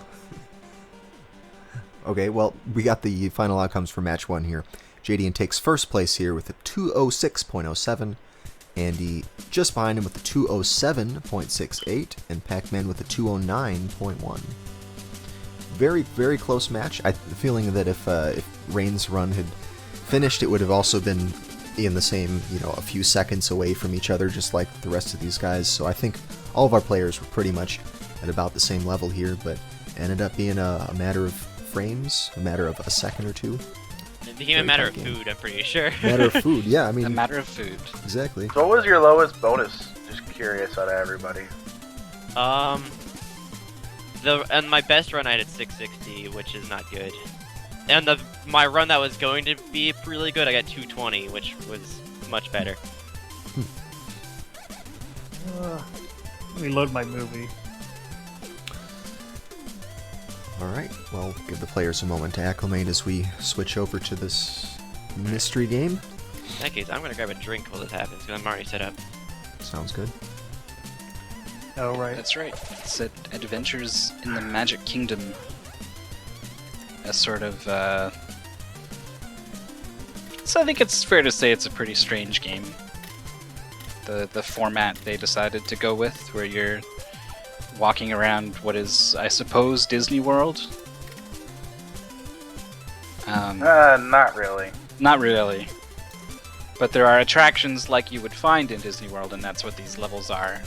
Okay. Well, we got the final outcomes for match 1 here. JDN takes first place here with a 206.07. Andy just behind him with a 207.68, and Pac-Man with a 209.1. Very, very close match. I the feeling that if Rain's run had finished, it would have also been in the same, a few seconds away from each other, just like the rest of these guys. So I think all of our players were pretty much at about the same level here, but ended up being a matter of frames, a matter of a second or two. It became a Very matter tight of game. food, I'm pretty sure. Matter of food, yeah. I mean, A matter of food. exactly. So what was your lowest bonus? Just curious out of everybody. And my best run I had at 660, which is not good. And my run that was going to be really good, I got 220, which was much better. Let me load my movie. Alright, well, give the players a moment to acclimate as we switch over to this mystery game. In that case, I'm gonna grab a drink while this happens, because I'm already set up. Sounds good. Oh, right. That's right. It's Adventures in the Magic Kingdom. A sort of, So I think it's fair to say it's a pretty strange game. The format they decided to go with, where you're walking around what is, I suppose, Disney World? Not really. Not really. But there are attractions like you would find in Disney World, and that's what these levels are.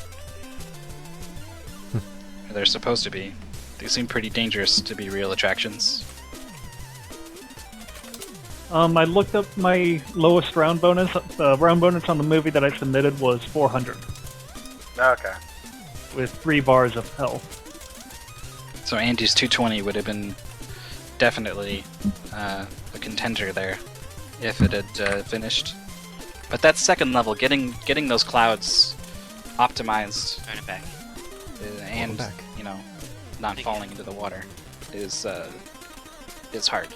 Or they're supposed to be. They seem pretty dangerous to be real attractions. I looked up my lowest round bonus. The round bonus on the movie that I submitted was 400, Okay. with 3 bars of health. So Andy's 220 would have been definitely a contender there if it had finished. But that second level, getting those clouds optimized Turn it back. and back. not falling into the water is hard.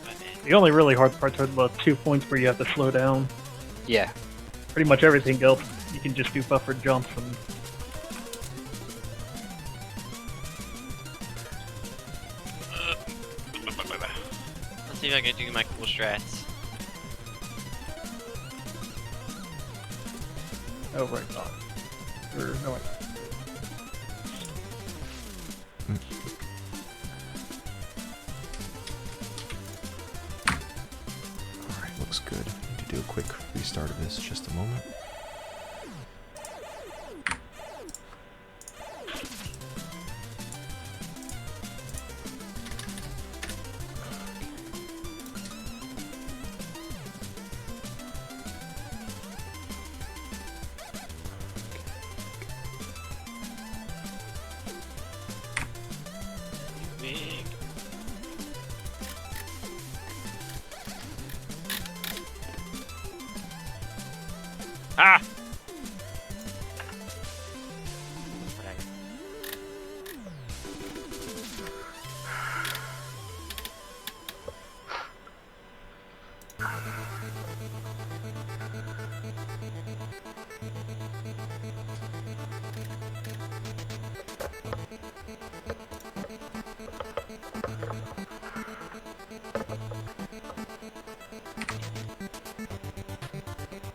But, man, The only really hard parts are the 2 points where you have to slow down. Yeah. Pretty much everything else, you can just do buffered jumps and... Let's see if I can do my cool strats. Oh, right. Or, no, wait. moment. Big. Ah!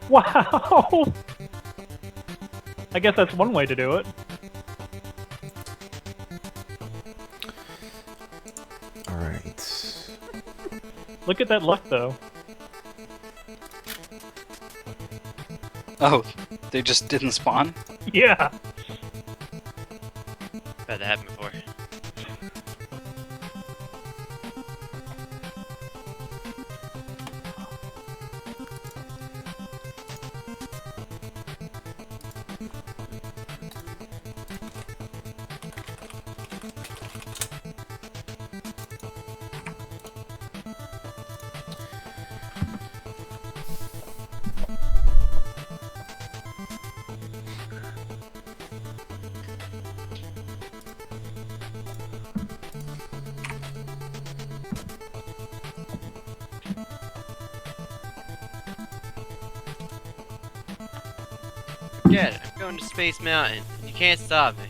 Wow! I guess that's one way to do it. Alright. Look at that luck, though. Oh, they just didn't spawn? Yeah! Had that happen before. Forget it. I'm going to Space Mountain. You can't stop me.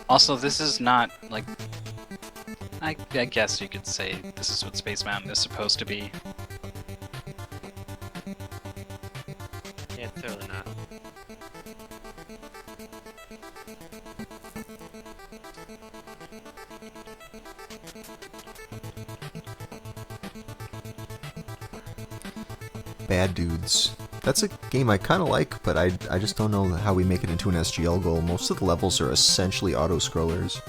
Also, this is not, like... I guess you could say this is what Space Mountain is supposed to be. Yeah, it's totally not. Bad Dudes. That's a game I kind of like, but I just don't know how we make it into an SGL goal. Most of the levels are essentially auto-scrollers.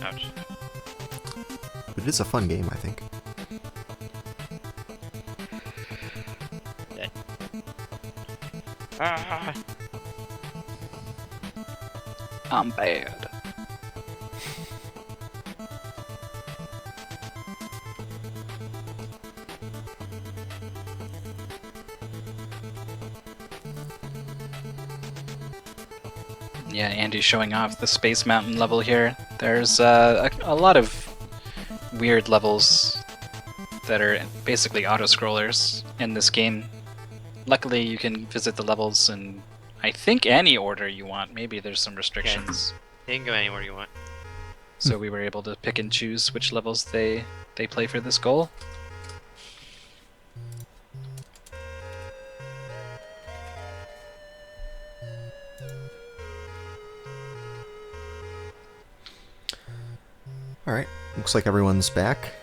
Ouch. But it is a fun game, I think. Ah! I'm bad. Yeah, Andy's showing off the Space Mountain level here. There's a lot of weird levels that are basically auto-scrollers in this game. Luckily, you can visit the levels in, I think, any order you want. Maybe there's some restrictions. You can go anywhere you want. So we were able to pick and choose which levels they play for this goal. Alright, looks like everyone's back,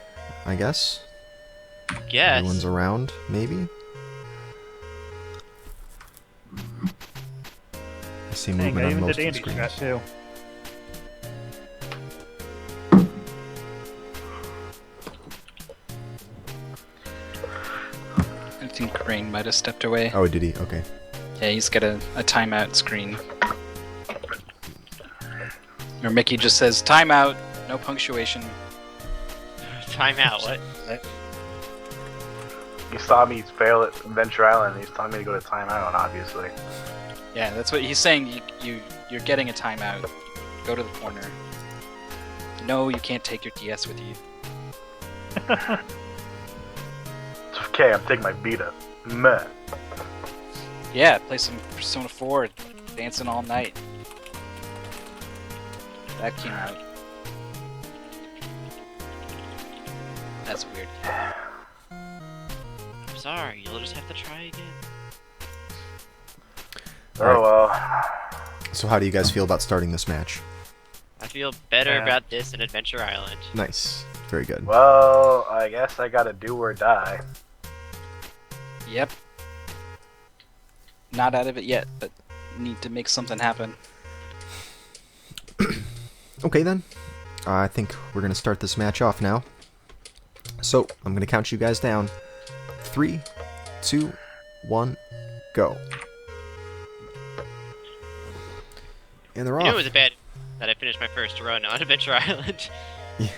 I guess. Yes. Everyone's around, maybe? I see Dang, movement I on even most did of the Andy's strat, screens. too. I think Rain might have stepped away. Oh, did he? Okay. Yeah, he's got a timeout screen. Or Mickey just says, timeout, no punctuation. Time out, what? He saw me fail at Venture Island, and he's telling me to go to timeout, obviously. Yeah, that's what he's saying. You're getting a timeout. Go to the corner. No, you can't take your DS with you. It's okay, I'm taking my Vita. Meh. Yeah, play some Persona 4, dancing all night. That came out. That's weird. I'm sorry, you'll just have to try again. Oh well. So how do you guys feel about starting this match? I feel better Yeah. about this than Adventure Island. Nice. Very good. Well, I guess I gotta do or die. Yep. Not out of it yet, but need to make something happen. Okay then. I think we're going to start this match off now. So, I'm going to count you guys down. 3, 2, 1, go. And they're I off. knew it was a bad that I finished my first run on Adventure Island. Yeah.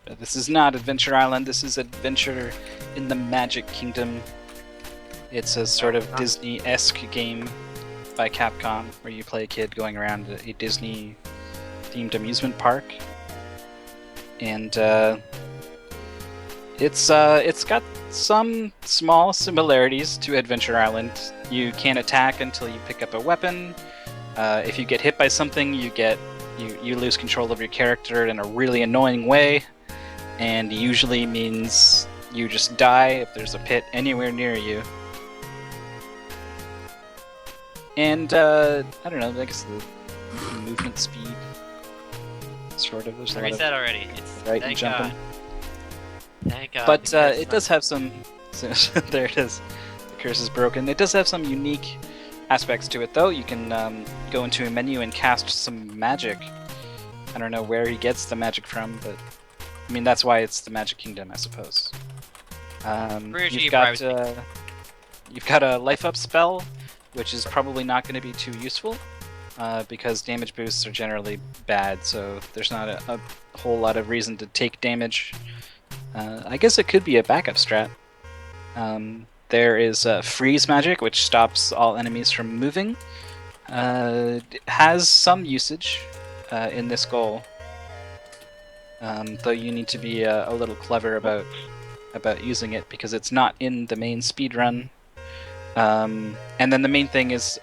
But this is not Adventure Island, this is Adventure in the Magic Kingdom. It's a sort of Disney-esque game by Capcom, where you play a kid going around a Disney-themed amusement park. And it's got some small similarities to Adventure Island. You can't attack until you pick up a weapon. If you get hit by something, you lose control of your character in a really annoying way, and usually means you just die if there's a pit anywhere near you. And I don't know, I guess the movement speed, sort of. There's a I lot read of that already. It's right and thank jumping. God. Thank God. But because it does have some. There it is. The curse is broken. It does have some unique aspects to it, though. You can go into a menu and cast some magic. I don't know where he gets the magic from, but I mean that's why it's the Magic Kingdom, I suppose. You've got a life up spell, which is probably not going to be too useful, because damage boosts are generally bad, so there's not a whole lot of reason to take damage. I guess it could be a backup strat. There is freeze magic, which stops all enemies from moving. It has some usage in this goal, though you need to be a little clever about using it, because it's not in the main speedrun. And then the main thing is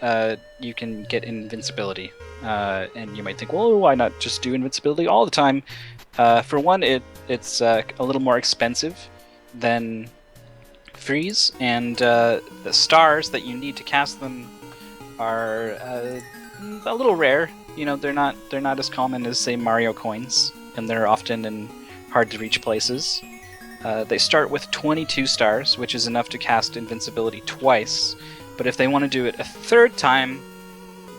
you can get invincibility. And you might think, well, why not just do invincibility all the time? For one, it's a little more expensive than freeze, and the stars that you need to cast them are a little rare. You know, they're not as common as, say, Mario coins, and they're often in hard to reach places. They start with 22 stars, which is enough to cast invincibility twice, but if they want to do it a third time,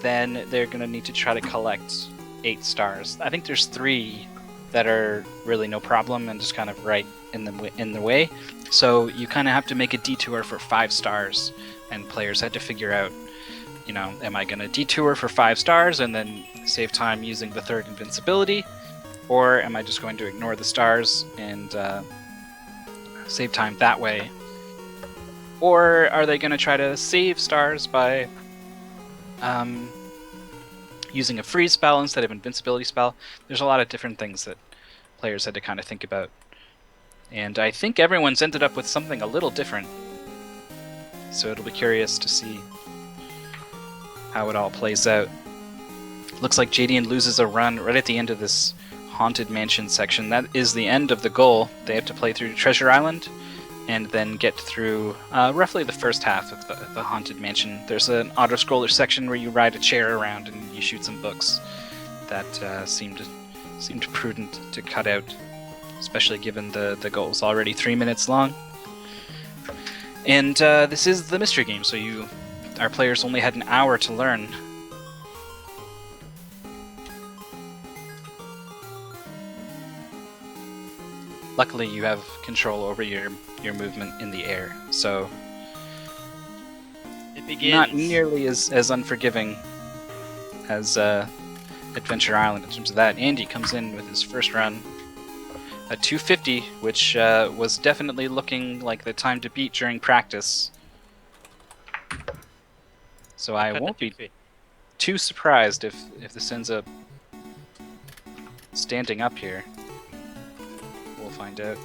then they're going to need to try to collect 8 stars. I think there's 3 that are really no problem and just kind of right in the way. So you kind of have to make a detour for 5 stars, and players had to figure out, you know, am I going to detour for 5 stars and then save time using the third invincibility, or am I just going to ignore the stars and save time that way? Or are they going to try to save stars by using a freeze spell instead of invincibility spell? There's a lot of different things that players had to kind of think about. And I think everyone's ended up with something a little different. So it'll be curious to see how it all plays out. Looks like Jadian loses a run right at the end of this Haunted Mansion section. That is the end of the goal. They have to play through Treasure Island and then get through roughly the first half of the Haunted Mansion. There's an auto-scroller section where you ride a chair around and you shoot some books. That seemed prudent to cut out, especially given the goal's already 3 minutes long. And this is the mystery game, so our players only had an hour to learn. Luckily, you have control over your movement in the air, so It begins. not nearly as unforgiving as Adventure Island in terms of that. Andy comes in with his first run, a 250, which was definitely looking like the time to beat during practice. So I won't be too surprised if this ends up standing up here. We'll find out.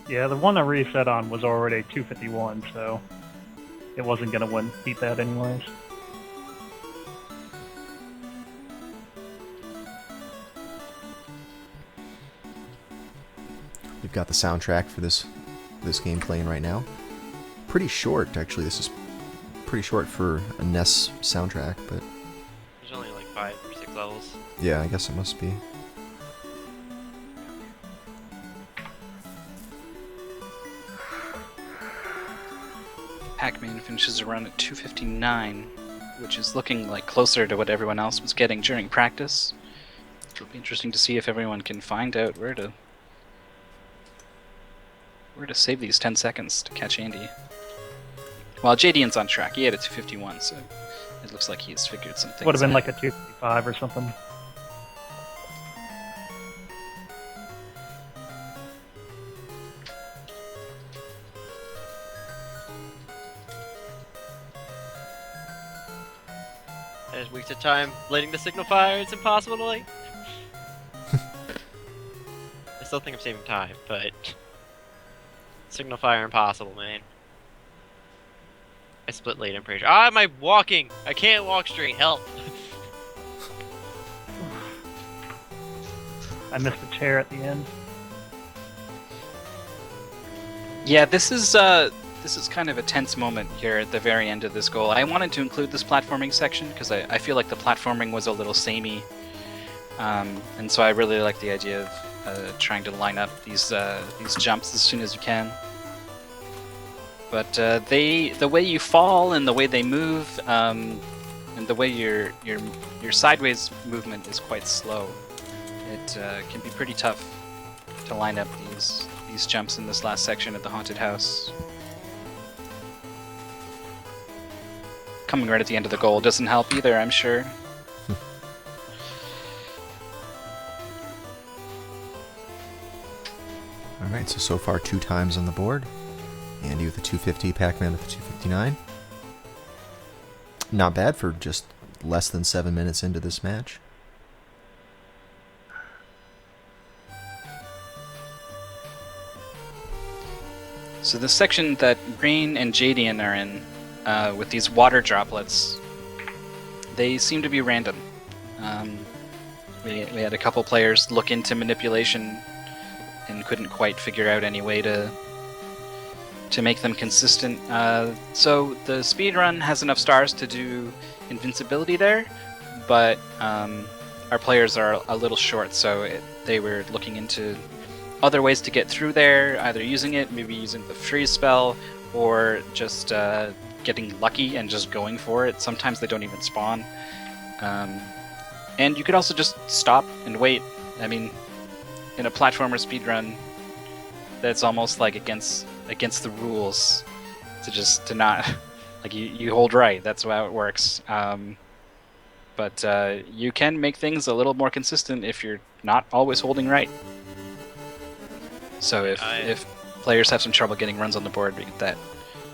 Yeah, the one I reset on was already 251, so it wasn't gonna beat that anyways. We've got the soundtrack for this game playing right now. Pretty short, actually. This is pretty short for a NES soundtrack, but There's only like 5 or 6 levels. yeah, I guess it must be. Pac-Man finishes a run at 2:59, which is looking like closer to what everyone else was getting during practice. It'll be interesting to see if everyone can find out where to save these 10 seconds to catch Andy. While Jadian's on track, he had a 2:51, so it looks like he's figured some things Would have been out. like a 255 or something. There's weeks of time lighting the signal fire. It's impossible to light. I still think I'm saving time, but signal fire impossible, man. I split late. I'm pretty sure. Ah, am I walking? I can't walk straight. Help! I missed the chair at the end. Yeah, this is kind of a tense moment here at the very end of this goal. I wanted to include this platforming section because I feel like the platforming was a little samey, and so I really like the idea of trying to line up these jumps as soon as you can. But the way you fall and the way they move, and the way your sideways movement is quite slow. It can be pretty tough to line up these jumps in this last section of the haunted house. Coming right at the end of the goal doesn't help either, I'm sure. Alright, so far 2 times on the board. Andy with the 250, Pac-Man with the 259. Not bad for just less than 7 minutes into this match. So the section that Rain and Jadian are in, with these water droplets, they seem to be random. We had a couple players look into manipulation and couldn't quite figure out any way to make them consistent. So the speedrun has enough stars to do invincibility there, but our players are a little short, so they were looking into other ways to get through there, either using it, maybe using the freeze spell, or just getting lucky and just going for it. Sometimes they don't even spawn. And you could also just stop and wait. I mean, in a platformer speedrun, that's almost like against the rules to not like you hold right. That's how it works. But you can make things a little more consistent if you're not always holding right. So if players have some trouble getting runs on the board, that's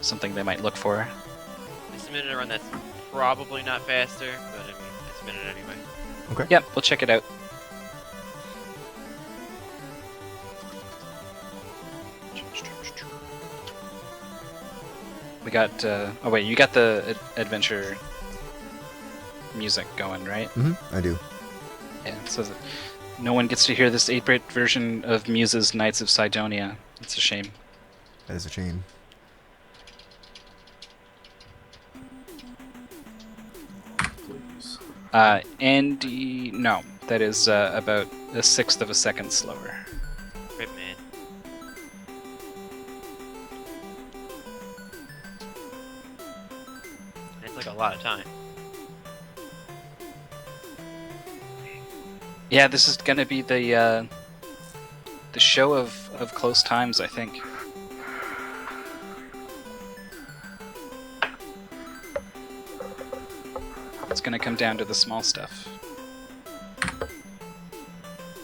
something they might look for. I submitted a run that's probably not faster, but I mean, I submitted it anyway. Okay. Yep, we'll check it out. We got, oh wait, you got the adventure music going, right? Mm-hmm, I do. Yeah, so no one gets to hear this 8-bit version of Muse's Knights of Sidonia. It's a shame. That is a shame. Please. Andy, no, that is about 1/6 of a second slower. Rip, man. It's like a lot of time. Yeah, this is gonna be the show of close times, I think. It's gonna come down to the small stuff.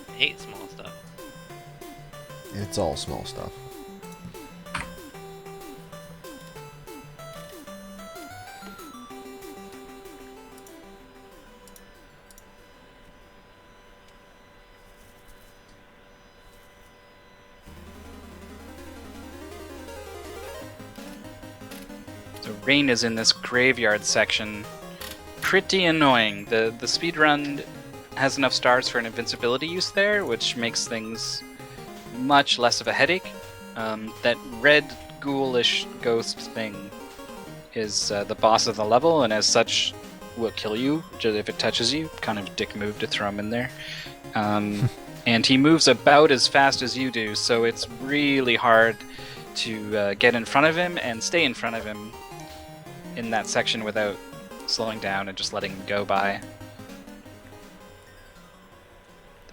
I hate small stuff. It's all small stuff. So Rain is in this graveyard section. Pretty annoying. The speedrun has enough stars for an invincibility use there, which makes things much less of a headache. That red ghoulish ghost thing is the boss of the level, and as such will kill you just if it touches you. Kind of dick move to throw him in there. And he moves about as fast as you do, so it's really hard to get in front of him and stay in front of him in that section without slowing down and just letting him go by.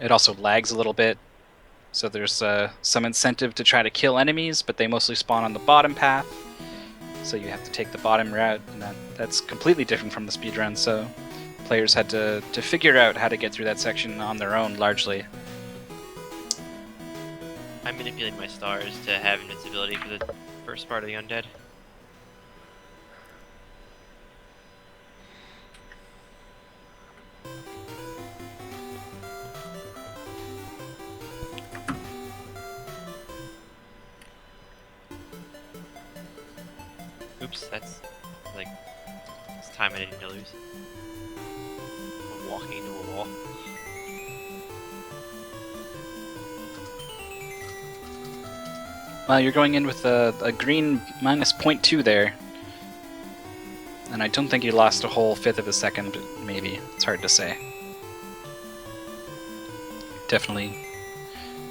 It also lags a little bit, so there's some incentive to try to kill enemies, but they mostly spawn on the bottom path, so you have to take the bottom route, and that's completely different from the speedrun, so players had to figure out how to get through that section on their own, largely. I manipulate my stars to have invincibility for the first part of the undead. Oops, that's like it's time I didn't lose. I'm walking into a wall. Well, you're going in with a green minus 0.2 there. And I don't think you lost a whole fifth of a second, but maybe. It's hard to say. Definitely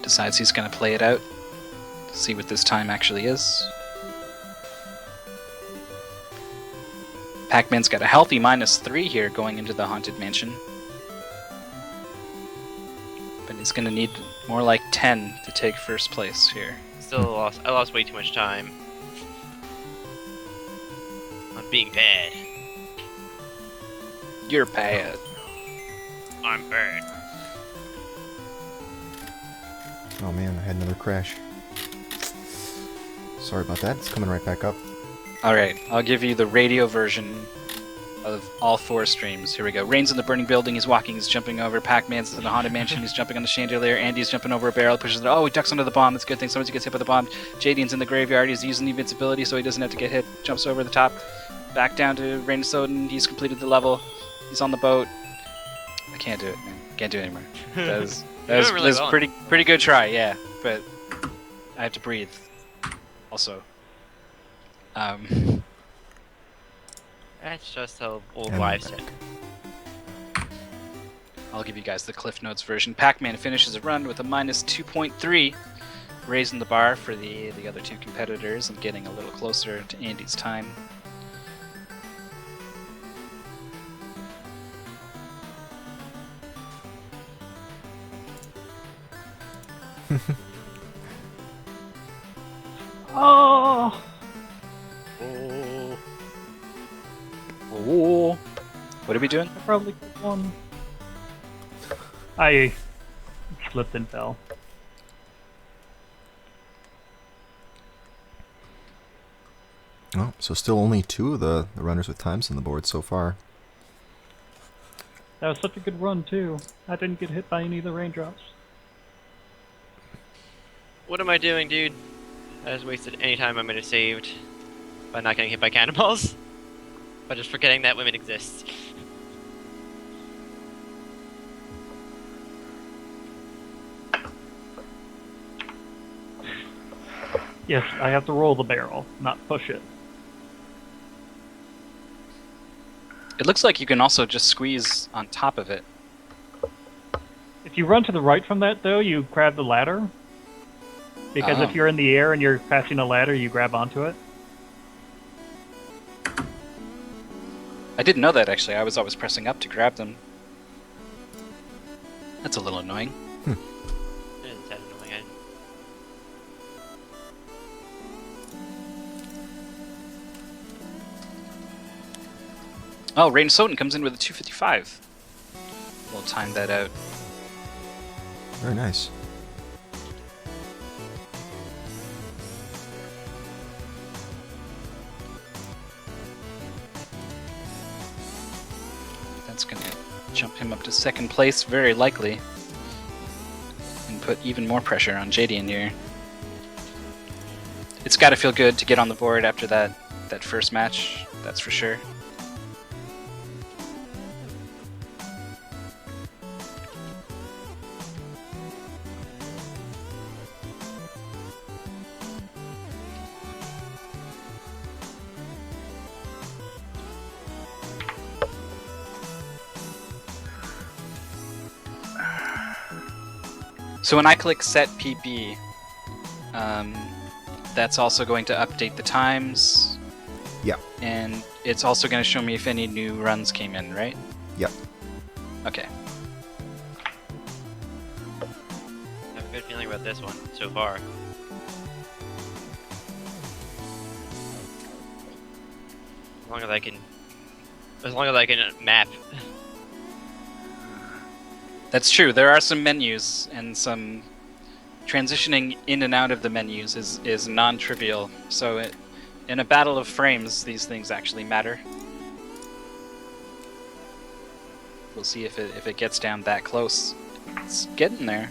decides he's going to play it out. See what this time actually is. Pac-Man's got a healthy -3 here going into the Haunted Mansion. But he's going to need more like 10 to take first place here. Still lost. I lost way too much time on being bad. You're bad. I'm bad. Oh man, I had another crash. Sorry about that. It's coming right back up. Alright, I'll give you the radio version of all 4 streams. Here we go. Rain's in the burning building, he's walking, he's jumping over. Pac-Man's in the haunted mansion, he's jumping on the chandelier. Andy's jumping over a barrel, pushes it. Oh, he ducks under the bomb, that's a good thing. Somebody gets hit by the bomb. Jadian's in the graveyard, he's using the invincibility so he doesn't have to get hit. Jumps over the top. Back down to Rain Soden, he's completed the level. He's on the boat. I can't do it, man. Can't do it anymore. That was really well. pretty good try, yeah. But I have to breathe. Also. That's just how old And wives back. say. I'll give you guys the Cliff Notes version. Pac-Man finishes a run with a -2.3, raising the bar for the other 2 competitors and getting a little closer to Andy's time. Oh! Oh, what are we doing? I probably could won. I slipped and fell. Oh, so still only 2 of the runners with times on the board so far. That was such a good run too. I didn't get hit by any of the raindrops. What am I doing, dude? I just wasted any time I might have saved by not getting hit by cannonballs. By just forgetting that women exist. Yes, I have to roll the barrel, not push it. It looks like you can also just squeeze on top of it. If you run to the right from that, though, you grab the ladder. Because Oh. if you're in the air and you're passing a ladder, you grab onto it. I didn't know that, actually. I was always pressing up to grab them. That's a little annoying. Isn't that annoying? Oh, Rain Soden comes in with a 255. We'll time that out. Very nice. That's going to jump him up to 2nd place, very likely. And put even more pressure on Jadian here. It's got to feel good to get on the board after that first match, that's for sure. So when I click set PP, that's also going to update the times. Yeah. And it's also going to show me if any new runs came in, right? Yep. Okay. I have a good feeling about this one so far. As long as I can map. That's true. There are some menus, and some transitioning in and out of the menus is non-trivial. So in a battle of frames, these things actually matter. We'll see if it gets down that close. It's getting there.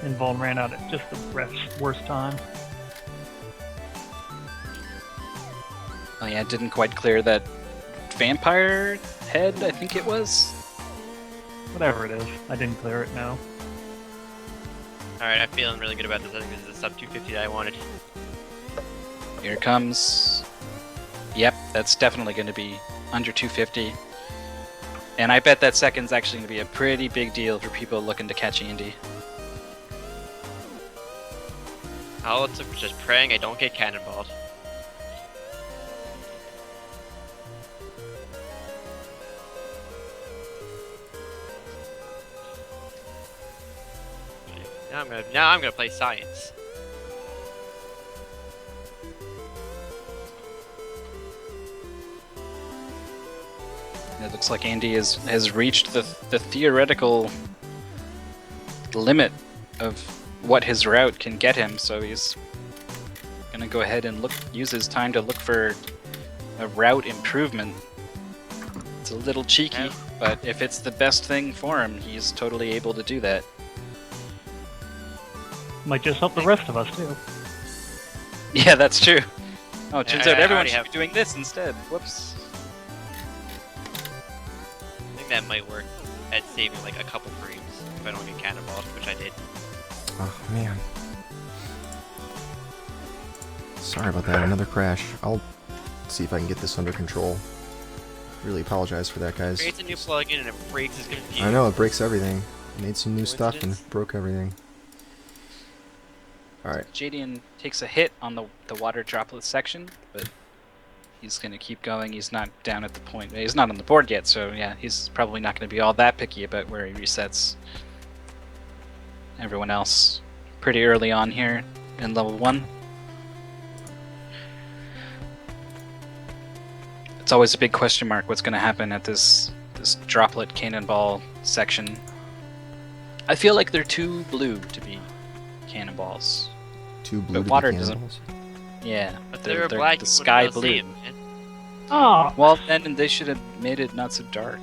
And Vaughn ran out at just the worst time. Oh yeah, it didn't quite clear that vampire head, I think it was. Whatever it is, I didn't clear it now. Alright, I'm feeling really good about this. I think this is the sub 250 that I wanted. Here it comes. Yep, that's definitely going to be under 250. And I bet that second's actually going to be a pretty big deal for people looking to catch Andy. I'll just praying I don't get cannonballed. Now I'm gonna play science. It looks like Andy has reached the theoretical limit of what his route can get him, so he's gonna go ahead and use his time to look for a route improvement. It's a little cheeky, but if it's the best thing for him, he's totally able to do that. Might just help the rest of us too. Yeah, that's true. Oh, it turns out I everyone already should have- be doing this instead. Whoops. I think that might work at saving like a couple frames if I don't get cannonballed, which I did. Oh, man. Sorry about that. Another crash. I'll see if I can get this under control. Really apologize for that, guys. Creates a new plugin and it breaks his computer. I know, it breaks everything. Made some new stuff and Coincidence? broke everything. Alright. Jadian takes a hit on the water droplet section, but he's going to keep going. He's not down at the point. He's not on the board yet, so yeah, he's probably not going to be all that picky about where he resets. Everyone else pretty early on here in level 1. It's always a big question mark what's going to happen at this droplet cannonball section. I feel like they're too blue to be cannonballs. Too blue But to be water doesn't- cannonballs? Yeah, But they're black, the you sky wouldn't be able to see blue. it, man. Oh, Well, then they should have made it not so dark.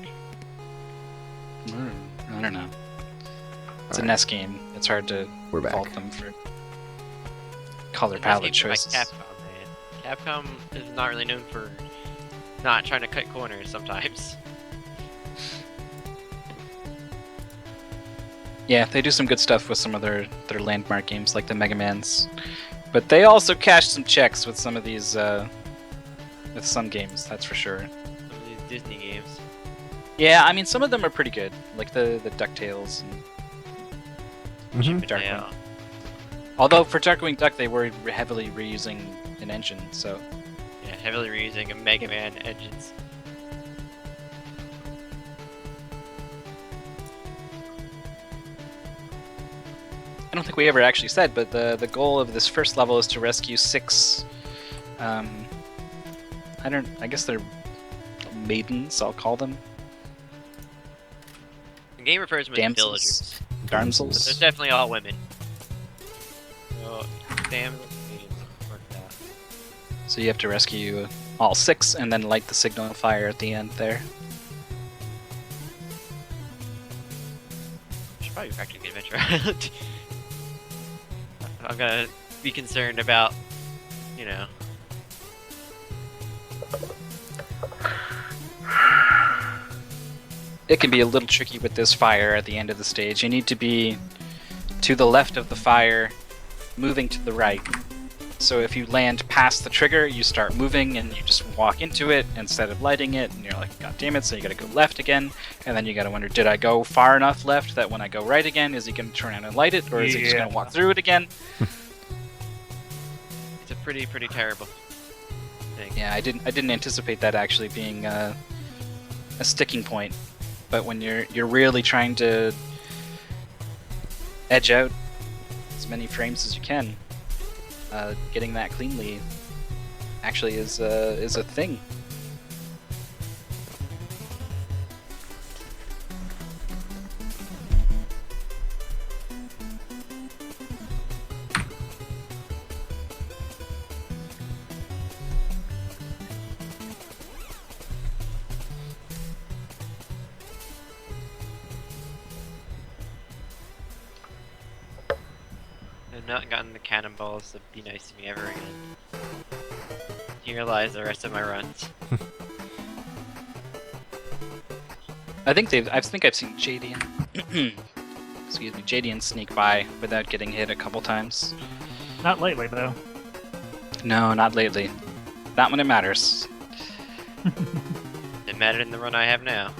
I don't know. It's a Alright. NES game. It's hard to We're back. fault them for color And palette that's even by choices. Capcom, man. Capcom is not really known for not trying to cut corners sometimes. Yeah, they do some good stuff with some of their landmark games like the Mega Mans, but they also cash some checks with some of these with some games. That's for sure. Some of these Disney games. Yeah, I mean some of them are pretty good, like the DuckTales and Mhm. Darkwing. Yeah. Although for Darkwing Duck they were heavily reusing an engine, so Yeah, heavily reusing a Mega Man engines. I don't think we ever actually said, but the goal of this first level is to rescue 6. I guess they're maidens. I'll call them The game refers to them as damsels. villagers. But Damsels. there's definitely all women. So, damn. Work that. So you have to rescue all 6 and then light the signal fire at the end there. Should probably practice the adventure. I'm gonna be concerned about, you know. It can be a little tricky with this fire at the end of the stage. You need to be to the left of the fire, moving to the right. So if you land past the trigger, you start moving and you just walk into it instead of lighting it, and you're like, God damn it, so you gotta go left again, and then you gotta wonder, did I go far enough left that when I go right again, is he gonna turn around and light it, or is he just gonna walk through it again? It's a pretty terrible thing. Yeah, I didn't anticipate that actually being a sticking point. But when you're really trying to edge out as many frames as you can, getting that cleanly actually is a thing. I've not gotten the cannonballs to be nice to me ever again. Here lies the rest of my runs. I think I've seen Jadian excuse me, Jadian sneak by without getting hit a couple times. Not lately, though. No, not lately. Not when it matters. It mattered in the run I have now.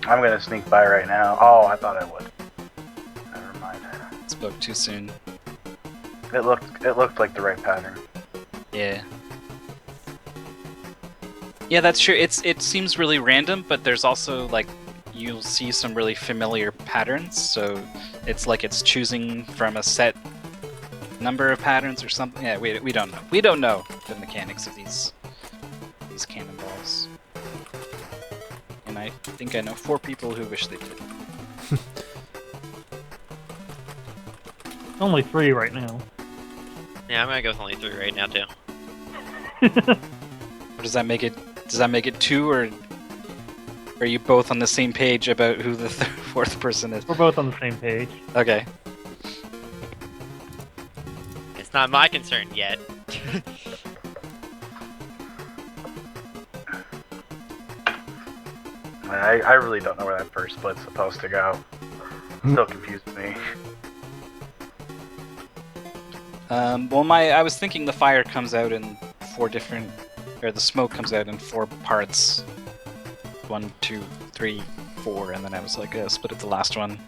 I'm gonna sneak by right now. Oh, I thought I would. Never mind. Spoke too soon. It looked like the right pattern. Yeah. Yeah, that's true. It seems really random, but there's also like you'll see some really familiar patterns. So it's like it's choosing from a set number of patterns or something. Yeah, we don't know. We don't know the mechanics of these cannonballs. And I think I know 4 people who wish they did. Only 3 right now. Yeah, I'm gonna go with only 3 right now too. Or does that make it? Does that make it 2, or are you both on the same page about who the 4th person is? We're both on the same page. Okay. It's not my concern yet. I really don't know where that first split's supposed to go. Still confused me. Well, I was thinking the fire comes out in 4 different, or the smoke comes out in 4 parts. 1, 2, 3, 4, and then I was like, split it the last one.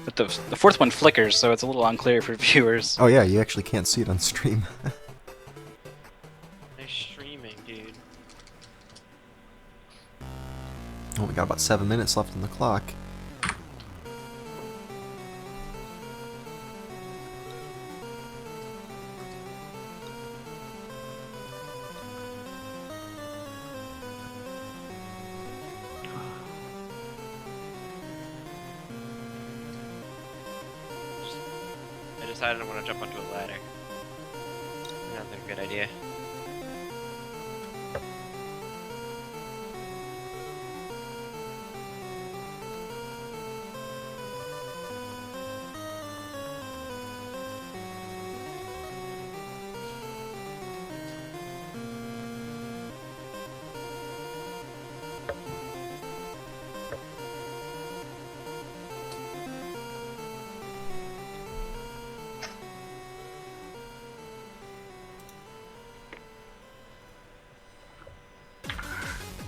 But the 4th one flickers, so it's a little unclear for viewers. Oh yeah, you actually can't see it on stream. They're streaming, dude. Oh, we got about 7 minutes left on the clock. I decided I want to jump onto a ladder. That's a good idea.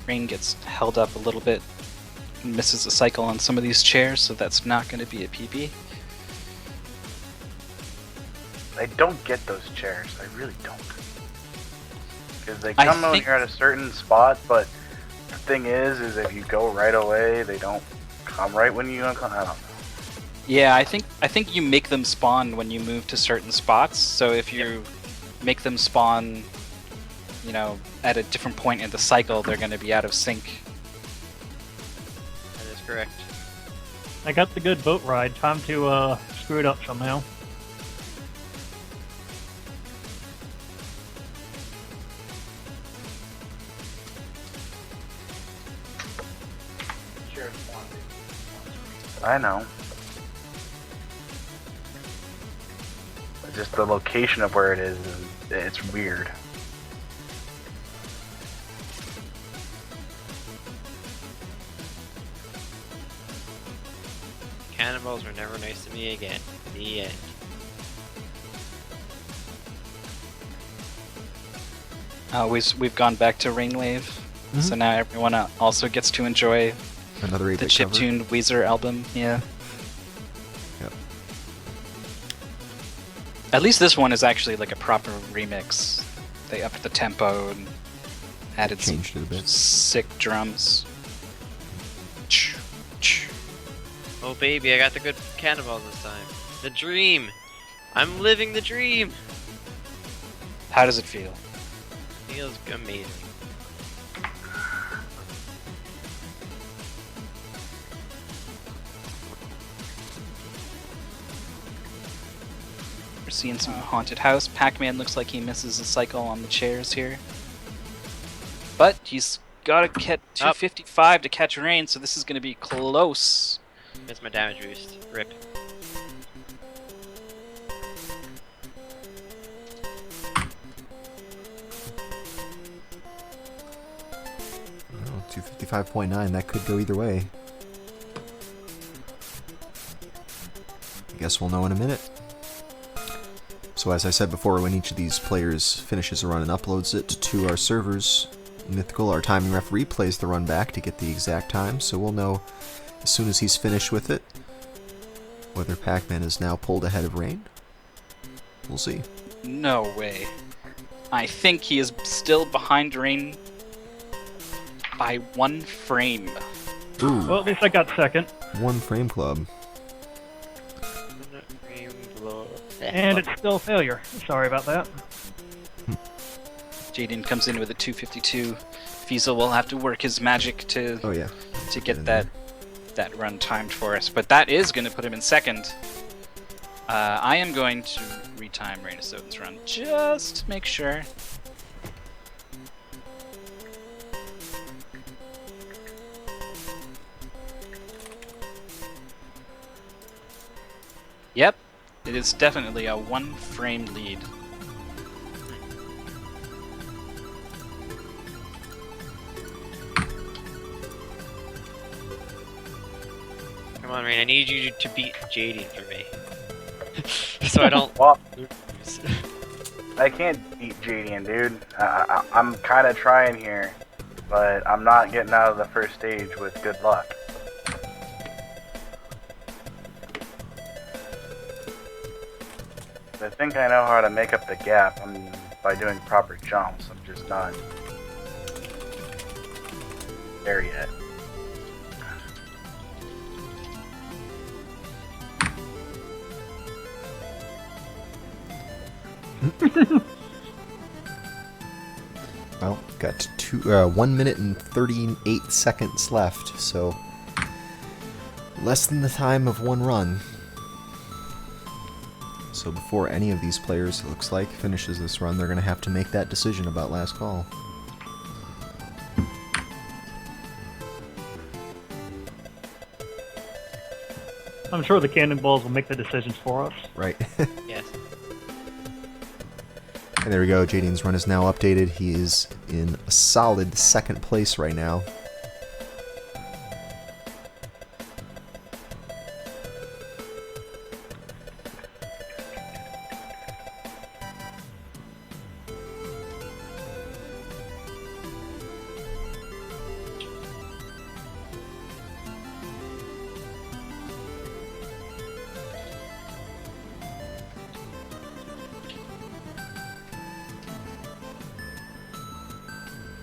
Rain gets held up a little bit, misses a cycle on some of these chairs, so that's not going to be a PB. I don't get those chairs. I really don't. Because they come when you're at a certain spot, but the thing is if you go right away, they don't come right when you come. I don't know. Yeah, I think you make them spawn when you move to certain spots. So if you make them spawn, you know, at a different point in the cycle, they're going to be out of sync. That is correct. I got the good boat ride. Time to screw it up somehow. I know. Just the location of where it is, it's weird. Cannonballs were never nice to me again. The end. We've gone back to Rainwave, so now everyone also gets to enjoy Another 8-bit the cover. chiptuned Weezer album. Yeah. Yep. At least this one is actually like a proper remix. They upped the tempo and added Changed some it a bit. sick drums. Oh baby, I got the good cannonballs this time. The dream! I'm living the dream! How does it feel? Feels amazing. We're seeing some haunted house. Pac-Man looks like he misses a cycle on the chairs here. But he's got to get 255 to catch Rain, so this is going to be close. That's my damage boost. Rip. Oh, 255.9, that could go either way. I guess we'll know in a minute. So as I said before, when each of these players finishes a run and uploads it to our servers, Mythical, our timing referee, plays the run back to get the exact time, so we'll know as soon as he's finished with it whether Pac-Man is now pulled ahead of Rain. We'll see. No way. I think he is still behind Rain by 1 frame. Ooh, Well, at least I got second. 1 frame club. And it's still a failure. Sorry about that. Jaden comes in with a 252. Fiesel will have to work his magic to Oh yeah. get that run timed for us, but that is going to put him in second. I am going to retime Rainisodon's run just to make sure. Yep, it is definitely a 1 frame lead. Come on, Rain, I need you to beat Jaden for me. So I don't Well, lose. I can't beat Jadian, dude. I'm kind of trying here, but I'm not getting out of the first stage with good luck. I think I know how to make up the gap by doing proper jumps. I'm just not there yet. Well, got 1 minute and 38 seconds left, so less than the time of 1 run. So before any of these players, it looks like, finishes this run, they're going to have to make that decision about last call. I'm sure the cannonballs will make the decisions for us. Right. Yes. And there we go, Jaden's run is now updated. He is in a solid 2nd place right now.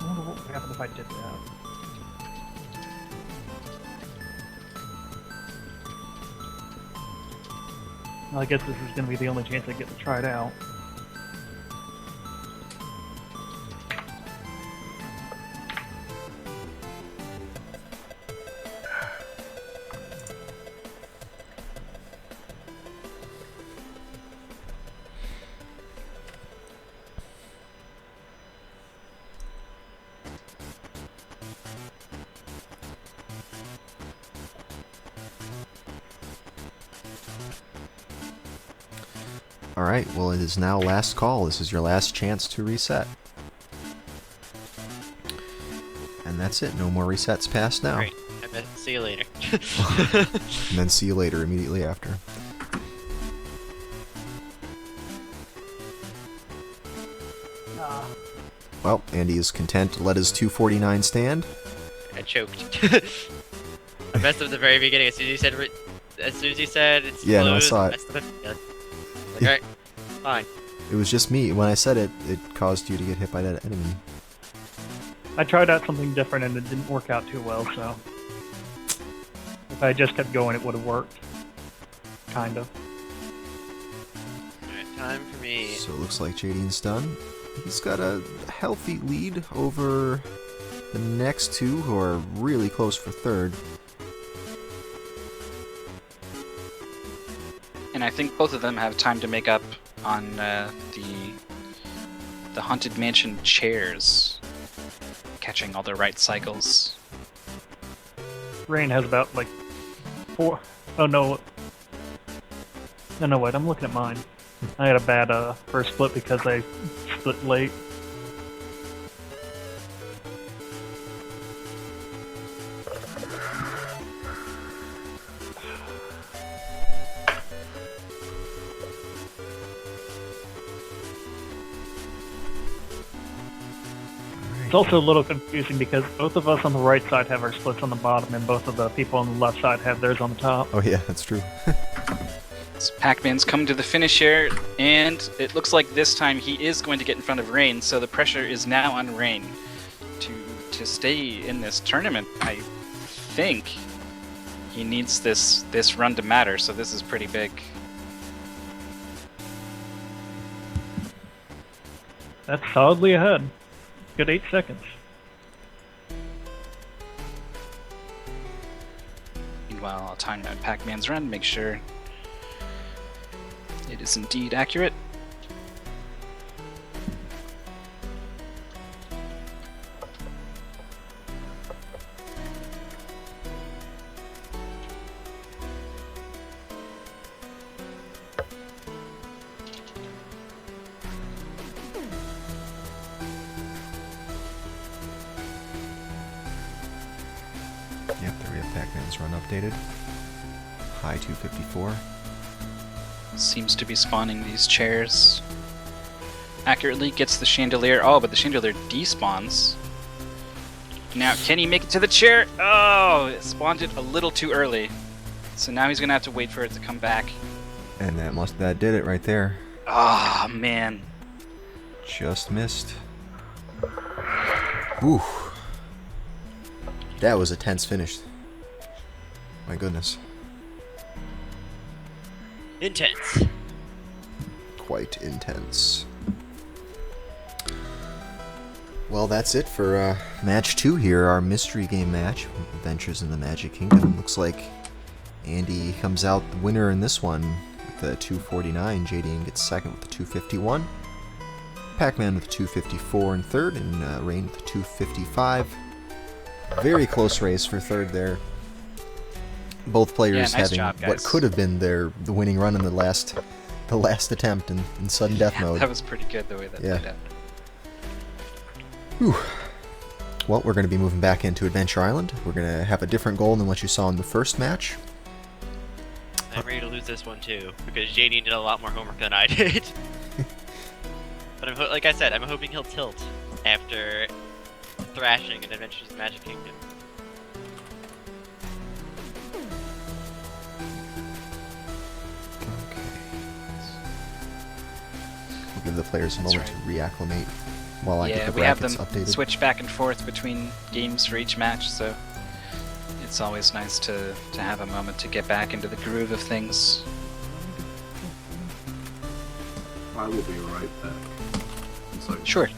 I wonder what would happen if I did that. Well, I guess this is going to be the only chance I get to try it out. Alright, well it is now last call. This is your last chance to reset. And that's it. No more resets past now. Great. And then see you later. And then see you later immediately after. Well, Andy is content to let his 249 stand. I choked. I messed up at the very beginning. As soon as you said it's Yeah, no, I closed, saw it. messed up at the end. Like, alright, fine. It was just me. When I said it, it caused you to get hit by that enemy. I tried out something different and it didn't work out too well, so... If I just kept going, it would have worked. Kind of. Alright, time for me. So it looks like Jadine's done. He's got a healthy lead over the next two, who are really close for third. And I think both of them have time to make up on the Haunted Mansion chairs, catching all the right cycles. Rain has about, like, 4... Oh, no. No, wait, I'm looking at mine. I had a bad first split because I split late. It's also a little confusing because both of us on the right side have our splits on the bottom, and both of the people on the left side have theirs on the top. Oh yeah, that's true. So Pac-Man's come to the finish here, and it looks like this time he is going to get in front of Rain, so the pressure is now on Rain to stay in this tournament. I think he needs this run to matter, so this is pretty big. That's solidly ahead. Good 8 seconds. Meanwhile, I'll time out Pac-Man's run, make sure it is indeed accurate. Yep, there we have Pac-Man's run updated. High 254. Seems to be spawning these chairs accurately, gets the chandelier. Oh, but the chandelier despawns. Now, can he make it to the chair? Oh, it spawned it a little too early. So now he's gonna have to wait for it to come back. And that did it right there. Oh, man. Just missed. Whew. That was a tense finish. My goodness. Intense. Quite intense. Well, that's it for match 2 here, our mystery game match, Adventures in the Magic Kingdom. Looks like Andy comes out the winner in this one with the 249. JD gets second with the 251. Pac-Man with the 254 in third, and Rain with the 255. Very close race for third there. Both players Yeah, nice having job, what guys. could have been the winning run in the last attempt in sudden death Yeah, mode. that was pretty good the way that Yeah. played out. Whew. Well, we're going to be moving back into Adventure Island. We're going to have a different goal than what you saw in the first match. I'm ready to lose this one too, because JD did a lot more homework than I did. But like I said, I'm hoping he'll tilt after thrashing in Adventures in the Magic Kingdom. We'll give the players a That's moment right. to reacclimate while I get Yeah, the we have brackets them updated. switch back and forth between games for each match, so it's always nice to have a moment to get back into the groove of things. I will be right back. So, Sure.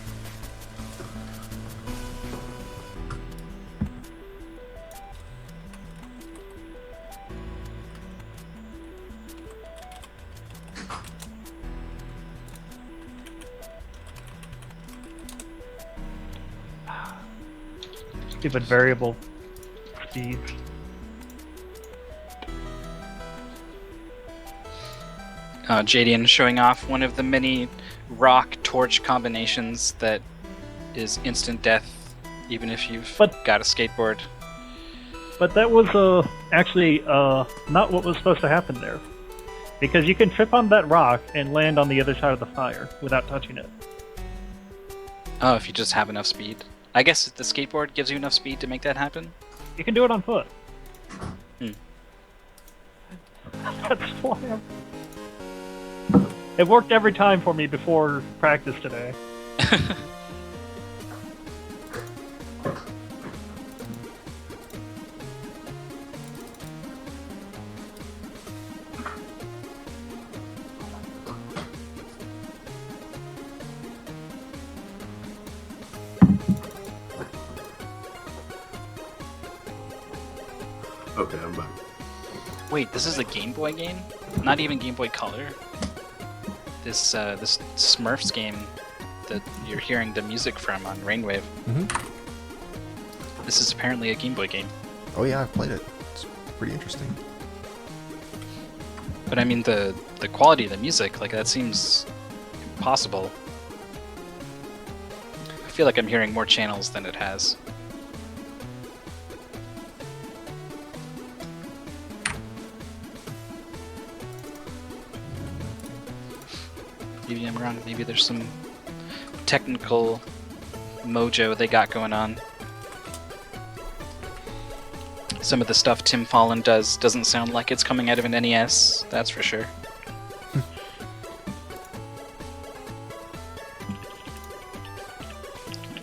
Stupid variable speeds. Jadian showing off one of the many rock torch combinations that is instant death, even if you've But- got a skateboard. But that was actually not what was supposed to happen there. Because you can trip on that rock and land on the other side of the fire without touching it. Oh, if you just have enough speed. I guess the skateboard gives you enough speed to make that happen? You can do it on foot. Hmm. That's why it worked every time for me before practice today. Okay, I'm back. Wait, this is a Game Boy game? Not even Game Boy Color? This this Smurfs game that you're hearing the music from on Rainwave. Mm-hmm. This is apparently a Game Boy game. Oh yeah, I've played it. It's pretty interesting. But I mean the quality of the music, like that seems impossible. I feel like I'm hearing more channels than it has. Maybe I'm wrong. Maybe there's some technical mojo they got going on. Some of the stuff Tim Fallon does doesn't sound like it's coming out of an NES, that's for sure.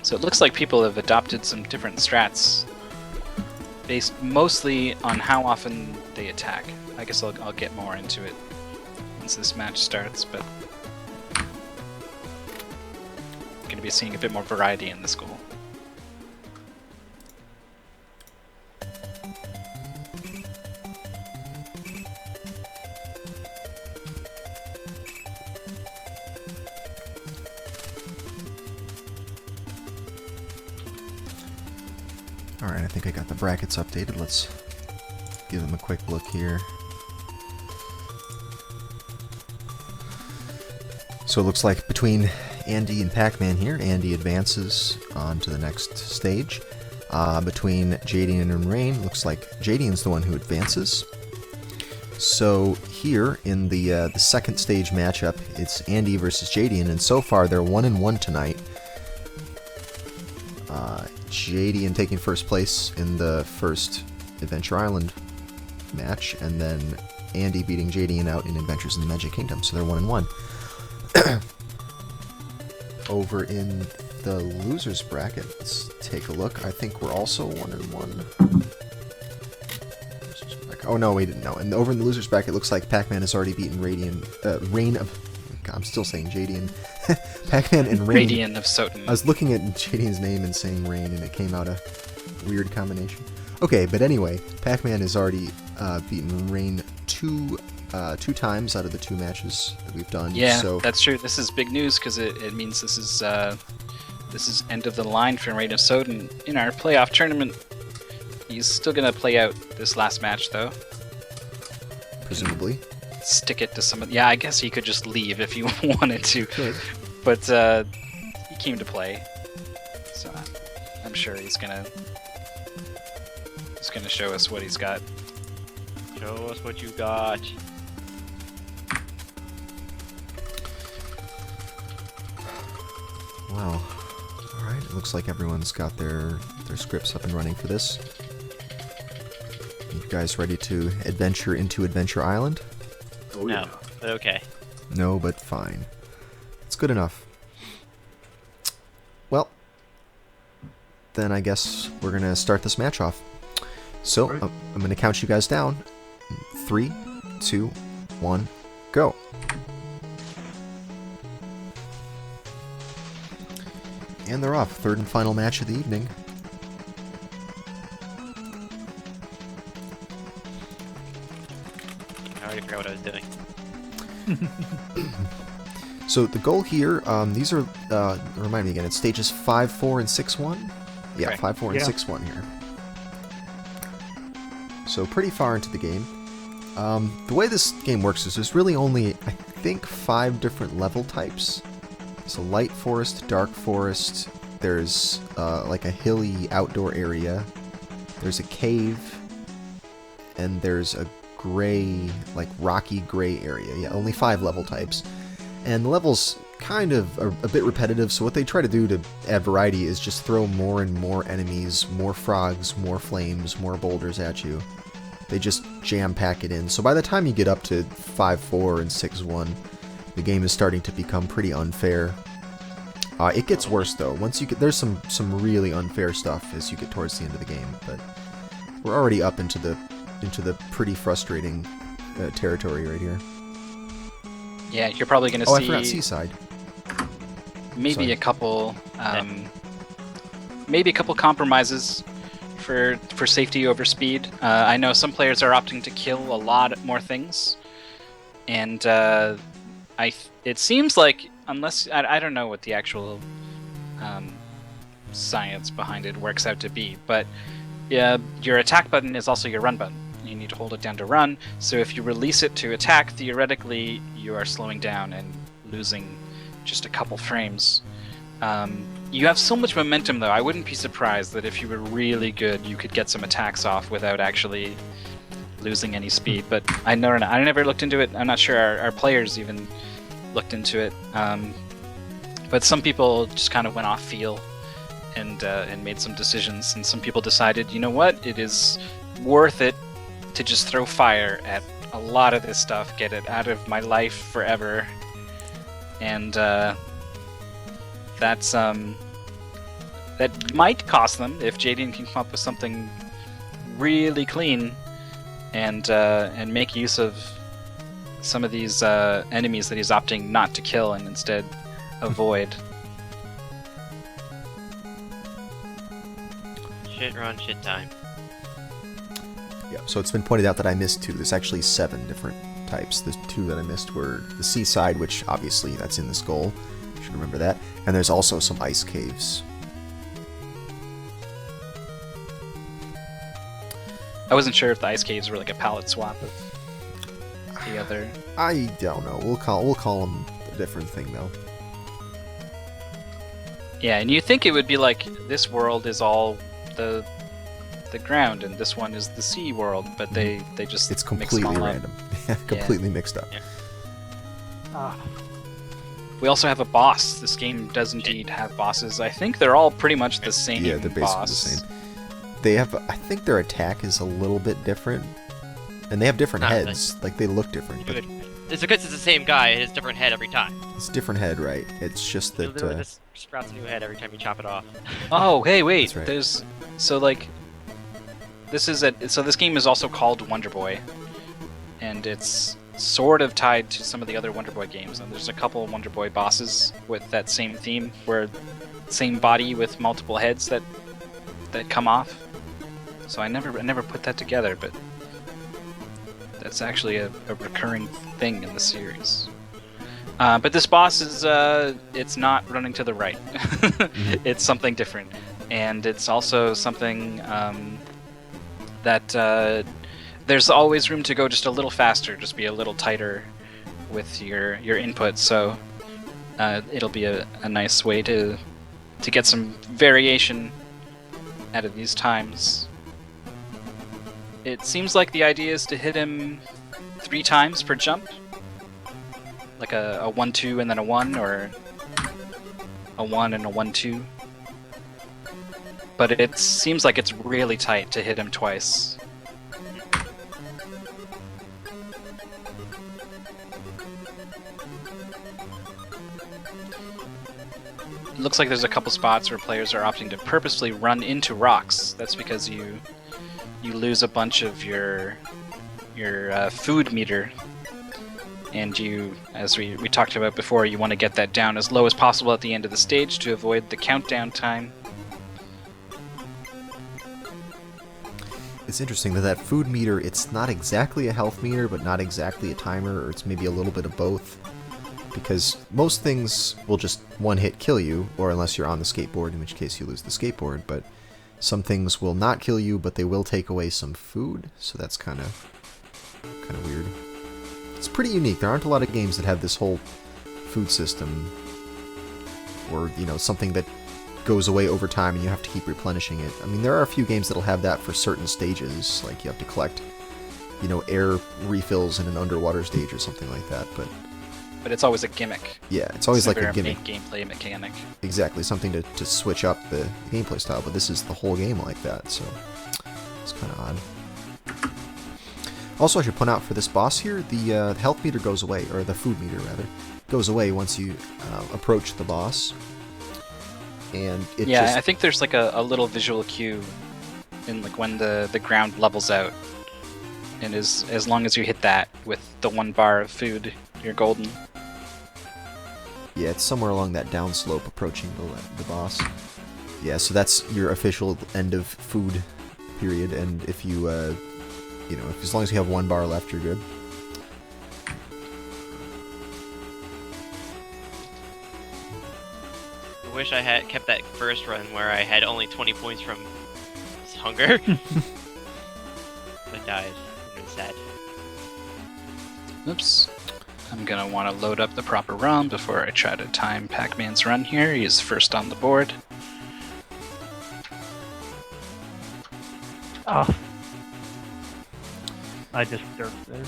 So it looks like people have adopted some different strats based mostly on how often they attack. I guess I'll get more into it once this match starts, but going to be seeing a bit more variety in this goal. Alright, I think I got the brackets updated. Let's give them a quick look here. So it looks like between Andy and Pac-Man here, Andy advances on to the next stage. Between Jadian and Rain, looks like Jadian's the one who advances. So here in the second stage matchup, it's Andy versus Jadian, and so far they're 1-1 tonight. Jadian taking first place in the first Adventure Island match, and then Andy beating Jadian out in Adventures in the Magic Kingdom, so they're 1-1. Over in the losers bracket, let's take a look. I think we're also 1-1. Oh no, we didn't know. And over in the losers bracket, it looks like Pac-Man has already beaten Rain of. God, I'm still saying Jadian. Pac-Man and Rain. Radiant of Soten. I was looking at Jadian's name and saying Rain, and it came out a weird combination. Okay, but anyway, Pac-Man has already beaten Rain two times out of the two matches that we've done. Yeah, so that's true. This is big news because it means this is end of the line for Rain of Soten in our playoff tournament. He's still gonna play out this last match though. presumably. Stick it to someone. Yeah, I guess he could just leave if he wanted to. Good. But he came to play, so I'm sure he's gonna show us what he's got. Show us what you got. Wow. Alright, it looks like everyone's got their scripts up and running for this. You guys ready to adventure into Adventure Island? Oh, No, yeah. but okay. No, but fine. It's good enough. Well, then I guess we're going to start this match off. So, Right. I'm going to count you guys down. 3, 2, 1, go. And they're off. Third and final match of the evening. I already forgot what I was doing. So the goal here, these are, remind me again, it's stages 5, 4, and 6-1? Yeah, Correct. 5, 4, and Yeah. 6-1 here. So pretty far into the game. The way this game works is there's really only, I think, 5 different level types. So light forest, dark forest, there's like a hilly outdoor area, there's a cave, and there's a gray, like rocky gray area. Yeah, only 5 level types. And the levels kind of are a bit repetitive, so what they try to do to add variety is just throw more and more enemies, more frogs, more flames, more boulders at you. They just jam-pack it in. So by the time you get up to 5-4 and 6-1, the game is starting to become pretty unfair. It gets worse though. Once you get there's some really unfair stuff as you get towards the end of the game, but we're already up into the pretty frustrating territory right here. Yeah, you're probably going to see. Oh, I forgot Seaside. Maybe Sorry. a couple, maybe a couple compromises for safety over speed. I know some players are opting to kill a lot more things, and it seems like, unless I don't know what the actual science behind it works out to be, but your attack button is also your run button. You need to hold it down to run, so if you release it to attack, theoretically you are slowing down and losing just a couple frames. You have so much momentum though, I wouldn't be surprised that if you were really good you could get some attacks off without actually losing any speed, but I never looked into it. I'm not sure our players even looked into it. But some people just kind of went off feel and made some decisions, and some people decided, you know what, it is worth it to just throw fire at a lot of this stuff, get it out of my life forever, and that might cost them if Jaden can come up with something really clean and make use of some of these enemies that he's opting not to kill and instead avoid. Shit run, shit time. Yeah, so it's been pointed out that I missed 2. There's actually 7 different types. The 2 that I missed were the Seaside, which obviously that's in this goal. You should remember that. And there's also some ice caves. I wasn't sure if the ice caves were like a palette swap of the other. I don't know. We'll call them a different thing though. Yeah, and you think it would be like this world is all the ground and this one is the sea world, but they just It's mix them completely all up. random. Completely mixed up. Yeah. We also have a boss. This game does indeed have bosses. I think they're all pretty much the same. Yeah, they're basically boss. the same. They have, I think their attack is a little bit different, and they have different Not heads. Like they look different, but It's because it's the same guy, it has a different head every time. it's a different head, right? It's just It that. literally just sprouts a new head every time you chop it off. Oh, hey, wait. That's right. There's this game is also called Wonder Boy, and it's sort of tied to some of the other Wonder Boy games. And there's a couple of Wonder Boy bosses with that same theme, where same body with multiple heads that come off. So I never put that together, but that's actually a recurring thing in the series. But this boss is it's not running to the right. It's something different, and it's also something that there's always room to go just a little faster, just be a little tighter with your input. So it'll be a nice way to get some variation out of these times. It seems like the idea is to hit him 3 times per jump, like a 1-2 and then a 1, or a 1 and a 1-2. But it seems like it's really tight to hit him twice. It looks like there's a couple spots where players are opting to purposely run into rocks. That's because you lose a bunch of your food meter, and you, as we talked about before, you want to get that down as low as possible at the end of the stage to avoid the countdown time. It's interesting that food meter, it's not exactly a health meter, but not exactly a timer, or it's maybe a little bit of both. Because most things will just one-hit kill you, or unless you're on the skateboard, in which case you lose the skateboard, but some things will not kill you, but they will take away some food, so that's kind of Kind of weird. It's pretty unique. There aren't a lot of games that have this whole food system, or, you know, something that goes away over time and you have to keep replenishing it. I mean, there are a few games that'll have that for certain stages, like you have to collect, you know, air refills in an underwater stage or something like that, but it's always a gimmick. yeah, it's always like never a gimmick. main gameplay mechanic. Exactly, something to switch up the gameplay style, but this is the whole game like that, so it's kind of odd. Also, I should point out for this boss here, the health meter goes away, or the food meter rather, goes away once you approach the boss. And it just... I think there's like a little visual cue in like when the ground levels out, and as long as you hit that with the 1 bar of food, you're golden. Yeah, it's somewhere along that downslope approaching the boss. Yeah, so that's your official end of food period, and if you, you know, as long as you have 1 bar left, you're good. I wish I had kept that first run where I had only 20 points from hunger. I died. I'm sad. Oops. I'm gonna want to load up the proper ROM before I try to time Pac-Man's run here. He's first on the board. Oh. I just derped there.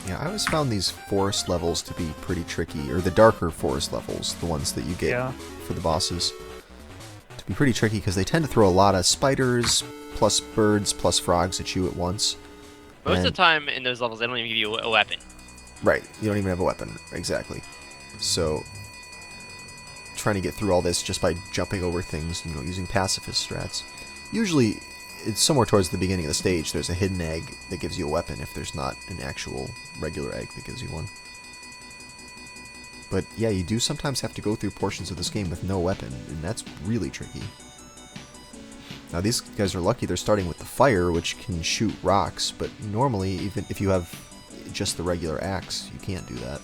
Yeah, I always found these forest levels to be pretty tricky, or the darker forest levels, the ones that you get for the bosses, to be pretty tricky because they tend to throw a lot of spiders, plus birds, plus frogs at you at once. Most of the time in those levels, they don't even give you a weapon. Right, you don't even have a weapon, exactly. So, trying to get through all this just by jumping over things, you know, using pacifist strats. Usually, it's somewhere towards the beginning of the stage, there's a hidden egg that gives you a weapon if there's not an actual regular egg that gives you one. But yeah, you do sometimes have to go through portions of this game with no weapon, and that's really tricky. Now these guys are lucky they're starting with the fire, which can shoot rocks, but normally, even if you have just the regular axe, you can't do that.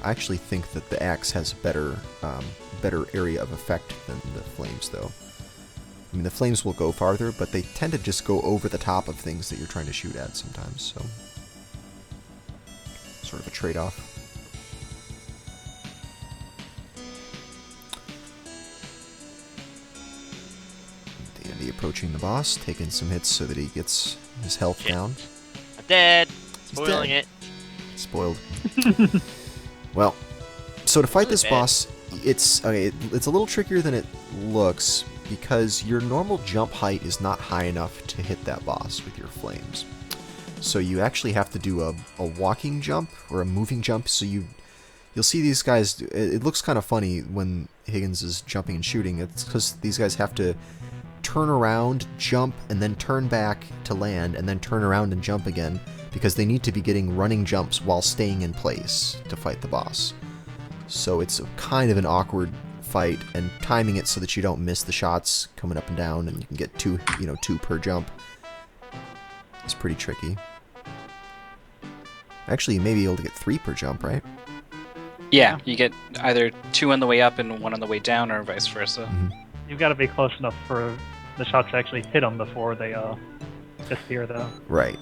I actually think that the axe has a better area of effect than the flames, though. I mean, the flames will go farther, but they tend to just go over the top of things that you're trying to shoot at sometimes, so... sort of a trade-off. Dandy approaching the boss, taking some hits so that he gets his health down. I'm dead! He's Spoiling dead. it. Spoiled. Well, so to fight this boss, it's a little trickier than it looks because your normal jump height is not high enough to hit that boss with your flames. So you actually have to do a walking jump or a moving jump. So you'll see these guys. It looks kind of funny when Higgins is jumping and shooting. It's because these guys have to turn around, jump, and then turn back to land, and then turn around and jump again, because they need to be getting running jumps while staying in place to fight the boss. So it's kind of an awkward fight, and timing it so that you don't miss the shots coming up and down, and you can get two per jump. It's pretty tricky. Actually, you may be able to get 3 per jump, right? Yeah, you get either 2 on the way up and 1 on the way down, or vice versa. Mm-hmm. You've got to be close enough for the shots to actually hit them before they disappear, though. Right.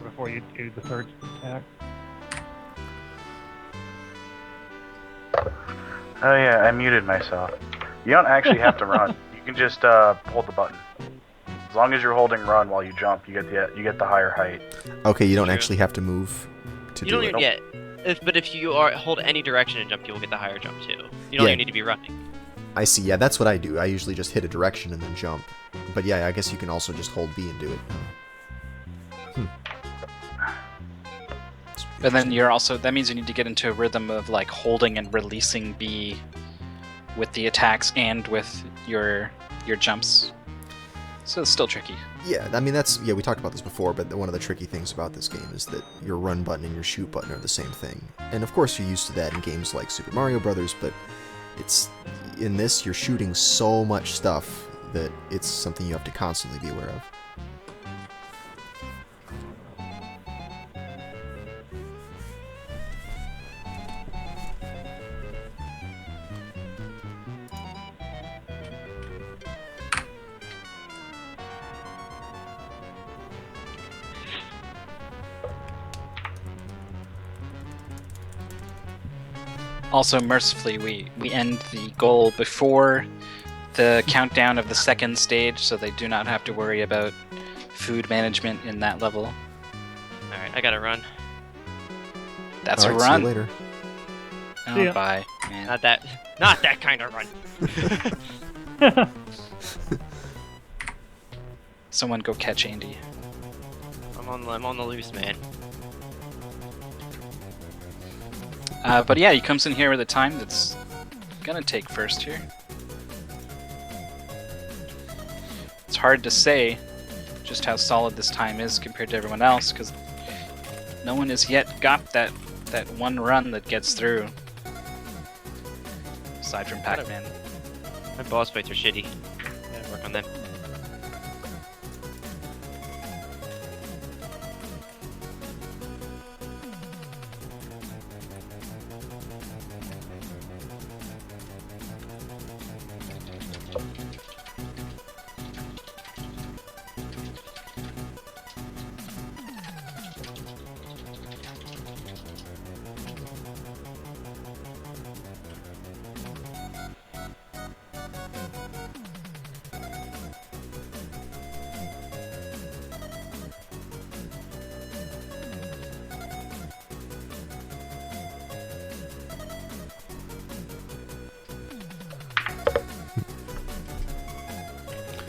Before you do the third attack. Oh yeah, I muted myself. You don't actually have to run. You can just hold the button. As long as you're holding run while you jump, you get the higher height. Okay, you don't True. actually have to move to You do don't it. even get. But if you hold any direction and jump, you will get the higher jump too. You don't Yeah. even need to be running. I see. Yeah, that's what I do. I usually just hit a direction and then jump. But yeah, I guess you can also just hold B and do it. But then that means you need to get into a rhythm of like holding and releasing B with the attacks and with your jumps. So it's still tricky. Yeah, I mean we talked about this before, but one of the tricky things about this game is that your run button and your shoot button are the same thing. And of course you're used to that in games like Super Mario Brothers, but it's in this you're shooting so much stuff that it's something you have to constantly be aware of. Also, mercifully, we end the goal before the countdown of the second stage, so they do not have to worry about food management in that level. Alright, I gotta run. That's All a right, see run. you later. See Oh, ya. bye, man. Not that kind of run. Someone go catch Andy. I'm on the loose, man. But yeah, he comes in here with a time that's gonna take first here. It's hard to say just how solid this time is compared to everyone else, because no one has yet got that one run that gets through. Aside from Pac-Man. My boss fights are shitty. Gotta work on them.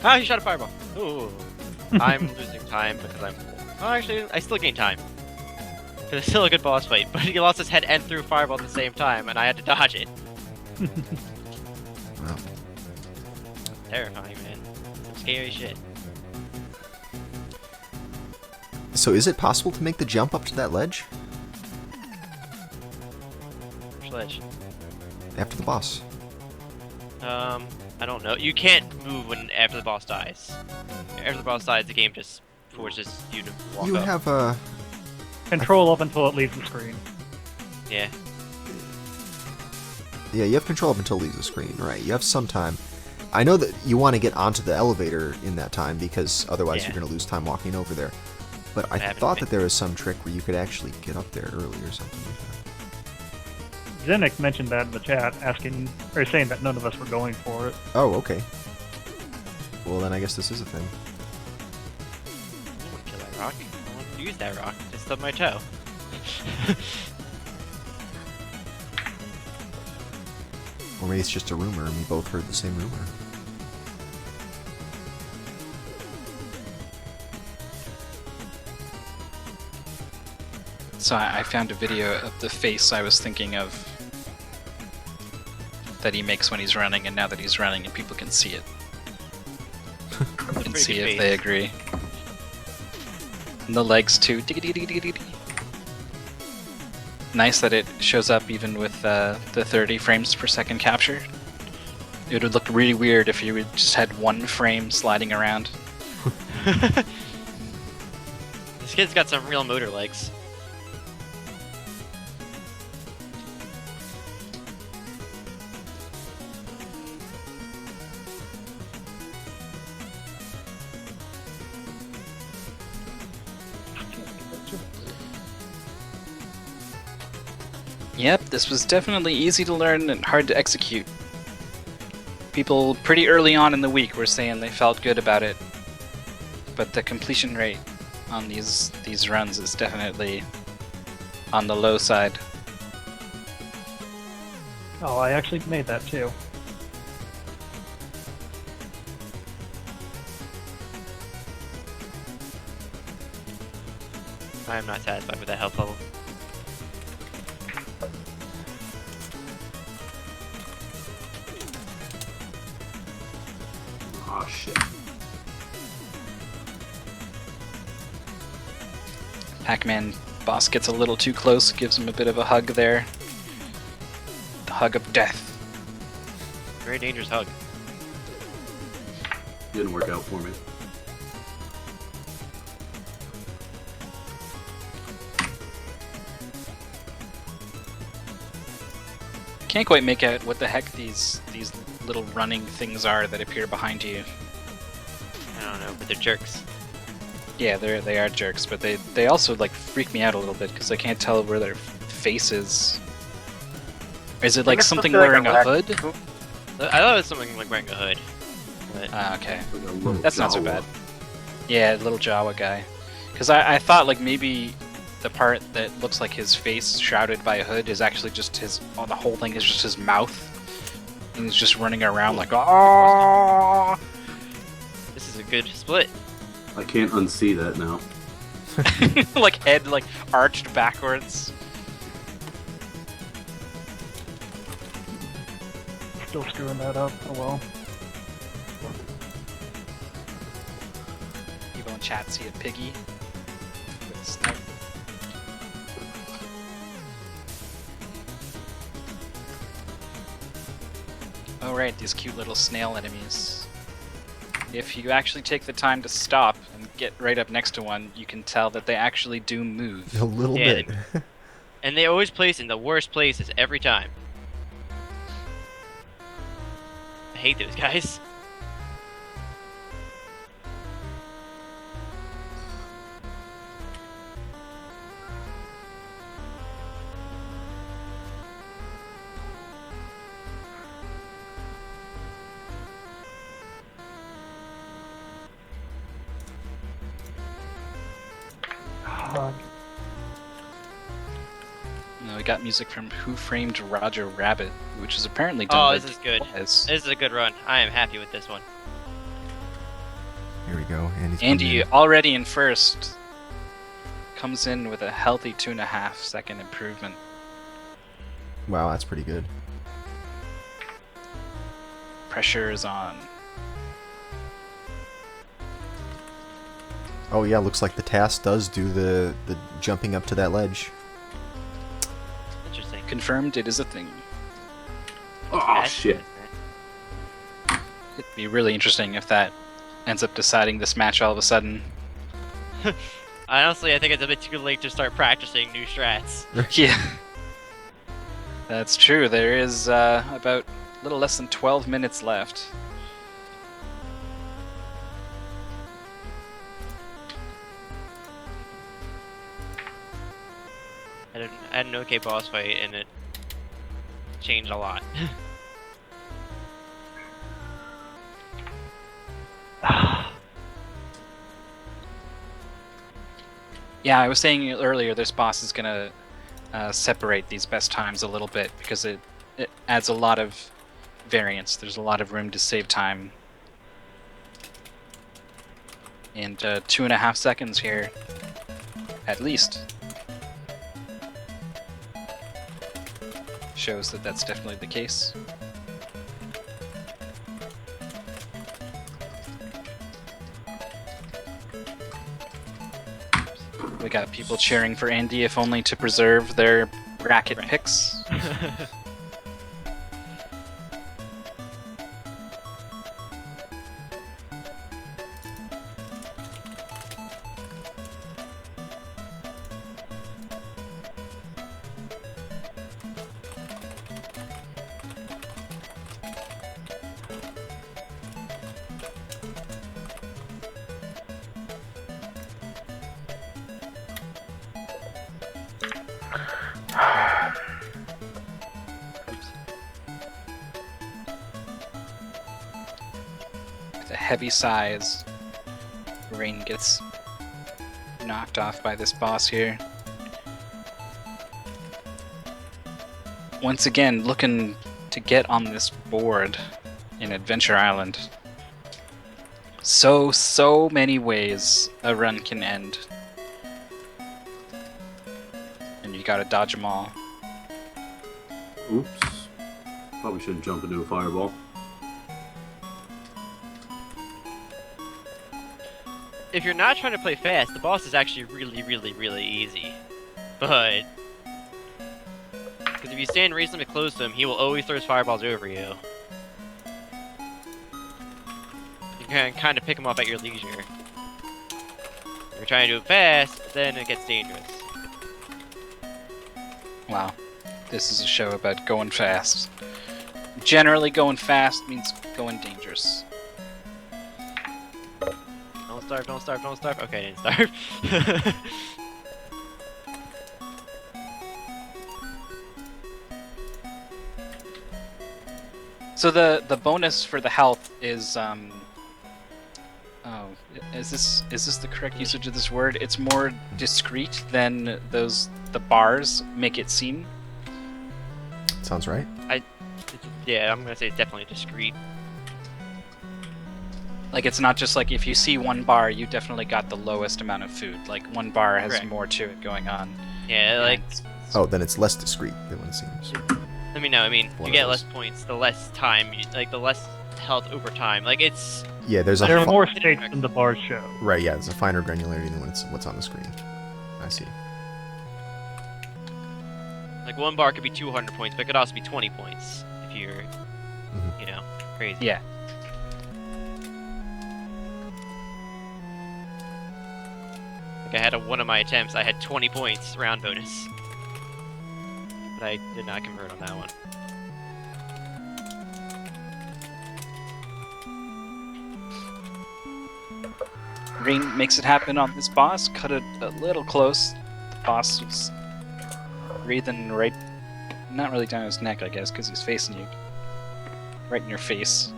Ah, he shot a fireball. Ooh. I'm losing time because I'm... Oh, actually, I still gain time. It's still a good boss fight, but he lost his head and threw a fireball at the same time, and I had to dodge it. Wow. Terrifying, man. Some scary shit. So is it possible to make the jump up to that ledge Which ledge? after the boss? I don't know. You can't move after the boss dies. After the boss dies, the game just forces you to walk You up. have a... Control up until it leaves the screen. Yeah. Yeah, you have control up until it leaves the screen, right? You have some time. I know that you want to get onto the elevator in that time because otherwise Yeah. you're going to lose time walking over there. But I happened thought to me. that there was some trick where you could actually get up there early or something like that. Zenix mentioned that in the chat, asking or saying that none of us were going for it. Oh, okay. Well, then I guess this is a thing. I wouldn't kill that rock. I wouldn't use that rock. Just stub my toe. Or maybe it's just a rumor and we both heard the same rumor. So I found a video of the face I was thinking of that he makes when he's running, and now that he's running and people can see it. That's a And pretty see good if face. they agree. And the legs too. Diggy-diggy-diggy-diggy. Nice that it shows up even with the 30 frames per second capture. It would look really weird if you just had one frame sliding around. This kid's got some real motor legs. Yep, this was definitely easy to learn and hard to execute. People pretty early on in the week were saying they felt good about it, but the completion rate on these runs is definitely on the low side. Oh, I actually made that too. I am not satisfied with that health level. Oh shit. Pac-Man boss gets a little too close, gives him a bit of a hug there. The hug of death. Very dangerous hug. Didn't work out for me. Can't quite make out what the heck these little running things are that appear behind you. I don't know, but they're jerks. Yeah, they are jerks, but they also like freak me out a little bit because I can't tell where their face is. Is it like it's something supposed to be wearing like a hood? raccoon. I thought it was something like wearing a hood. But Ah, okay. Like a little That's not so Jawa. bad. Yeah, little Jawa guy. Because I thought like maybe the part that looks like his face shrouded by a hood is actually just his. Oh, the whole thing is just his mouth, and he's just running around like ah. this is a good split. I can't unsee that now. Like head like arched backwards. Still screwing that up. Oh well. People in chat see a piggy. With a snipe. Oh right, these cute little snail enemies. If you actually take the time to stop and get right up next to one, you can tell that they actually do move. A little Yeah, bit. And they always place in the worst places every time. I hate those guys. We got music from Who Framed Roger Rabbit, which is apparently Oh, done this is good. as This is a good run. I am happy with this one. Here we go. Andy's Andy, coming in. already in first, comes in with a healthy 2.5 second improvement. Wow, that's pretty good. Pressure is on. Oh yeah, looks like the task does do the jumping up to that ledge. Interesting. Confirmed, it is a thing. Oh That's shit! good. It'd be really interesting if that ends up deciding this match all of a sudden. Honestly, I think it's a bit too late to start practicing new strats. Yeah. That's true. There is about a little less than 12 minutes left. I had an okay boss fight, and it changed a lot. Yeah, I was saying earlier, this boss is gonna separate these best times a little bit because it adds a lot of variance. There's a lot of room to save time. And 2.5 seconds here, at least, shows that that's definitely the case. We got people cheering for Andy, if only to preserve their bracket picks. With a heavy sigh as Rain gets knocked off by this boss here. Once again, looking to get on this board in Adventure Island. So many ways a run can end. And you gotta dodge them all. Oops. Probably shouldn't jump into a fireball. If you're not trying to play fast, the boss is actually really easy. But because if you stand reasonably close to him, he will always throw his fireballs over you. can kind of pick them off at your leisure. You're trying to do it fast, then it gets dangerous. Wow. This is a show about going fast. Generally, going fast means going dangerous. Don't starve, don't starve, don't starve. Okay, I didn't starve. So the bonus for the health is oh, is this the correct usage of this word? It's more discreet than the bars make it seem. Sounds right. Yeah, I'm gonna say it's definitely discreet. Like, it's not just like if you see one bar, you definitely got the lowest amount of food. Like, one bar has Correct. more to it going on. Yeah, like, Oh, then it's less discreet than what it seems. let me know. I mean, One you of get those. less points, the less time, like the less health over time. Like it's Yeah, there's a There are fi- more states than the bars show. right. Yeah, there's a finer granularity than what's on the screen. I see. like one bar could be 200 points, but it could also be 20 points if you're, Mhm. you know, crazy. Yeah. Like I had one of my attempts, I had 20 points round bonus, but I did not convert on that one. Rain makes it happen on this boss. Cut it a little close. The boss was breathing right, not really down his neck, I guess, because he's facing you. Right in your face.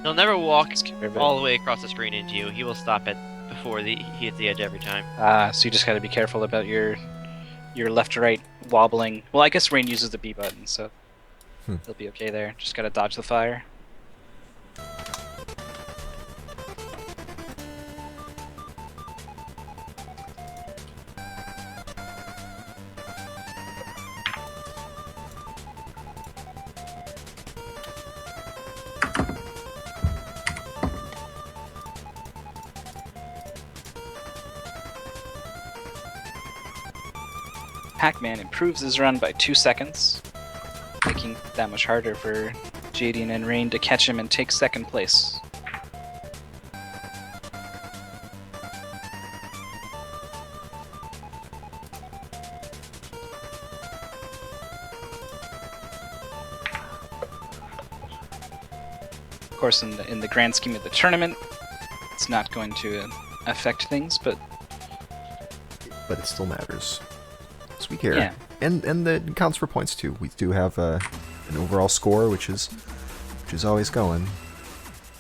He'll never walk Just care about all the way across the screen into you. He will stop at before he hits the edge every time. so you just gotta be careful about your left to right wobbling. Well, I guess Rain uses the B button, so he'll be okay there. Just gotta dodge the fire. Pac-Man improves his run by 2 seconds, making it that much harder for Jadian and Rain to catch him and take second place. Of course, in the grand scheme of the tournament, it's not going to affect things, but But it still matters. So we care. Yeah. And it counts for points too. We do have an overall score, which is always going,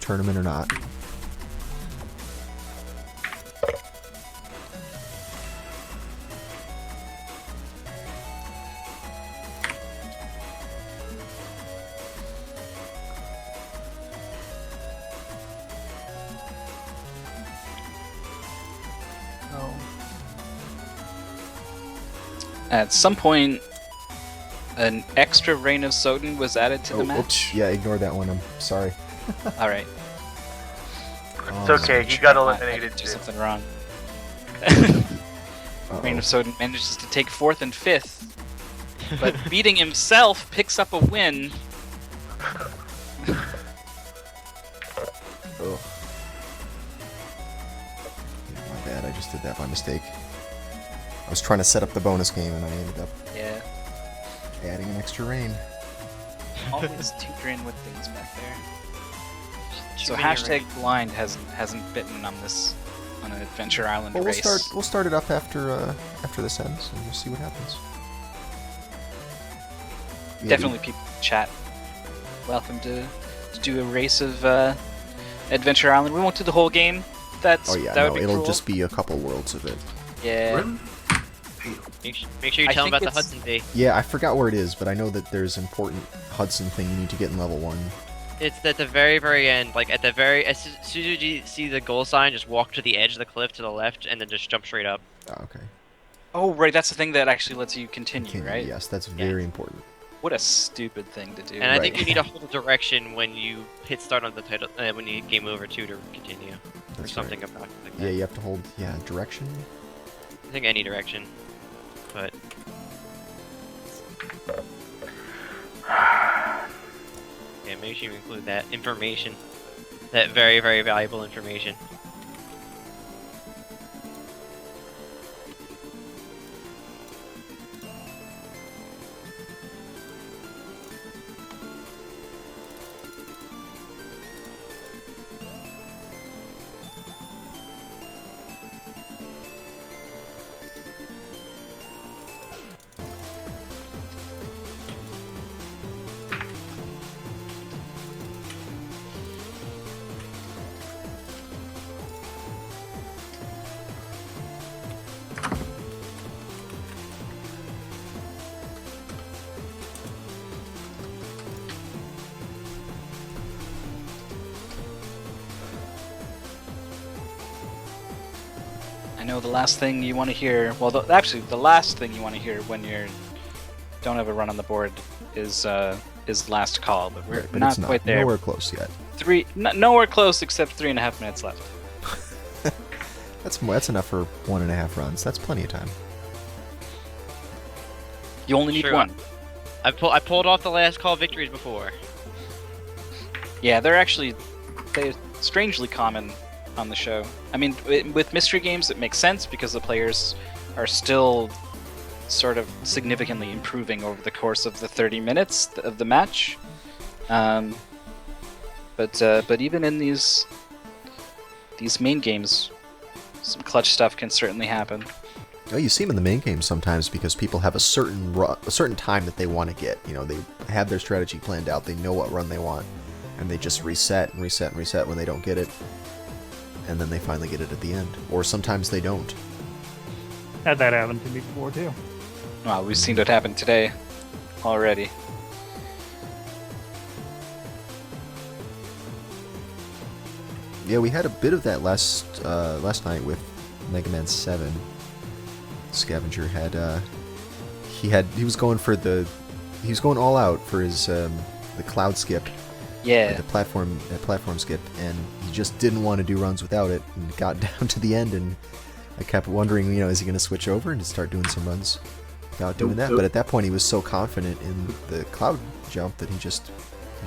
tournament or not. Oh. at some point, an extra Rain of Sodden was added to the match. Oops. Yeah, ignore that one. I'm sorry. Alright. It's okay, he got I eliminated did do too. something wrong. Uh-oh. Rain of Sodden manages to take 4th and 5th, but beating himself picks up a win. Ugh. Yeah, my bad. I just did that by mistake. I was trying to set up the bonus game and I ended up Yeah, adding an extra rain. always tinkering with things back there. So Too many hashtag blind hasn't bitten on an Adventure Island Well, we'll race. start it up after this ends, and we'll see what happens. Yeah, Definitely people in chat. Welcome to do a race of Adventure Island. We won't do the whole game. That Oh yeah, would no, be it'll cruel. just be a couple worlds of it. Yeah. Really? Damn. Make sure you I tell him think about the it's- Hudson Bay. Yeah, I forgot where it is, but I know that there's important Hudson thing you need to get in level 1. It's at the very, very end. Like at the very, as soon as you see the goal sign, just walk to the edge of the cliff to the left, and then just jump straight up. Oh, okay. Oh, right. That's the thing that actually lets you continue, right? Yes, that's very important. What a stupid thing to do. And I think Right. you need to hold direction when you hit start on the title, when you hit game over too to continue, or That's something about like that. Yeah, you have to hold direction. I think any direction, but yeah, make sure you include that information. that very, very valuable information. I know the last thing you want to hear. Well, actually, the last thing you want to hear when you don't have a run on the board is last call, but we're Right, but not it's quite there. nowhere close yet. Nowhere close except 3.5 minutes left. That's enough for 1.5 runs. That's plenty of time. You only need True. one. I pulled off the last call victories before. Yeah, they're strangely common on the show. I mean, with mystery games, it makes sense because the players are still sort of significantly improving over the course of the 30 minutes of the match. But even in these main games, some clutch stuff can certainly happen. Oh, you see them in the main game sometimes because people have a certain time that they want to get. You know, they have their strategy planned out. They know what run they want, and they just reset and reset and reset when they don't get it, and then they finally get it at the end. Or sometimes they don't. Had that happen to me before too. Well, we've seen it happen today already. Yeah, we had a bit of that last night with Mega Man 7. Scavenger he was going all out for his the cloud skip. Yeah. The platform skip, and he just didn't want to do runs without it, and got down to the end, and I kept wondering, is he going to switch over and start doing some runs without doing that? But at that point, he was so confident in the cloud jump that he just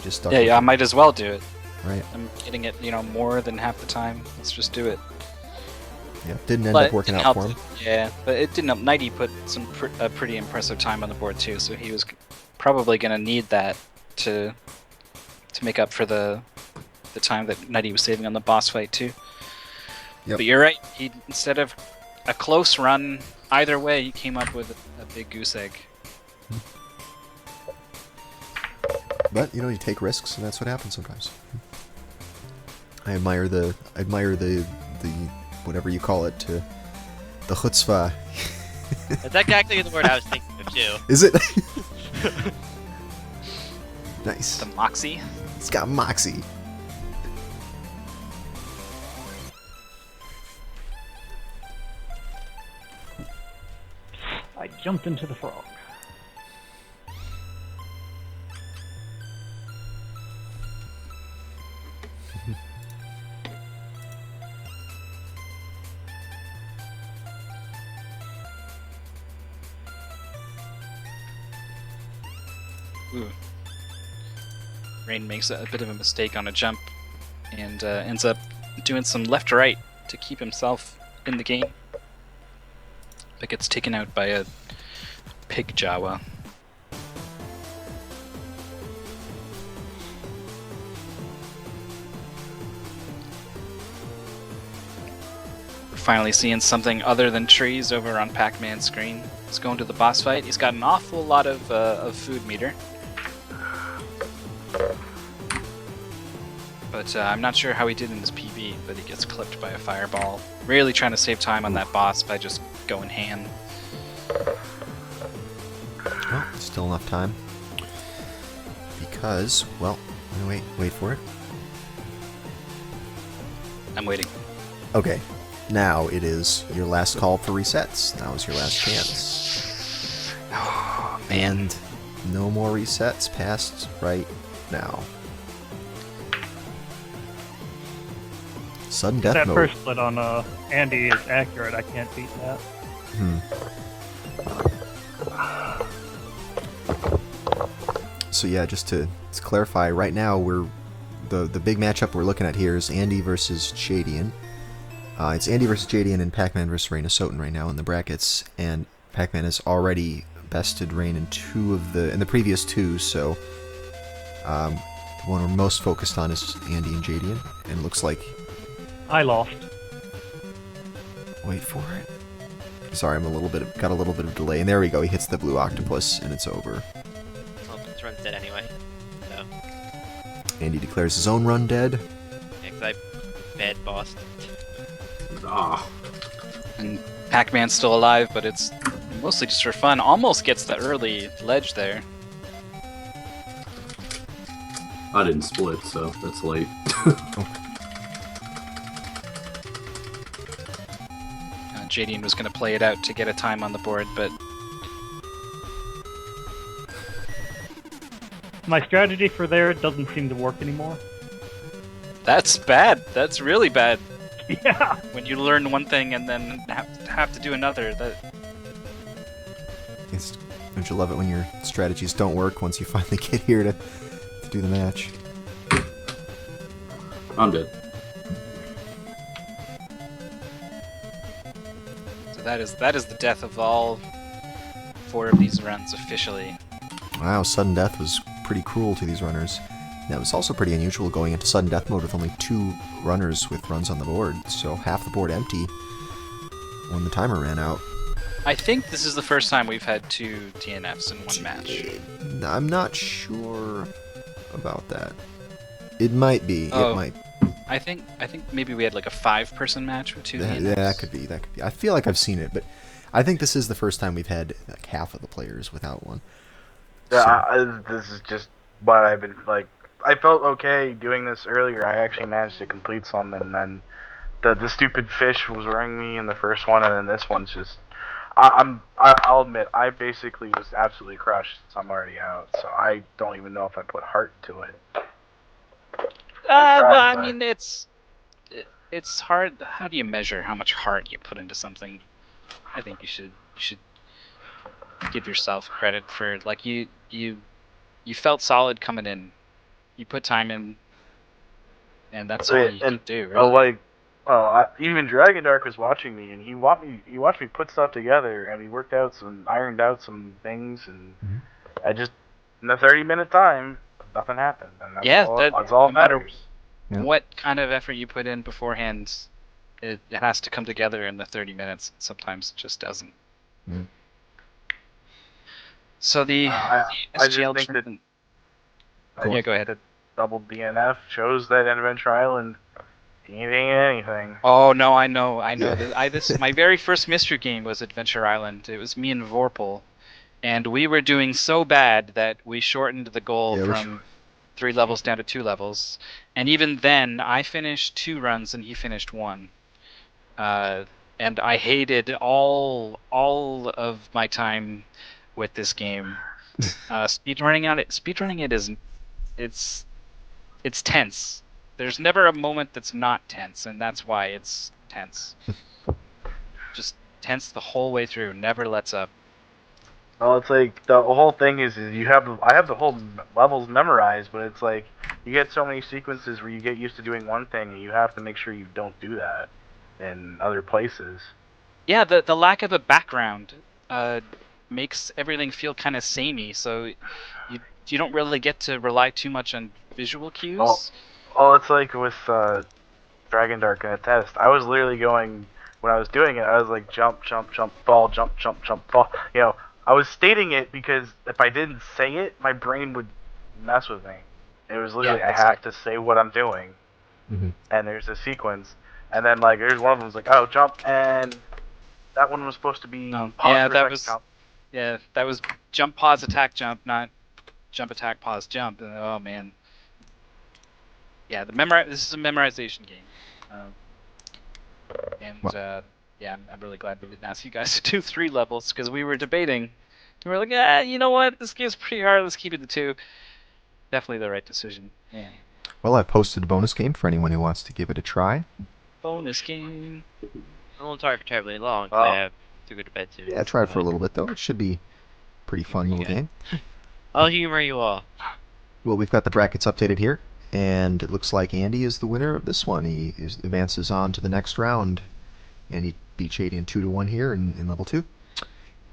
stuck. Yeah, I might as well do it. Right. I'm getting it, more than half the time. Let's just do it. Yeah, didn't end But up working it out didn't for him. help. Yeah, but it didn't help. Nighty put a pretty impressive time on the board too, so he was probably going to need that to make up for the time that Nighty was saving on the boss fight too. Yep. But you're right. He, instead of a close run either way, he came up with a big goose egg. But you take risks, and that's what happens sometimes. I admire the whatever you call it, the chutzpah. That's exactly the word I was thinking of too. Is it? Nice. The moxie. It's got moxie. I jumped into the frog. Ooh. Rain makes a bit of a mistake on a jump and ends up doing some left to right to keep himself in the game. But gets taken out by a pig Jawa. We're finally seeing something other than trees over on Pac-Man's screen. He's going to the boss fight. He's got an awful lot of food meter. But I'm not sure how he did in his PB, but he gets clipped by a fireball. Really trying to save time on that boss by just going ham. Well, still enough time. Because, well, wait for it. I'm waiting. Okay, now it is your last call for resets. Now is your last chance. Oh, man. And no more resets past right now. Sudden death That mode. first split on Andy is accurate. I can't beat that. So yeah, just to clarify, right now the big matchup we're looking at here is Andy versus Jadian. It's Andy versus Jadian and Pac-Man versus Rain of Soten right now in the brackets, and Pac-Man has already bested Rain in the previous two, so the one we're most focused on is Andy and Jadian, and it looks like... I lost. Wait for it. Sorry, got a little bit of delay, and there we go. He hits the blue octopus, and it's over. Well, this run's dead anyway. So, Andy declares his own run dead. yeah, 'cause I bad bossed. Ah. And Pac-Man's still alive, but it's mostly just for fun. Almost gets the early ledge there. I didn't split, so that's late. Jadian was going to play it out to get a time on the board, but My strategy for there doesn't seem to work anymore. that's bad. That's really bad. Yeah. When you learn one thing and then have to do another. Don't you love it when your strategies don't work once you finally get here to do the match? I'm dead. So that is the death of all 4 of these runs officially. Wow, sudden death was pretty cruel to these runners. That was also pretty unusual going into sudden death mode with only 2 runners with runs on the board, so half the board empty when the timer ran out. I think this is the first time we've had 2 DNFs in one match. I'm not sure about that. It might be. Oh. It might. I think maybe we had like a 5-person match with 2 DNFs. Yeah, that could be. I feel like I've seen it, but I think this is the first time we've had like half of the players without one. Yeah, this is just what I've been like. I felt okay doing this earlier. I actually managed to complete some, and then the stupid fish was worrying me in the first one, and then this one's just. I'll admit, I basically was absolutely crushed since I'm already out, so I don't even know if I put heart to it. Well, I mean, it's hard. How do you measure how much heart you put into something? I think you should give yourself credit for like you felt solid coming in. You put time in, and that's all you can do. Really. Even Dragon Dark was watching me, and he watched me put stuff together, and we ironed out some things, and I just in the 30-minute time, nothing happened. And that's all no matter matters. Yeah. what kind of effort you put in beforehand, it has to come together in the 30 minutes. Sometimes it just doesn't. Mm. So the I just SGL think that tournament. Yeah, go ahead. double DNF shows that Adventure Island ain't anything. Oh no, I know. Yeah. This my very first mystery game was Adventure Island. It was me and Vorpal, and we were doing so bad that we shortened the goal from 3 levels down to 2 levels. And even then, I finished 2 runs and he finished 1. And I hated all of my time with this game. Speedrunning it is it's tense. There's never a moment that's not tense, and that's why it's tense. Just tense the whole way through, never lets up. Well, it's like the whole thing is I have the whole levels memorized, but it's like you get so many sequences where you get used to doing one thing, and you have to make sure you don't do that in other places. Yeah, the lack of a background makes everything feel kind of samey, so you don't really get to rely too much on visual cues. Oh, it's like with Dragon Dark and a test. I was literally going when I was doing it. I was like jump, jump, jump, fall, jump, jump, jump, fall. You know, I was stating it because if I didn't say it, my brain would mess with me. It was literally I have to say what I'm doing, and there's a sequence, and then like there's one of them was like, oh, jump, and that one was supposed to be that was jump, pause, attack, jump, not jump, attack, pause, jump. And, oh man. Yeah, this is a memorization game. I'm really glad we didn't ask you guys to do 3 levels, because we were debating. We were like, you know what? This game's pretty hard. Let's keep it to 2. Definitely the right decision. Man. Well, I've posted a bonus game for anyone who wants to give it a try. Bonus game. I won't talk for terribly long, because I have to go to bed soon. Yeah, try it for a little bit, though. It should be a pretty fun little game. I'll humor you all. Well, we've got the brackets updated here. And it looks like Andy is the winner of this one. Advances on to the next round. And he beat Shadian 2-1 here in level 2.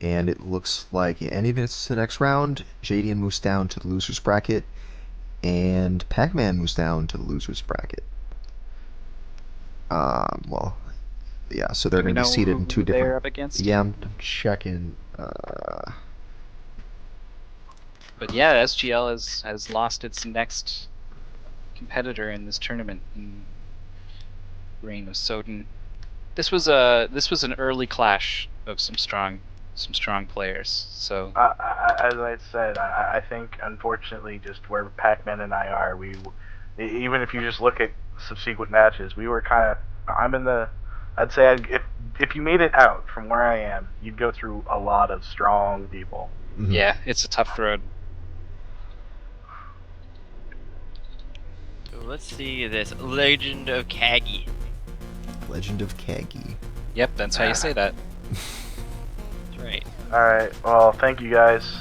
And it looks like Andy advances to the next round. Jadian moves down to the loser's bracket. And Pac-Man moves down to the loser's bracket. Well, yeah, so they're Do we going to be know seated who in two they're different... up against? Yeah, I'm checking. But yeah, SGL has lost its next competitor in this tournament. Reign of Soden. This was an early clash of some strong players. So As I said, I think unfortunately, just where Pac-Man and I are, even if you just look at subsequent matches, we were kind of. I'm in the. I'd say if you made it out from where I am, you'd go through a lot of strong people. Mhm. yeah, it's a tough road. So let's see this Legend of Kagi. Legend of Kagi. Yep, that's how you say that. That's right. All right. Well, thank you guys.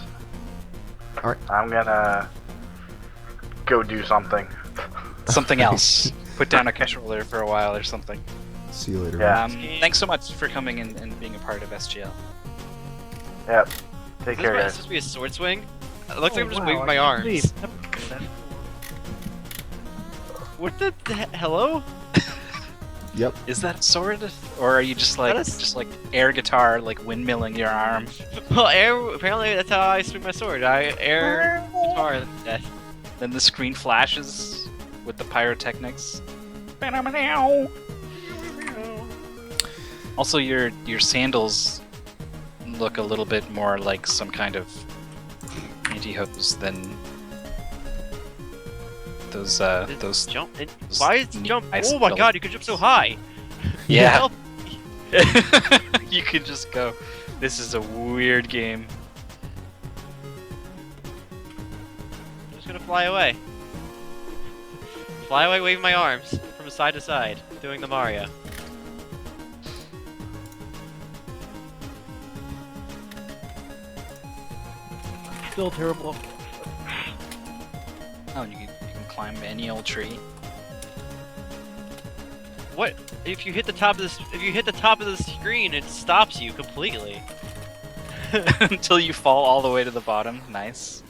All right. I'm gonna go do something. Something else. Put down a controller for a while or something. See you later. Yeah. man. Thanks so much for coming and being a part of SGL. Yep. Take Is care, this guys. supposed to be a sword swing? It looks like I'm just wow, waving I my can't arms. believe- What the hello? Yep. Is that a sword, or are you just like That is- just like air guitar, like windmilling your arm? Well, air. Apparently, that's how I swing my sword. I air guitar. Death. Then the screen flashes with the pyrotechnics. Also, your sandals look a little bit more like some kind of pantyhose than those jump. those Why is jump? ice Oh my build- god! You can jump so high. Yeah. Help. You can just go. This is a weird game. I'm just gonna fly away. Fly away, waving my arms from side to side, doing the Mario. Still terrible. Oh, you can climb any old tree. What? If you hit the top of this, if you hit the top of the screen, it stops you completely. Until you fall all the way to the bottom. Nice.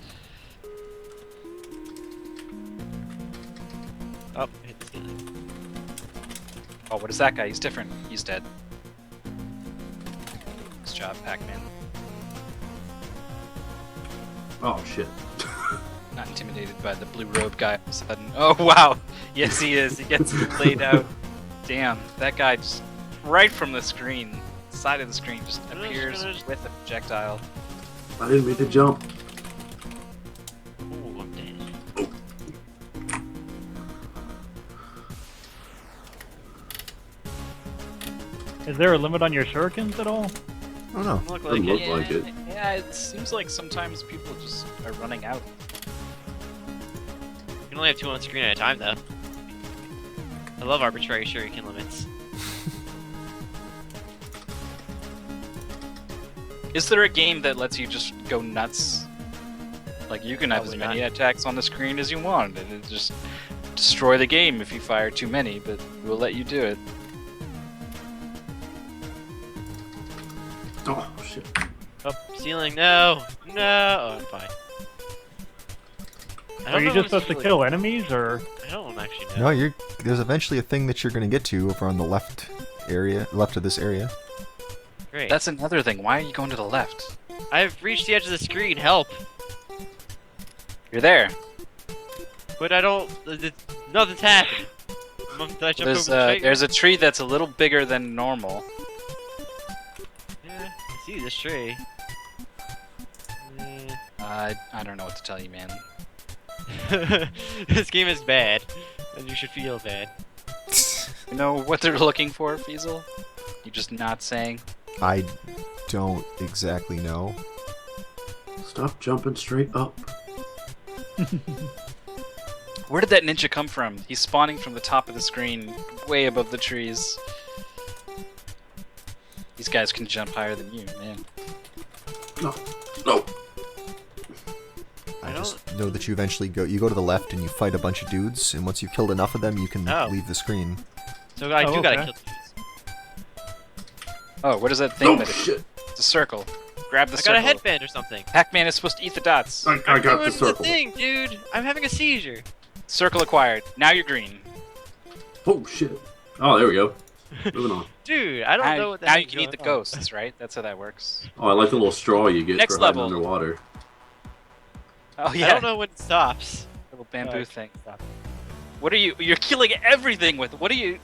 Oh, hit the ceiling. Oh, what is that guy? He's different. He's dead. Nice job, Pac-Man. Oh shit. Not intimidated by the blue robe guy all of a sudden. Oh, wow! Yes, he is. He gets laid out. Damn, that guy just right from the screen, side of the screen, just appears with a projectile. I didn't mean to jump. Ooh, I'm dead. Is there a limit on your shurikens at all? I don't know. Look Doesn't like look it. like it. Yeah, it seems like sometimes people just are running out. You can only have 2 on screen at a time, though. I love arbitrary shuriken limits. Is there a game that lets you just go nuts? Like, you can have as Probably many not. attacks on the screen as you want, and it just destroy the game if you fire too many, but we'll let you do it. Oh shit. Oh, ceiling, no! No! Oh, I'm fine. I Are don't you know just if supposed to it's kill enemies, or I don't actually No, know. there's eventually a thing that you're going to get to over on the left of this area. Great. That's another thing. Why are you going to the left? I've reached the edge of the screen, help! You're there. But I don't... Nothing's happening. Did I jump There's over the tree? there's a tree that's a little bigger than normal. Yeah, I see this tree. I don't know what to tell you, man. This game is bad, and you should feel bad. You know what they're looking for, Fiesel? You just not saying? I don't exactly know. Stop jumping straight up. Where did that ninja come from? He's spawning from the top of the screen, way above the trees. These guys can jump higher than you, man. No. No. I I just know that you eventually go to the left and you fight a bunch of dudes, and once you've killed enough of them, you can Oh. leave the screen. So I do Oh, gotta okay. kill these. Oh, what is that thing Oh that it, shit! it's a circle. Grab the I got circle. a headband or something. Pac-Man is supposed to eat the dots. I got Doing the circle. thing, dude. I'm having a seizure. Circle acquired. Now you're green. Oh shit! Oh, there we go. Moving on. Dude, I don't Now, know what the now heck you can eat the going on. ghosts, right? That's how that works. Oh, I like the little straw you get Next for hiding level. underwater. Oh I yeah, don't know when it stops. little bamboo Oh, thing. stop. What are you? You're killing everything with. What are you?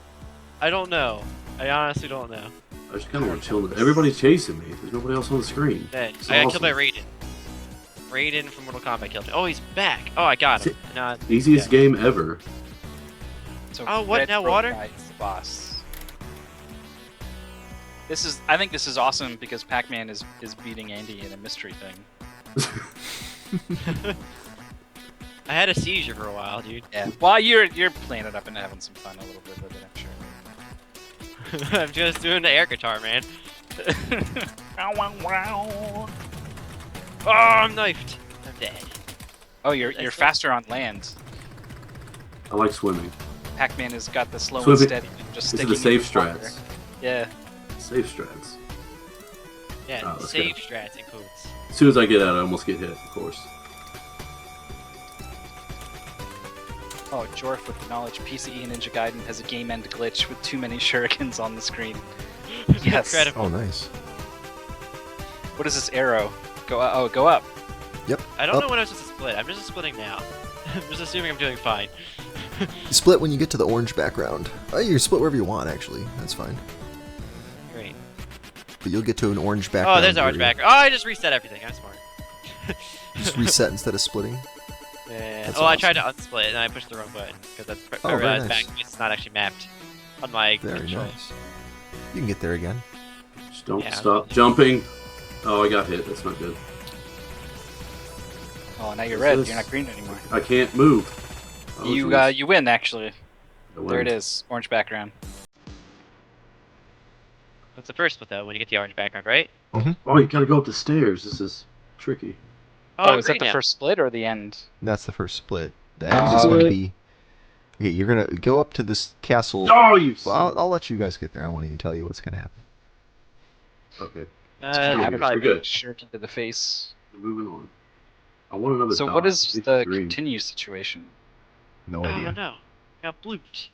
I don't know. I honestly don't know. I just kind of want to chill. Everybody's chasing me. There's nobody else on the screen. Hey, It's I got killed by awesome. Raiden. Raiden from Mortal Kombat killed me. Oh, he's back. Oh, I got him. No, Easiest yeah. game ever. So Oh, what, Red now Rogue water? Guy is the boss. This is. I think this is awesome because Pac-Man is beating Andy in a mystery thing. I had a seizure for a while, dude. Yeah. Well, you're playing it up and having some fun a little bit with it, I'm sure. I'm just doing the air guitar, man. Oh, I'm knifed. I'm dead. Oh, you're That's faster on land. I like swimming. Pac-Man has got the slow So and is it- steady. Just This sticking is the safe in the water. strats. Yeah. Safe strats. Yeah, Oh, let's save go. strats and quotes. As soon as I get out, I almost get hit, of course. Oh, Jorf with the knowledge. PCE Ninja Gaiden has a game end glitch with too many shurikens on the screen. Yes. Incredible. Oh, nice. What is this arrow? Go up. Oh, go up. I don't Up. know when I was supposed to split. I'm just splitting now. I'm just assuming I'm doing fine. You split when you get to the orange background. Oh, you can split wherever you want, actually. That's fine. Great. But you'll get to an orange background. Oh, there's orange where background. Oh, I just reset everything. I'm smart. you Just reset instead of splitting. Yeah. That's Oh, I awesome. tried to unsplit and I pushed the wrong button because that's Oh, very nice. back. It's not actually mapped on my Very control. nice. You can get there again. Just don't Yeah, stop jumping. Oh, I got hit. That's not good. Oh, now you're What's red. this? You're not green anymore. I can't move. Oh, You jeez. you win actually. I There it win. is. Orange background. That's the first split though when you get the orange background, right? Oh, you gotta go up the stairs. This is tricky. Oh, is that green the now. first split or the end? That's the first split. The end is going to be... Okay, you're going to go up to this castle. Oh, you. Well, I'll let you guys get there. I won't even tell you what's going to happen. Okay, It's we're probably good. Shuriken to the face. moving on. I want another. So dot. what is It's the green. continue situation? No Oh idea. no, I got blooped.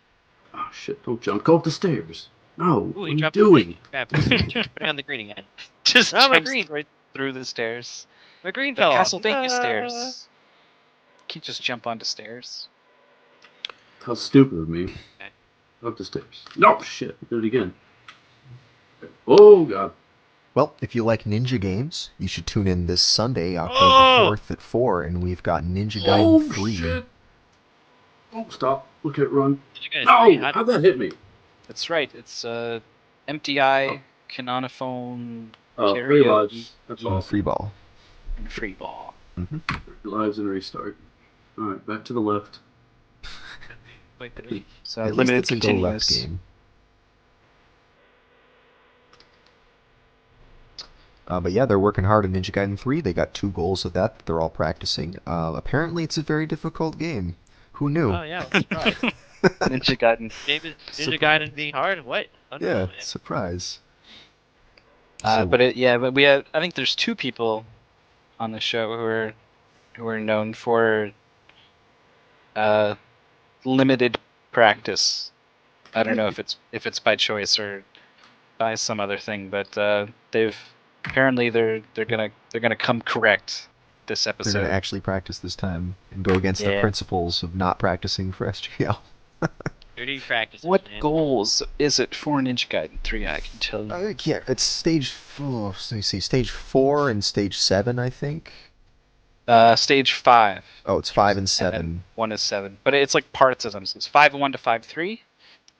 Oh shit! Don't jump. Go up the stairs. No. Ooh, what he are you dropped doing? Crap, putting on the green again. Just Oh, my jumps green. right through the stairs. My green The fell off. Castlevania Ah. stairs. Can't just jump onto stairs. How stupid of me. Okay. Up the stairs. No shit. Did it again. Oh god. Well, if you like ninja games, you should tune in this Sunday, October Oh! 4th at 4, and we've got Ninja Oh Gaiden 3. shit. Oh stop. Look at it run. Did you guys No. agree? How- How'd that hit me? That's right. It's MTI, Canonophone, Oh, 3 Karaoke. lives. That's Oh, awesome. free ball. and Free Ball. 3 lives and restart. All right, back to the left. So At least limited it's a go left continuous. game. But yeah, they're working hard on Ninja Gaiden 3. They got 2 goals of that they're all practicing. Apparently, it's a very difficult game. Who knew? Oh yeah, I'm surprised. Ninja Gaiden. Ninja Gaiden being hard? What? I don't know, Yeah, man. surprise. So- But we have. I think there's 2 people on the show who are known for limited practice. I don't know if it's by choice or by some other thing, but they're gonna come correct this They're episode. going to actually practice this time and go against the Yeah. principles of not practicing for SGL. Dirty practice. What man. goals is it for Ninja Gaiden 3? I can tell you. I can't. It's stage. Oh, let me see. Stage 4 and stage 7, I think. Stage 5. Oh, it's 5 and And 7. then 1 is 7. But it's like parts of them. So it's 5-1 to 5-3,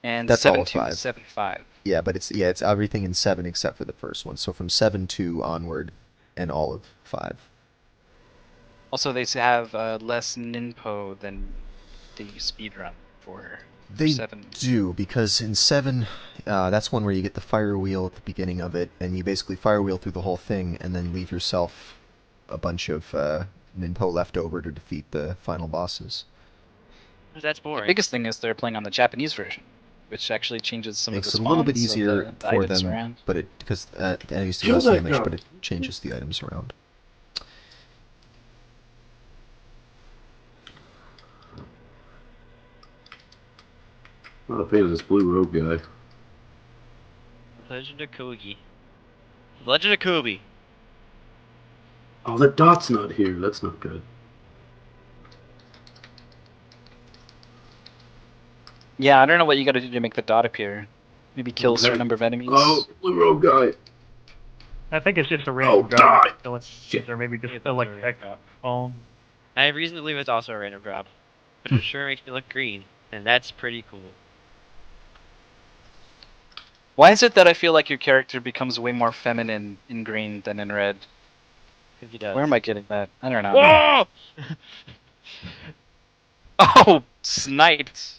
and That's all 7-2 to 5. 7-5. Yeah, but it's everything in 7 except for the first one. So from 7-2 onward, and all of 5. Also, they have less ninpo than the speedrun for They 7. do, because in 7, that's one where you get the fire wheel at the beginning of it, and you basically fire wheel through the whole thing, and then leave yourself a bunch of and info left over to defeat the final bosses. That's The boring. biggest thing is they're playing on the Japanese version, which actually changes some Makes of it the a little bit spawns of easier the for items them, around. but because that used to be Kill less that damage, guy. but it changes the items around. Not a fan of this blue robe guy. Legend of Kogi. Legend of Kobe. Oh, that dot's not here. That's not good. Yeah, I don't know what you gotta do to make the dot appear. Maybe kill a certain number of enemies. Oh, blue robe guy. I think it's just a random die! drop. Shit. Or maybe just Yeah, a, like that's a heck random phone. I have reason to believe it's also a random drop. But it sure makes me look green. And that's pretty cool. Why is it that I feel like your character becomes way more feminine in green than in red? If he does. Where am I getting that? I don't know. Whoa! Oh, sniped.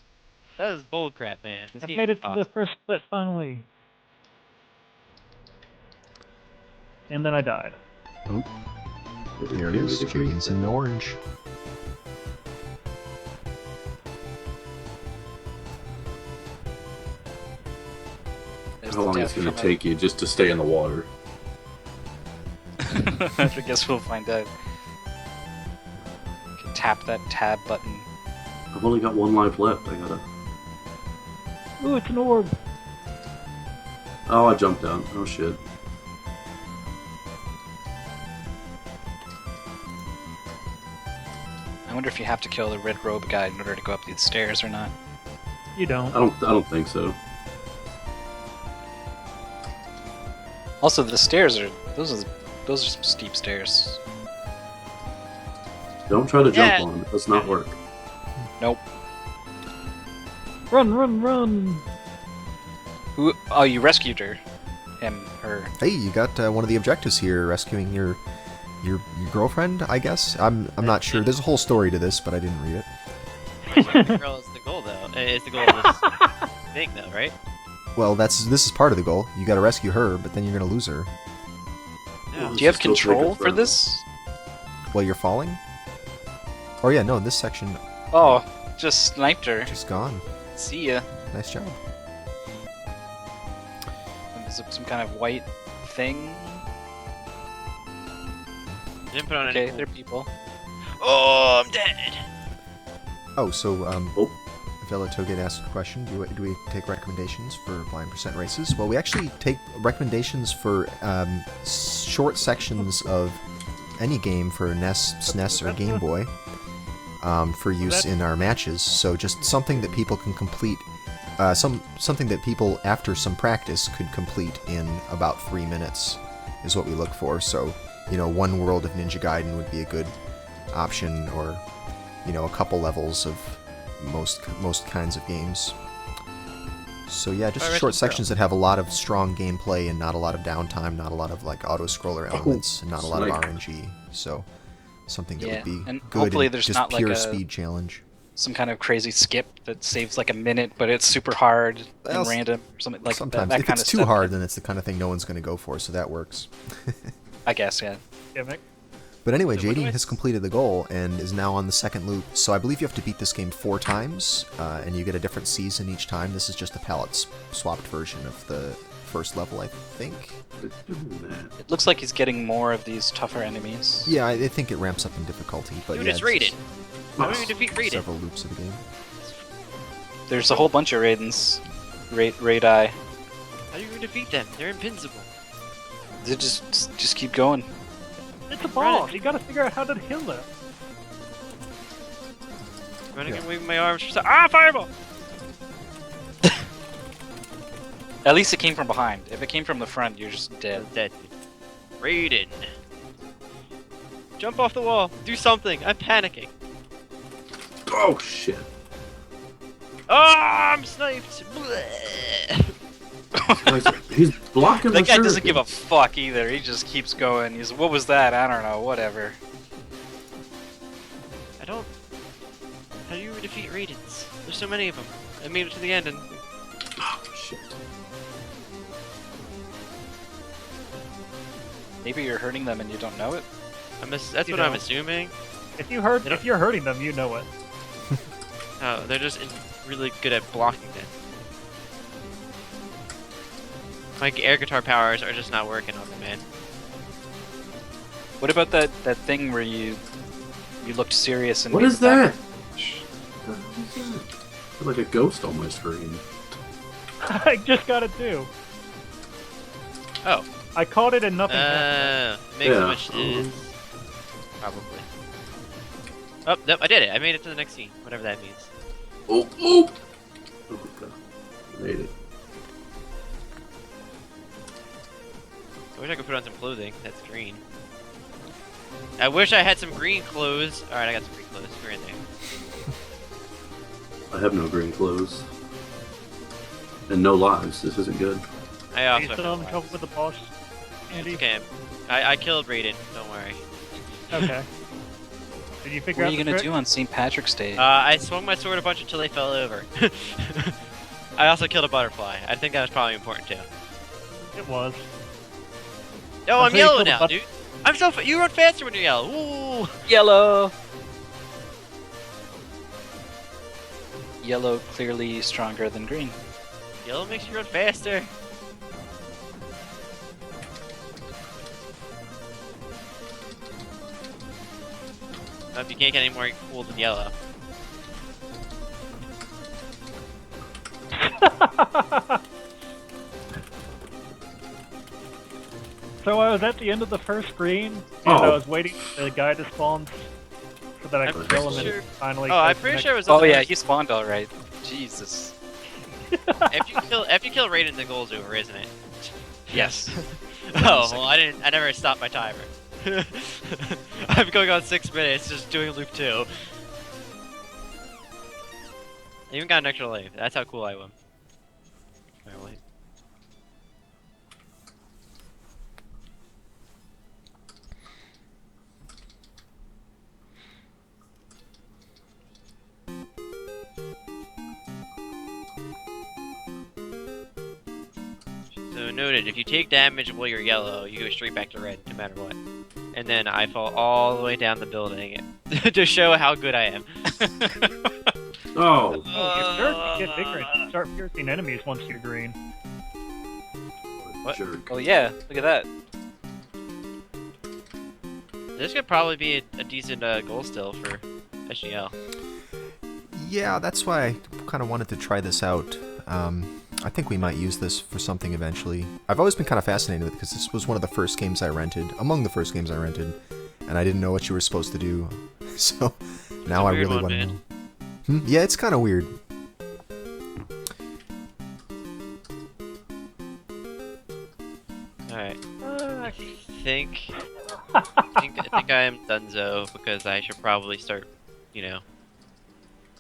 That was bullcrap, man. This I've game made it is to awesome. the first split finally. And then I died. Oh, here it is. Jaden's in orange. There's How the long death it's gonna from take you just to stay in the water? I guess we'll find out. You can tap that tab button. I've only got one life left. I gotta. Ooh, it's an orb. Oh, I jumped down. Oh shit. I wonder if you have to kill the red robe guy in order to go up these stairs or not. You don't. I don't think so. Also, the stairs are those are some steep stairs. Don't try to jump Yeah. on him. It does not work. Nope. Run, run, run! Who? Oh, you rescued her. Him. Her. Hey, you got one of the objectives here, rescuing your girlfriend, I guess? I'm not sure. There's a whole story to this, but I didn't read it. The girl is the goal, though. It's the goal of this thing, though, right? Well, this is part of the goal. You got to rescue her, but then you're gonna lose her. Yeah. Do you have Just go take her control for friend. this? While you're falling? Oh yeah, no, this section Oh, just sniped her. just gone. See ya. Nice job. And there's some kind of white thing. Didn't put on Okay, any. they're people. Oh, I'm dead. Oh, so Oh. Vela Toget asked a question. Do we take recommendations for blind percent races? Well, we actually take recommendations for short sections of any game for NES, SNES, or Game Boy for use in our matches. So just something that people can complete, something that people after some practice could complete in about 3 minutes is what we look for. So, one world of Ninja Gaiden would be a good option, or a couple levels of most kinds of games. So yeah, just Alright, short so- sections that have a lot of strong gameplay and not a lot of downtime, not a lot of like auto-scroller elements, and not a lot of snipe. RNG. So something that Yeah, would be and good hopefully and there's just not like pure a- speed challenge. Some kind of crazy skip that saves like a minute, but it's super hard Well, and random, or something like Sometimes, that if kind it's of too stuff. hard, then it's the kind of thing no one's going to go for. So that works. I guess, yeah. Yeah, Mick. But anyway, So what do JD I has completed the goal and is now on the second loop. So I believe you have to beat this game 4 times, and you get a different season each time. This is just a palette swapped version of the first level, I think. It's doing that. It looks like he's getting more of these tougher enemies. Yeah, I think it ramps up in difficulty. But Dude, yeah, it's rated. just How do you defeat rated? several loops of the game. There's a whole bunch of Raidens. Raid-eye. How do you defeat them? They're invincible. They just keep going. It's a boss. You gotta figure out how to kill them. Running Yeah. and waving my arms. Fireball! At least it came from behind. If it came from the front, you're just dead. Dead. Raiden. Jump off the wall. Do something. I'm panicking. Oh shit. Oh, I'm sniped. Bleh. He's blocking That the guy doesn't shuriken. give a fuck either. He just keeps going. He's, what was that? I don't know. Whatever. I don't. How do you defeat Raidens? There's so many of them. I made it to the end and. Oh shit. Maybe you're hurting them and you don't know it. That's You what I'm know. assuming. If you're hurting them, you know it. Oh, they're just really good at blocking it. My air guitar powers are just not working on me, man. What about that thing where you looked serious and What made is the back- that? What is that? I feel like a ghost on my screen. I just got it too. Oh. I caught it and nothing happened. Makes Yeah. so much sense. Probably. Oh, nope, I did it. I made it to the next scene, whatever that means. Oh, oh! Oh, God. Made it. I wish I could put on some clothing. That's green. I wish I had some green clothes. Alright, I got some green clothes. We're in there. I have no green clothes. And no lives. This isn't good. I Are also you have still no having trouble lives. with the boss, Andy? Okay. I killed Raiden. Don't worry. Okay. Did you figure What are out you the gonna trick? do on St. Patrick's Day? I swung my sword a bunch until they fell over. I also killed a butterfly. I think that was probably important too. It was. Oh, I'm Until you yellow killed a now, dude. I'm so you run faster when you're yellow. Ooh. Yellow. Yellow clearly stronger than green. Yellow makes you run faster. If you can't get any more cool than yellow. So I was at the end of the first screen, and Oh. I was waiting for the guy to spawn so that I I'm could pretty kill him sure- and finally. Oh, I'm go to the pretty next- sure it was. Oh the yeah, first- he spawned alright. Jesus. If you kill Raiden, the goal's over, isn't it? Yes. Oh well, I never stopped my timer. I'm going on 6 minutes, just doing loop 2. I even got an extra life. That's how cool I am. Alright, wait. So noted, if you take damage while you're yellow, you go straight back to red, no matter what. And then I fall all the way down the building to show how good I am. Oh, Oh, your turret can get bigger and start piercing enemies once you're green. What? jerk. Oh yeah, look at that. This could probably be a decent goal still for SGL. Yeah, that's why I kind of wanted to try this out. I think we might use this for something eventually. I've always been kind of fascinated with it because this was one of the first games I rented, among the first games I rented, and I didn't know what you were supposed to do. So now I weird really one, want to man. know. Yeah, it's kind of weird. Alright, Uh, I think I am donezo because I should probably start,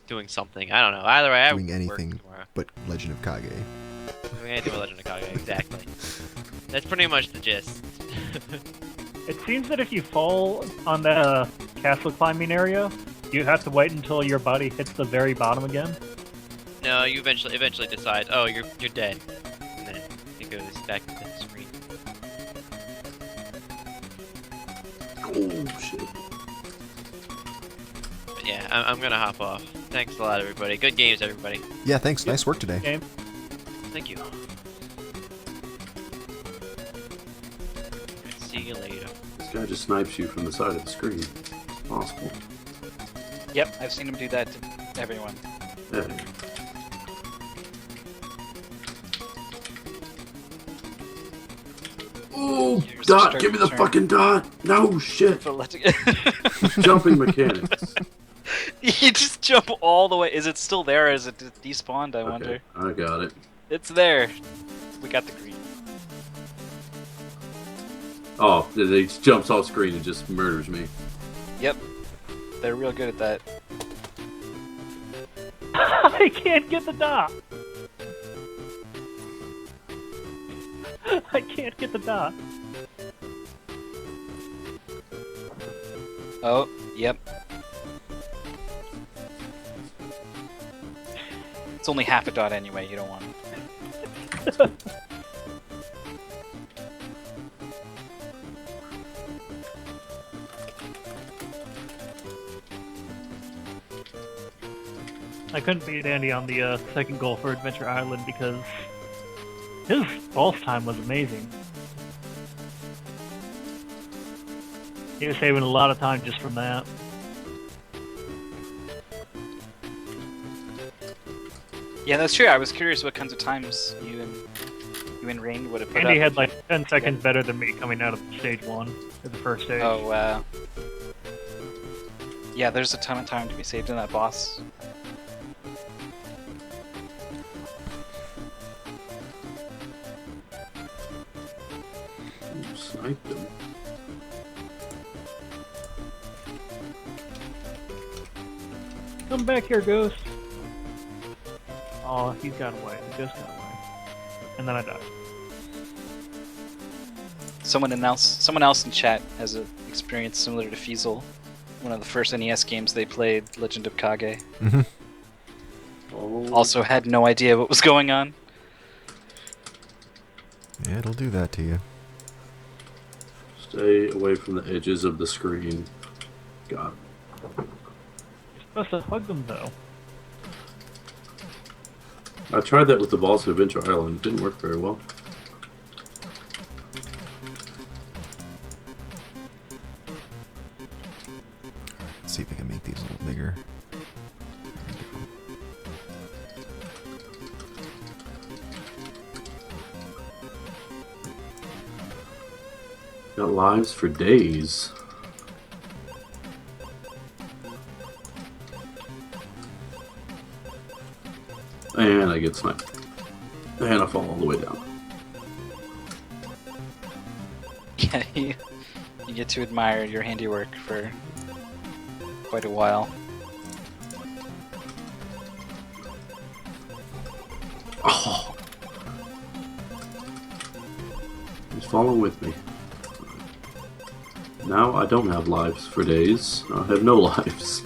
doing something. I don't know. Either way, I Doing work anything. tomorrow. But Legend of Kage. Doing anything with Legend of Kage, exactly. That's pretty much the gist. it seems that if you fall on the castle climbing area, you have to wait until your body hits the very bottom again. No, you eventually decide, oh, you're dead, and then it goes back to the screen. Oh, shit. But yeah, I'm gonna hop off. Thanks a lot, everybody. Good games, everybody. Yeah, thanks. Nice work today. Game. Thank you. See you later. This guy just snipes you from the side of the screen. It's possible. Yep, I've seen him do that to everyone. Yeah. Oh, Here's dot! the Give me the turn. fucking dot! No, shit! For letting Jumping mechanics. You just jump all the way. Is it still there? Is it despawned? I wonder. Okay, I got it. It's there. We got the green. Oh, he jumps off screen and just murders me. Yep. They're real good at that. I can't get the dot. I can't get the dot. Oh, yep. It's only half a dot anyway, you don't want it. I couldn't beat Andy on the second goal for Adventure Island because his boss time was amazing. He was saving a lot of time just from that. Yeah, that's true. I was curious what kinds of times you and Rain would have put Andy up. had like 10 seconds better than me coming out of stage 1 at the first stage. Oh, wow. Yeah, there's a ton of time to be saved in that boss. Ooh, sniped him. Come back here, Ghost. Oh, he's got away. The Ghost got away. And then I died. Someone else in chat has an experience similar to Fiesel. One of the first NES games they played, Legend of Kage. Mm-hmm. Oh, Also had no idea what was going on. Yeah, it'll do that to you. stay away from the edges of the screen. God. You're supposed to hug them, though. I tried that with the boss in Adventure Island. It didn't work very well. Let's see if I can make these a little bigger. Got lives for days. And I get sniped. And I fall all the way down. Yeah, you get to admire your handiwork for quite a while. Oh! Just follow with me. Now I don't have lives for days. I have no lives.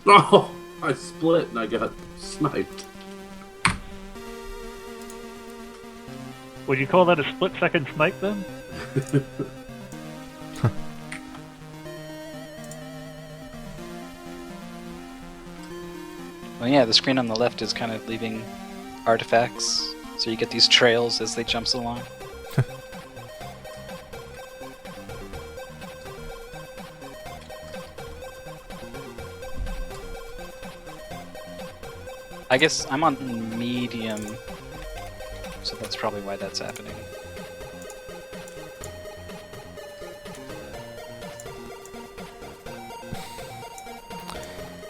Oh! I split and I got sniped. Would you call that a split-second snipe, then? Well, yeah, the screen on the left is kind of leaving artifacts, so you get these trails as they jumps along. I guess I'm on medium, so that's probably why that's happening.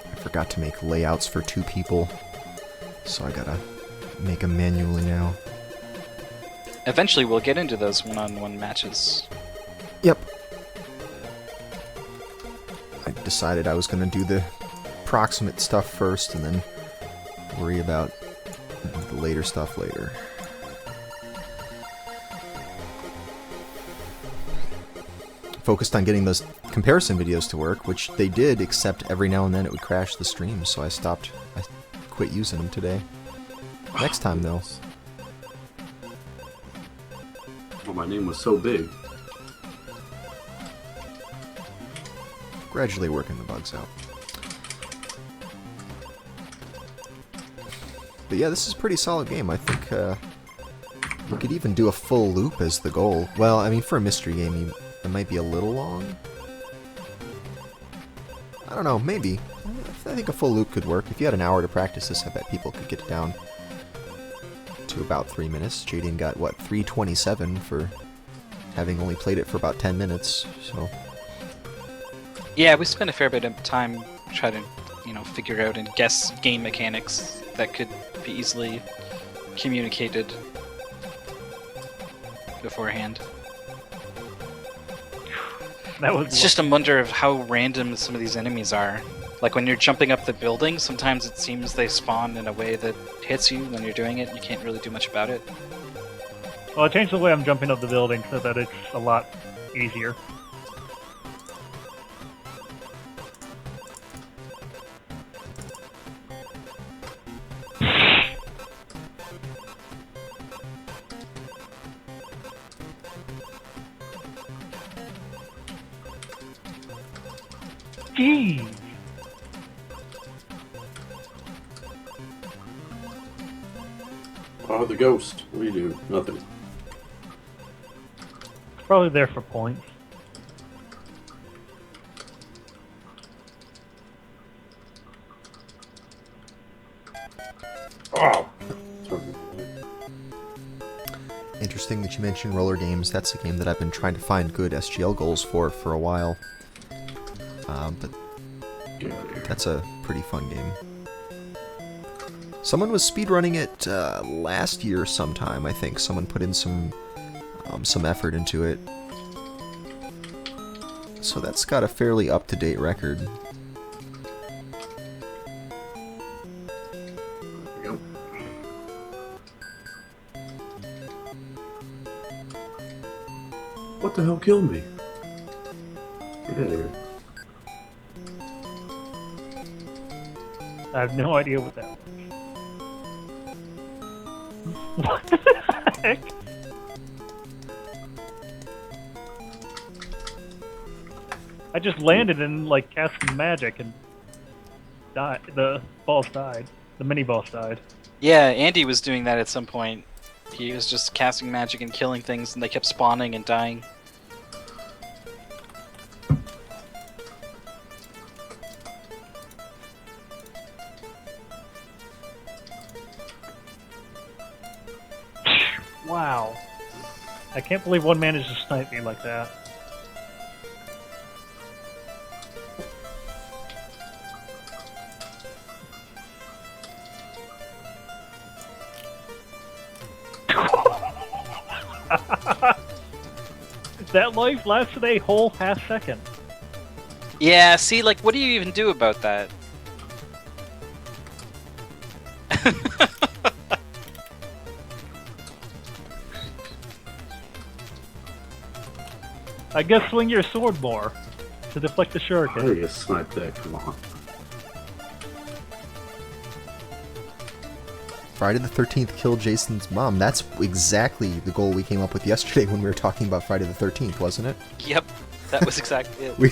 I forgot to make layouts for 2 people, so I gotta make them manually now. Eventually we'll get into those one-on-one matches. Yep. I decided I was gonna do the proximate stuff first and then worry about the later stuff later. Focused on getting those comparison videos to work, which they did, except every now and then it would crash the stream, so I quit using them today. Next time, though. Well, my name was so big. Gradually working the bugs out. But yeah, this is a pretty solid game. I think we could even do a full loop as the goal. Well, I mean, for a mystery game, it might be a little long. I don't know, maybe. I think a full loop could work. If you had an hour to practice this, I bet people could get it down to about 3 minutes. Jaden got, what, 3:27 for having only played it for about 10 minutes, so... Yeah, we spent a fair bit of time trying to, figure out and guess game mechanics that could be easily communicated beforehand. That was It's just a wonder of how random some of these enemies are. Like when you're jumping up the building, sometimes it seems they spawn in a way that hits you when you're doing it, and you can't really do much about it. Well, I changed the way I'm jumping up the building so that it's a lot easier. Jeez. Oh, the ghost. What do you do? Nothing. Probably there for points. Oh! Interesting that you mentioned roller games. That's a game that I've been trying to find good SGL goals for a while. But Get out of here. that's a pretty fun game. Someone was speedrunning it last year sometime, I think. Someone put in some effort into it. So that's got a fairly up-to-date record. There we go. What the hell killed me? Get out of here. I have no idea what that was. What the heck? I just landed and like cast some magic and died. The boss died. The mini boss died. Yeah, Andy was doing that at some point. He was just casting magic and killing things, and they kept spawning and dying. Wow. I can't believe one managed to snipe me like that. That life lasted a whole half second. Yeah, see, like, what do you even do about that? I guess swing your sword more to deflect the How shuriken. do you snipe that? Come on. Friday the 13th killed Jason's mom. That's exactly the goal we came up with yesterday when we were talking about Friday the 13th, wasn't it? Yep, that was exactly it. We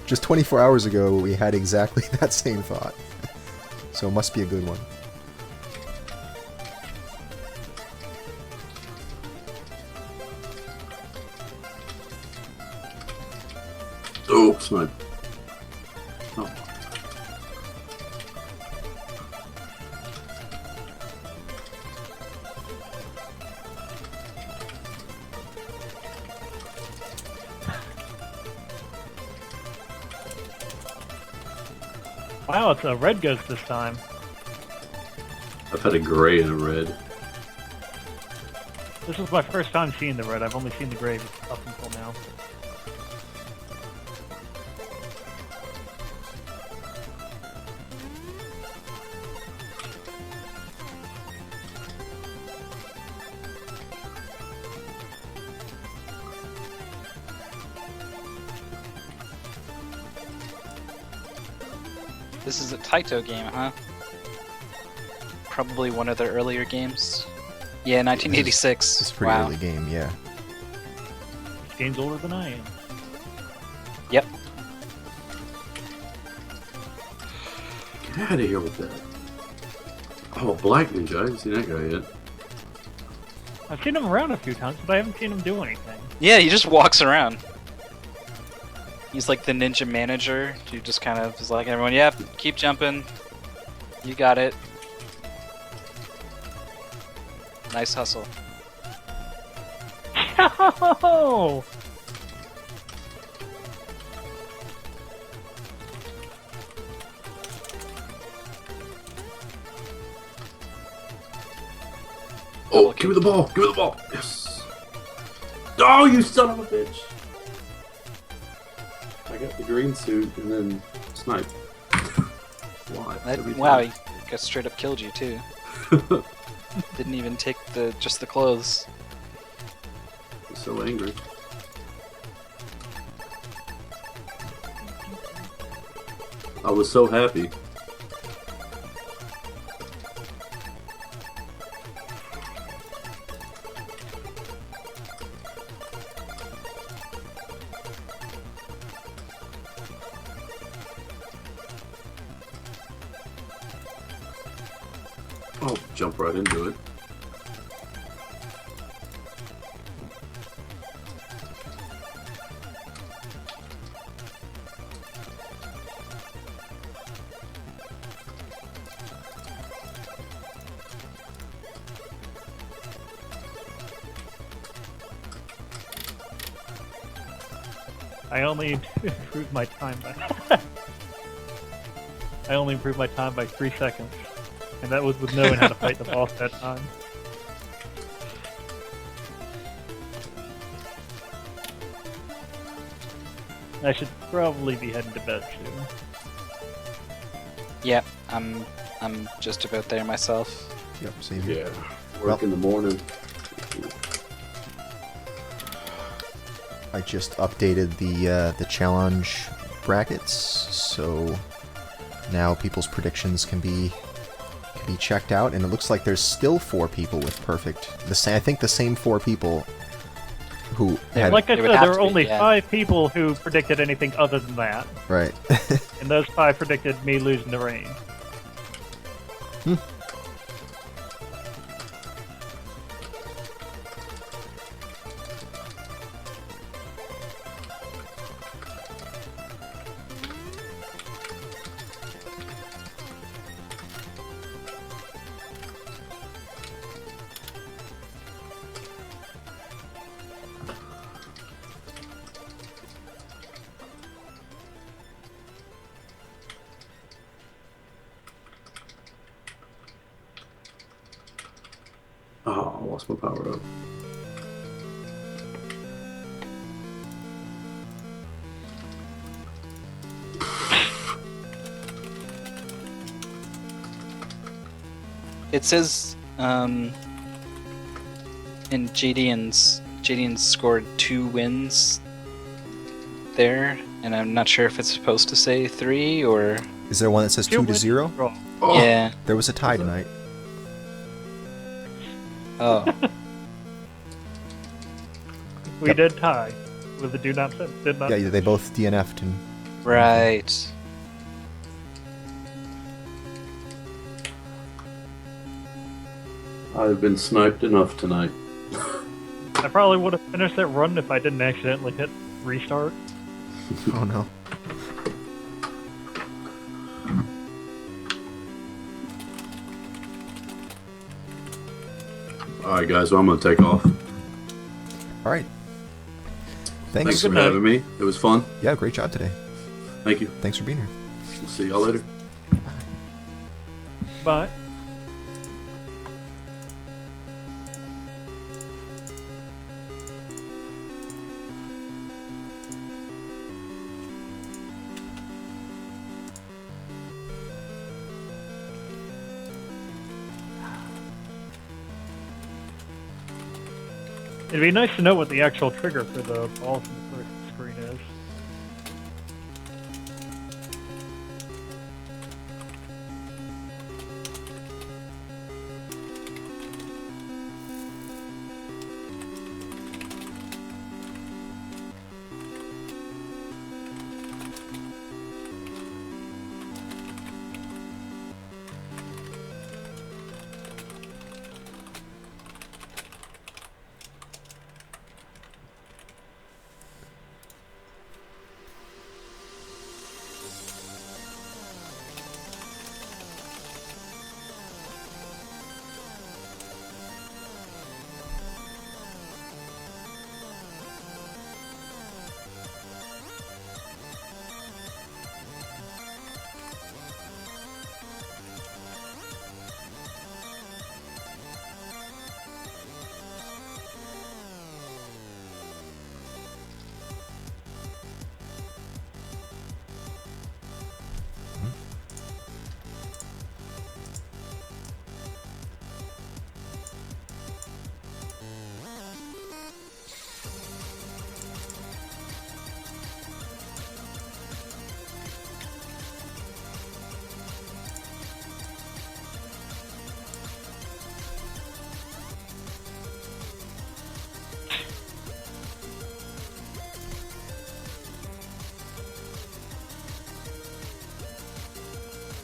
just 24 hours ago, we had exactly that same thought. So it must be a good one. Oh, snipe. Oh. Wow, it's a red ghost this time. I've had a gray and a red. This was my first time seeing the red. I've only seen the gray up until now. This is a Taito game, huh? Probably one of their earlier games. Yeah, 1986. It's a pretty Wow. early game, yeah. This game's older than I am. Yep. Get out of here with that. Oh, Black Ninja. I haven't seen that guy yet. I've seen him around a few times, but I haven't seen him do anything. Yeah, he just walks around. He's like the ninja manager who just kind of is like, everyone, yep, keep jumping. You got it. Nice hustle. Oh! Oh, give me the ball! Give me the ball! Yes! Oh, you son of a bitch! I got the green suit and then snipe. Why? Every Wow, time. he got straight up killed you too. Didn't even take just the clothes. I'm so angry. I was so happy. I'll jump right into it. I only improved my time by I only improved my time by 3 seconds, and that was with knowing how to fight the boss that time. I should probably be heading to bed soon. Yeah, I'm just about there myself. Yep, same here. Yeah. Work in the morning. I just updated the challenge brackets, so now people's predictions can be checked out, and it looks like there's still 4 people with perfect. I think the same 4 people who had Like I It said, would have there to were be, only yeah. 5 people who predicted anything other than that, right. and those 5 predicted me losing the rain. Oh, I lost my power up. It says in JDN's scored 2 wins there, and I'm not sure if it's supposed to say 3 or Is there one that says 2 to 0? Draw. Oh, yeah. There was a tie tonight. Oh, We Yep. did tie with the do not did not. Yeah, they both DNF'd, and right. I've been sniped enough tonight. I probably would have finished that run if I didn't accidentally hit restart. oh no. Alright, guys, well, I'm going to take off. All right. Thanks Thanks. for having me. It was fun. Yeah, great job today. Thank you. Thanks for being here. We'll see y'all later. But it'd be nice to know what the actual trigger for the balls in the first screen is.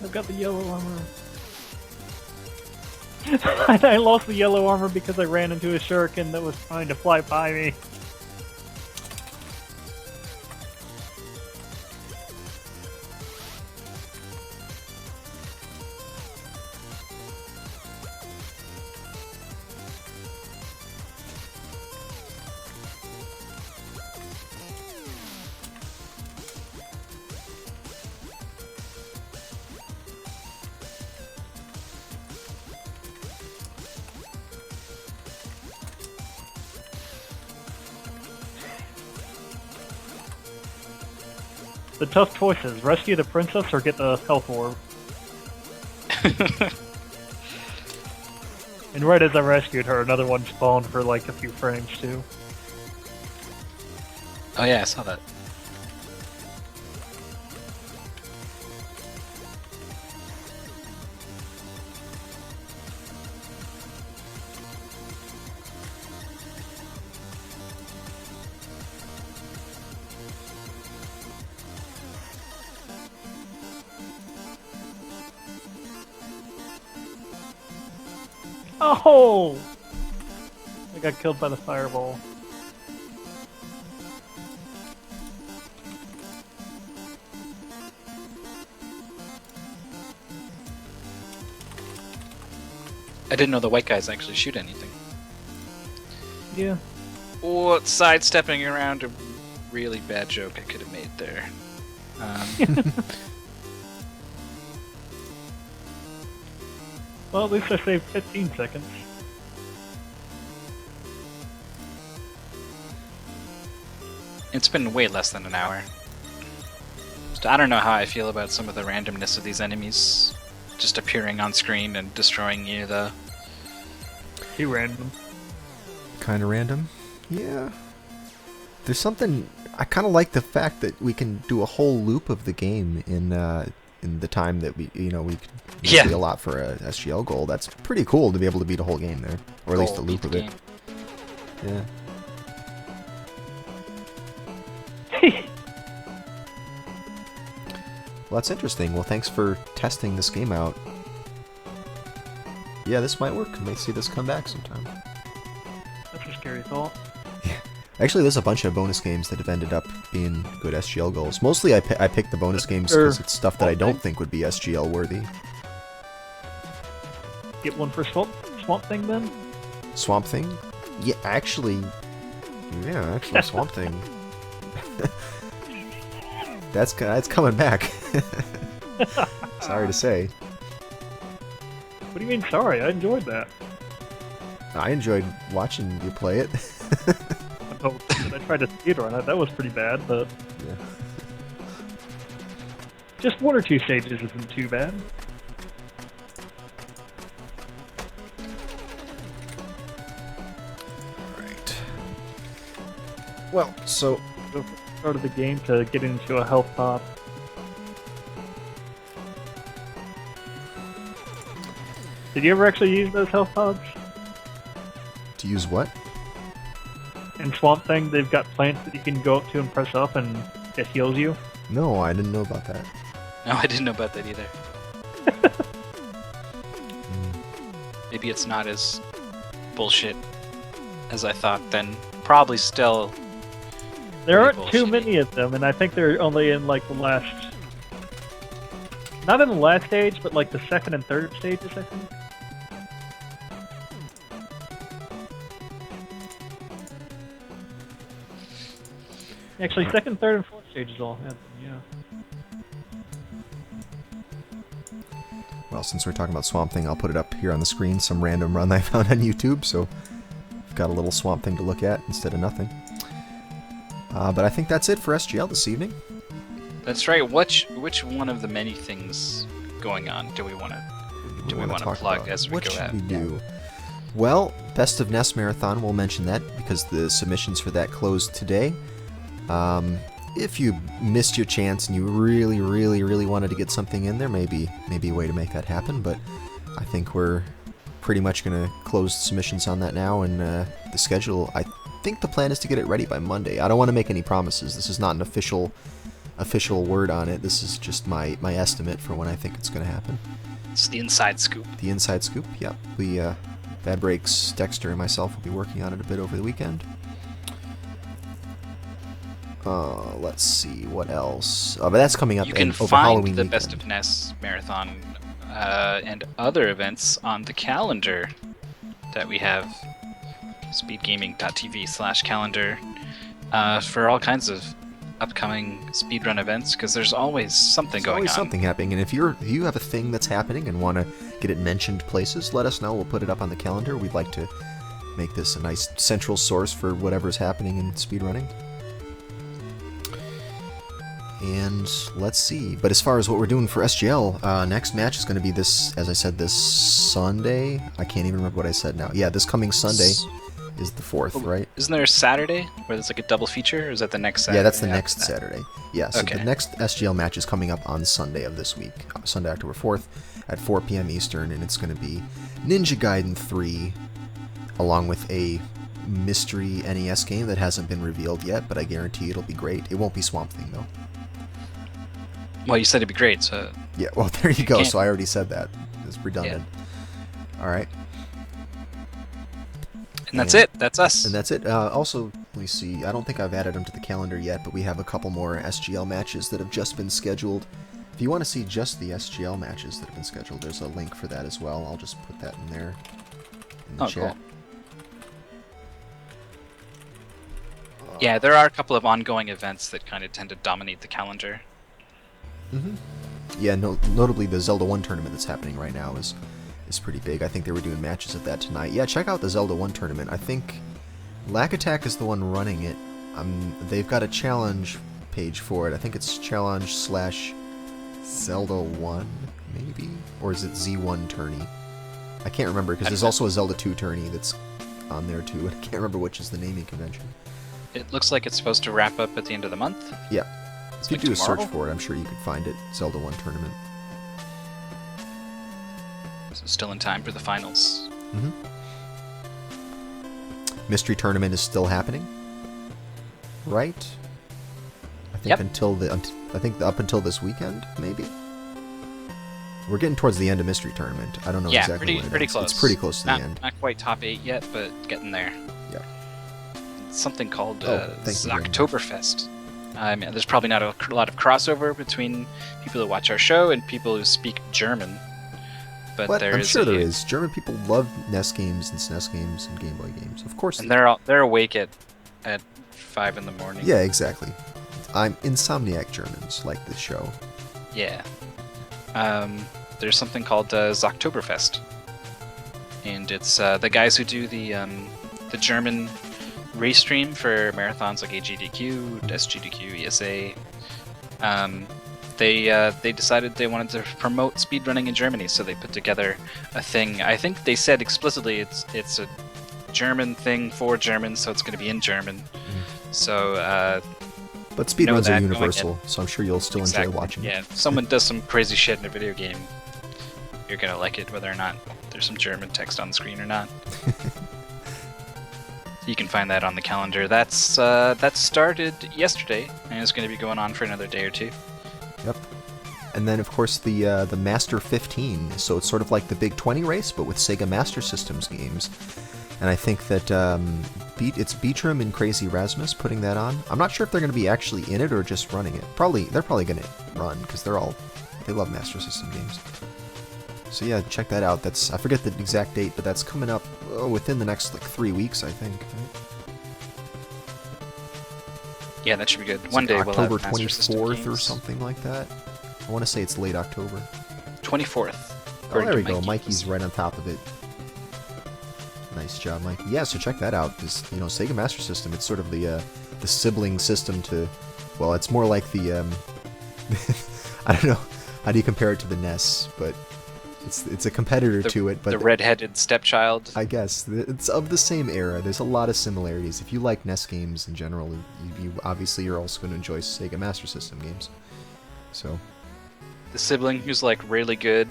I've got the yellow armor. I lost the yellow armor because I ran into a shuriken that was trying to fly by me. The tough choices: rescue the princess or get the health orb. And right as I rescued her, another one spawned for like a few frames too. Oh yeah, I saw that. Oh! I got killed by the fireball. I didn't know the white guys actually shoot anything. Yeah. Oh, sidestepping around a really bad joke I could have made there. Well, at least I saved 15 seconds. It's been way less than an hour. So I don't know how I feel about some of the randomness of these enemies just appearing on screen and destroying you, though. Too random. Kind of random. Yeah. There's something... I kind of like the fact that we can do a whole loop of the game in the time that we can Yeah. a lot for a SGL goal. That's pretty cool to be able to beat a whole game there, or at least a loop of it. Yeah. Well, that's interesting. Well, thanks for testing this game out. Yeah, this might work. I may see this come back sometime. That's a scary thought. Actually, there's a bunch of bonus games that have ended up being good SGL goals. Mostly I picked the bonus games because it's stuff that I don't think would be SGL worthy. Get one for Swamp Thing then? Swamp Thing? Yeah, actually, Swamp Thing. That's coming back. Sorry to say. What do you mean sorry? I enjoyed that. I enjoyed watching you play it. I tried to speedrun it. That was pretty bad, but Yeah. just one or two stages isn't too bad. Right. Well, so So from the start of the game to get into a health pod. Did you ever actually use those health pods? to use what? In Swamp Thing, they've got plants that you can go up to and press up, and it heals you. No, I didn't know about that. No, I didn't know about that either. Maybe it's not as bullshit as I thought, then probably still... There aren't pretty too bullshitty. many of them, and I think they're only in like the last... Not in the last stage, but like the second and third stages, I think. Actually, second, third, and fourth stages all have them, yeah. Well, since we're talking about Swamp Thing, I'll put it up here on the screen, some random run I found on YouTube, so I've got a little Swamp Thing to look at instead of nothing. But I think that's it for SGL this evening. That's right. Which one of the many things going on do we want to talk plug about? as we what go should out? we do? Well, Best of Nest Marathon, we'll mention that because the submissions for that closed today. If you missed your chance and you really, really, really wanted to get something in there, maybe a way to make that happen, but I think we're pretty much going to close submissions on that now, and the schedule, I think the plan is to get it ready by Monday. I don't want to make any promises. This is not an official word on it. This is just my estimate for when I think it's going to happen. It's the inside scoop. The inside scoop. Yep. We Bad Breaks, Dexter, and myself will be working on it a bit over the weekend. Let's see what else. But that's coming up You can over find Halloween the weekend. Best of NES marathon and other events on the calendar that we have, speedgaming.tv/calendar, for all kinds of upcoming speedrun events, because there's always something going always on. something happening, and if you have a thing that's happening and want to get it mentioned places, let us know. We'll put it up on the calendar. We'd like to make this a nice central source for whatever's happening in speedrunning. And let's see. But as far as what we're doing for SGL, next match is going to be this, as I said, this Sunday. I can't even remember what I said now. Yeah, this coming Sunday is the 4th, right? Isn't there a Saturday where there's like a double feature, or is that the next Saturday? Yeah, that's the next Saturday. Yeah, so Okay. the next SGL match is coming up on Sunday of this week, Sunday, October 4th, at 4 p.m. Eastern, and it's going to be Ninja Gaiden 3, along with a mystery NES game that hasn't been revealed yet, but I guarantee it'll be great. It won't be Swamp Thing, though. Well, you said it'd be great, so Yeah, well, there you go. can't- So I already said that. It's redundant. All right. and that's it. That's us. And that's it. Also, let me see. I don't think I've added them to the calendar yet, but we have a couple more SGL matches that have just been scheduled. If you want to see just the SGL matches that have been scheduled, there's a link for that as well. I'll just put that in there in the Oh, chat. cool. Yeah, there are a couple of ongoing events that kind of tend to dominate the calendar. Yeah, notably the Zelda 1 tournament that's happening right now is pretty big. I think they were doing matches of that tonight. Yeah, check out the Zelda 1 tournament. I think Lack Attack is the one running it. They've got a challenge page for it. I think it's challenge/Zelda 1, maybe? Or is it Z1 tourney? I can't remember, because there's also a Zelda 2 tourney that's on there too. I can't remember which is the naming convention. It looks like it's supposed to wrap up at the end of the month. Yeah. If you like do a search tomorrow? for it, I'm sure you could find it. Zelda 1 tournament. So still in time for the finals. Mystery tournament is still happening, right? I think Yep. I think up until this weekend, maybe. We're getting towards the end of Mystery tournament. I don't know Yeah, exactly when it pretty ends. close. It's pretty close to not, the end. Not quite top 8 yet, but getting there. Yeah. It's something called thank you very much. Oktoberfest. I mean, there's probably not a lot of crossover between people who watch our show and people who speak German. But But there I'm is sure there is. German people love NES games and SNES games and Game Boy games. Of course. And they're awake at 5 in the morning. Yeah, exactly. Insomniac Germans like this show. Yeah. There's something called Oktoberfest, and it's the guys who do the German race stream for marathons like AGDQ, SGDQ, ESA. They decided they wanted to promote speedrunning in Germany, so they put together a thing. I think they said explicitly it's a German thing for Germans, so it's going to be in German. So But speedruns that are going universal, so I'm sure you'll still exactly, enjoy watching yeah, it. if someone does some crazy shit in a video game, you're gonna like it, whether or not there's some German text on the screen or not. You can find that on the calendar. That started yesterday, and it's going to be going on for another day or two. Yep. And then, of course, the Master 15. So it's sort of like the Big 20 race, but with Sega Master Systems games. And I think that it's Beatram and Crazy Rasmus putting that on. I'm not sure if they're going to be actually in it or just running it. They're probably going to run, because they love Master System games. So yeah, check that out. I forget the exact date, but that's coming up within the next 3 weeks, I think. Right? Yeah, that should be good. It's One like day we'll have October Master System 24th or games. something like that. I want to say it's late October. 24th. Oh, according there to we go. Mikey. Mikey's right on top of it. Nice job, Mikey. Yeah, so check that out. This, Sega Master System. It's sort of the sibling system to. Well, it's more like the. I don't know. How do you compare it to the NES? But it's a competitor to it. But the red-headed stepchild. I guess it's of the same era. There's a lot of similarities. If you like NES games in general, you're also going to enjoy Sega Master System games. So. The sibling who's really good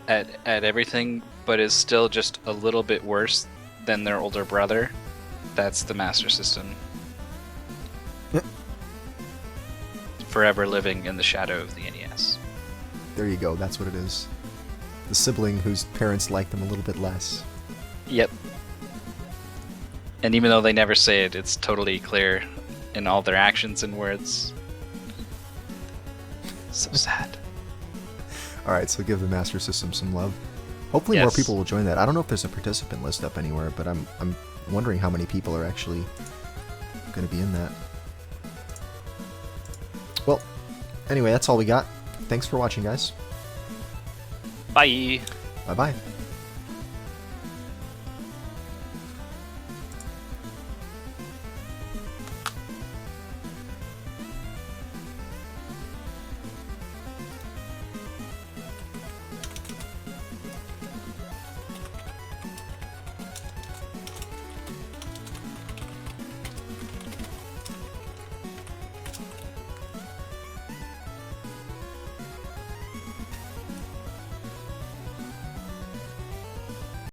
at everything, but is still just a little bit worse than their older brother. That's the Master System. Forever living in the shadow of the NES. There you go. That's what it is. the sibling whose parents like them a little bit less. Yep. And even though they never say it, it's totally clear in all their actions and words. So sad. Alright, so give the Master System some love. Hopefully more Yes. people will join that. I don't know if there's a participant list up anywhere, but I'm wondering how many people are actually going to be in that. Well, anyway, that's all we got. Thanks for watching, guys. Bye. Bye-bye.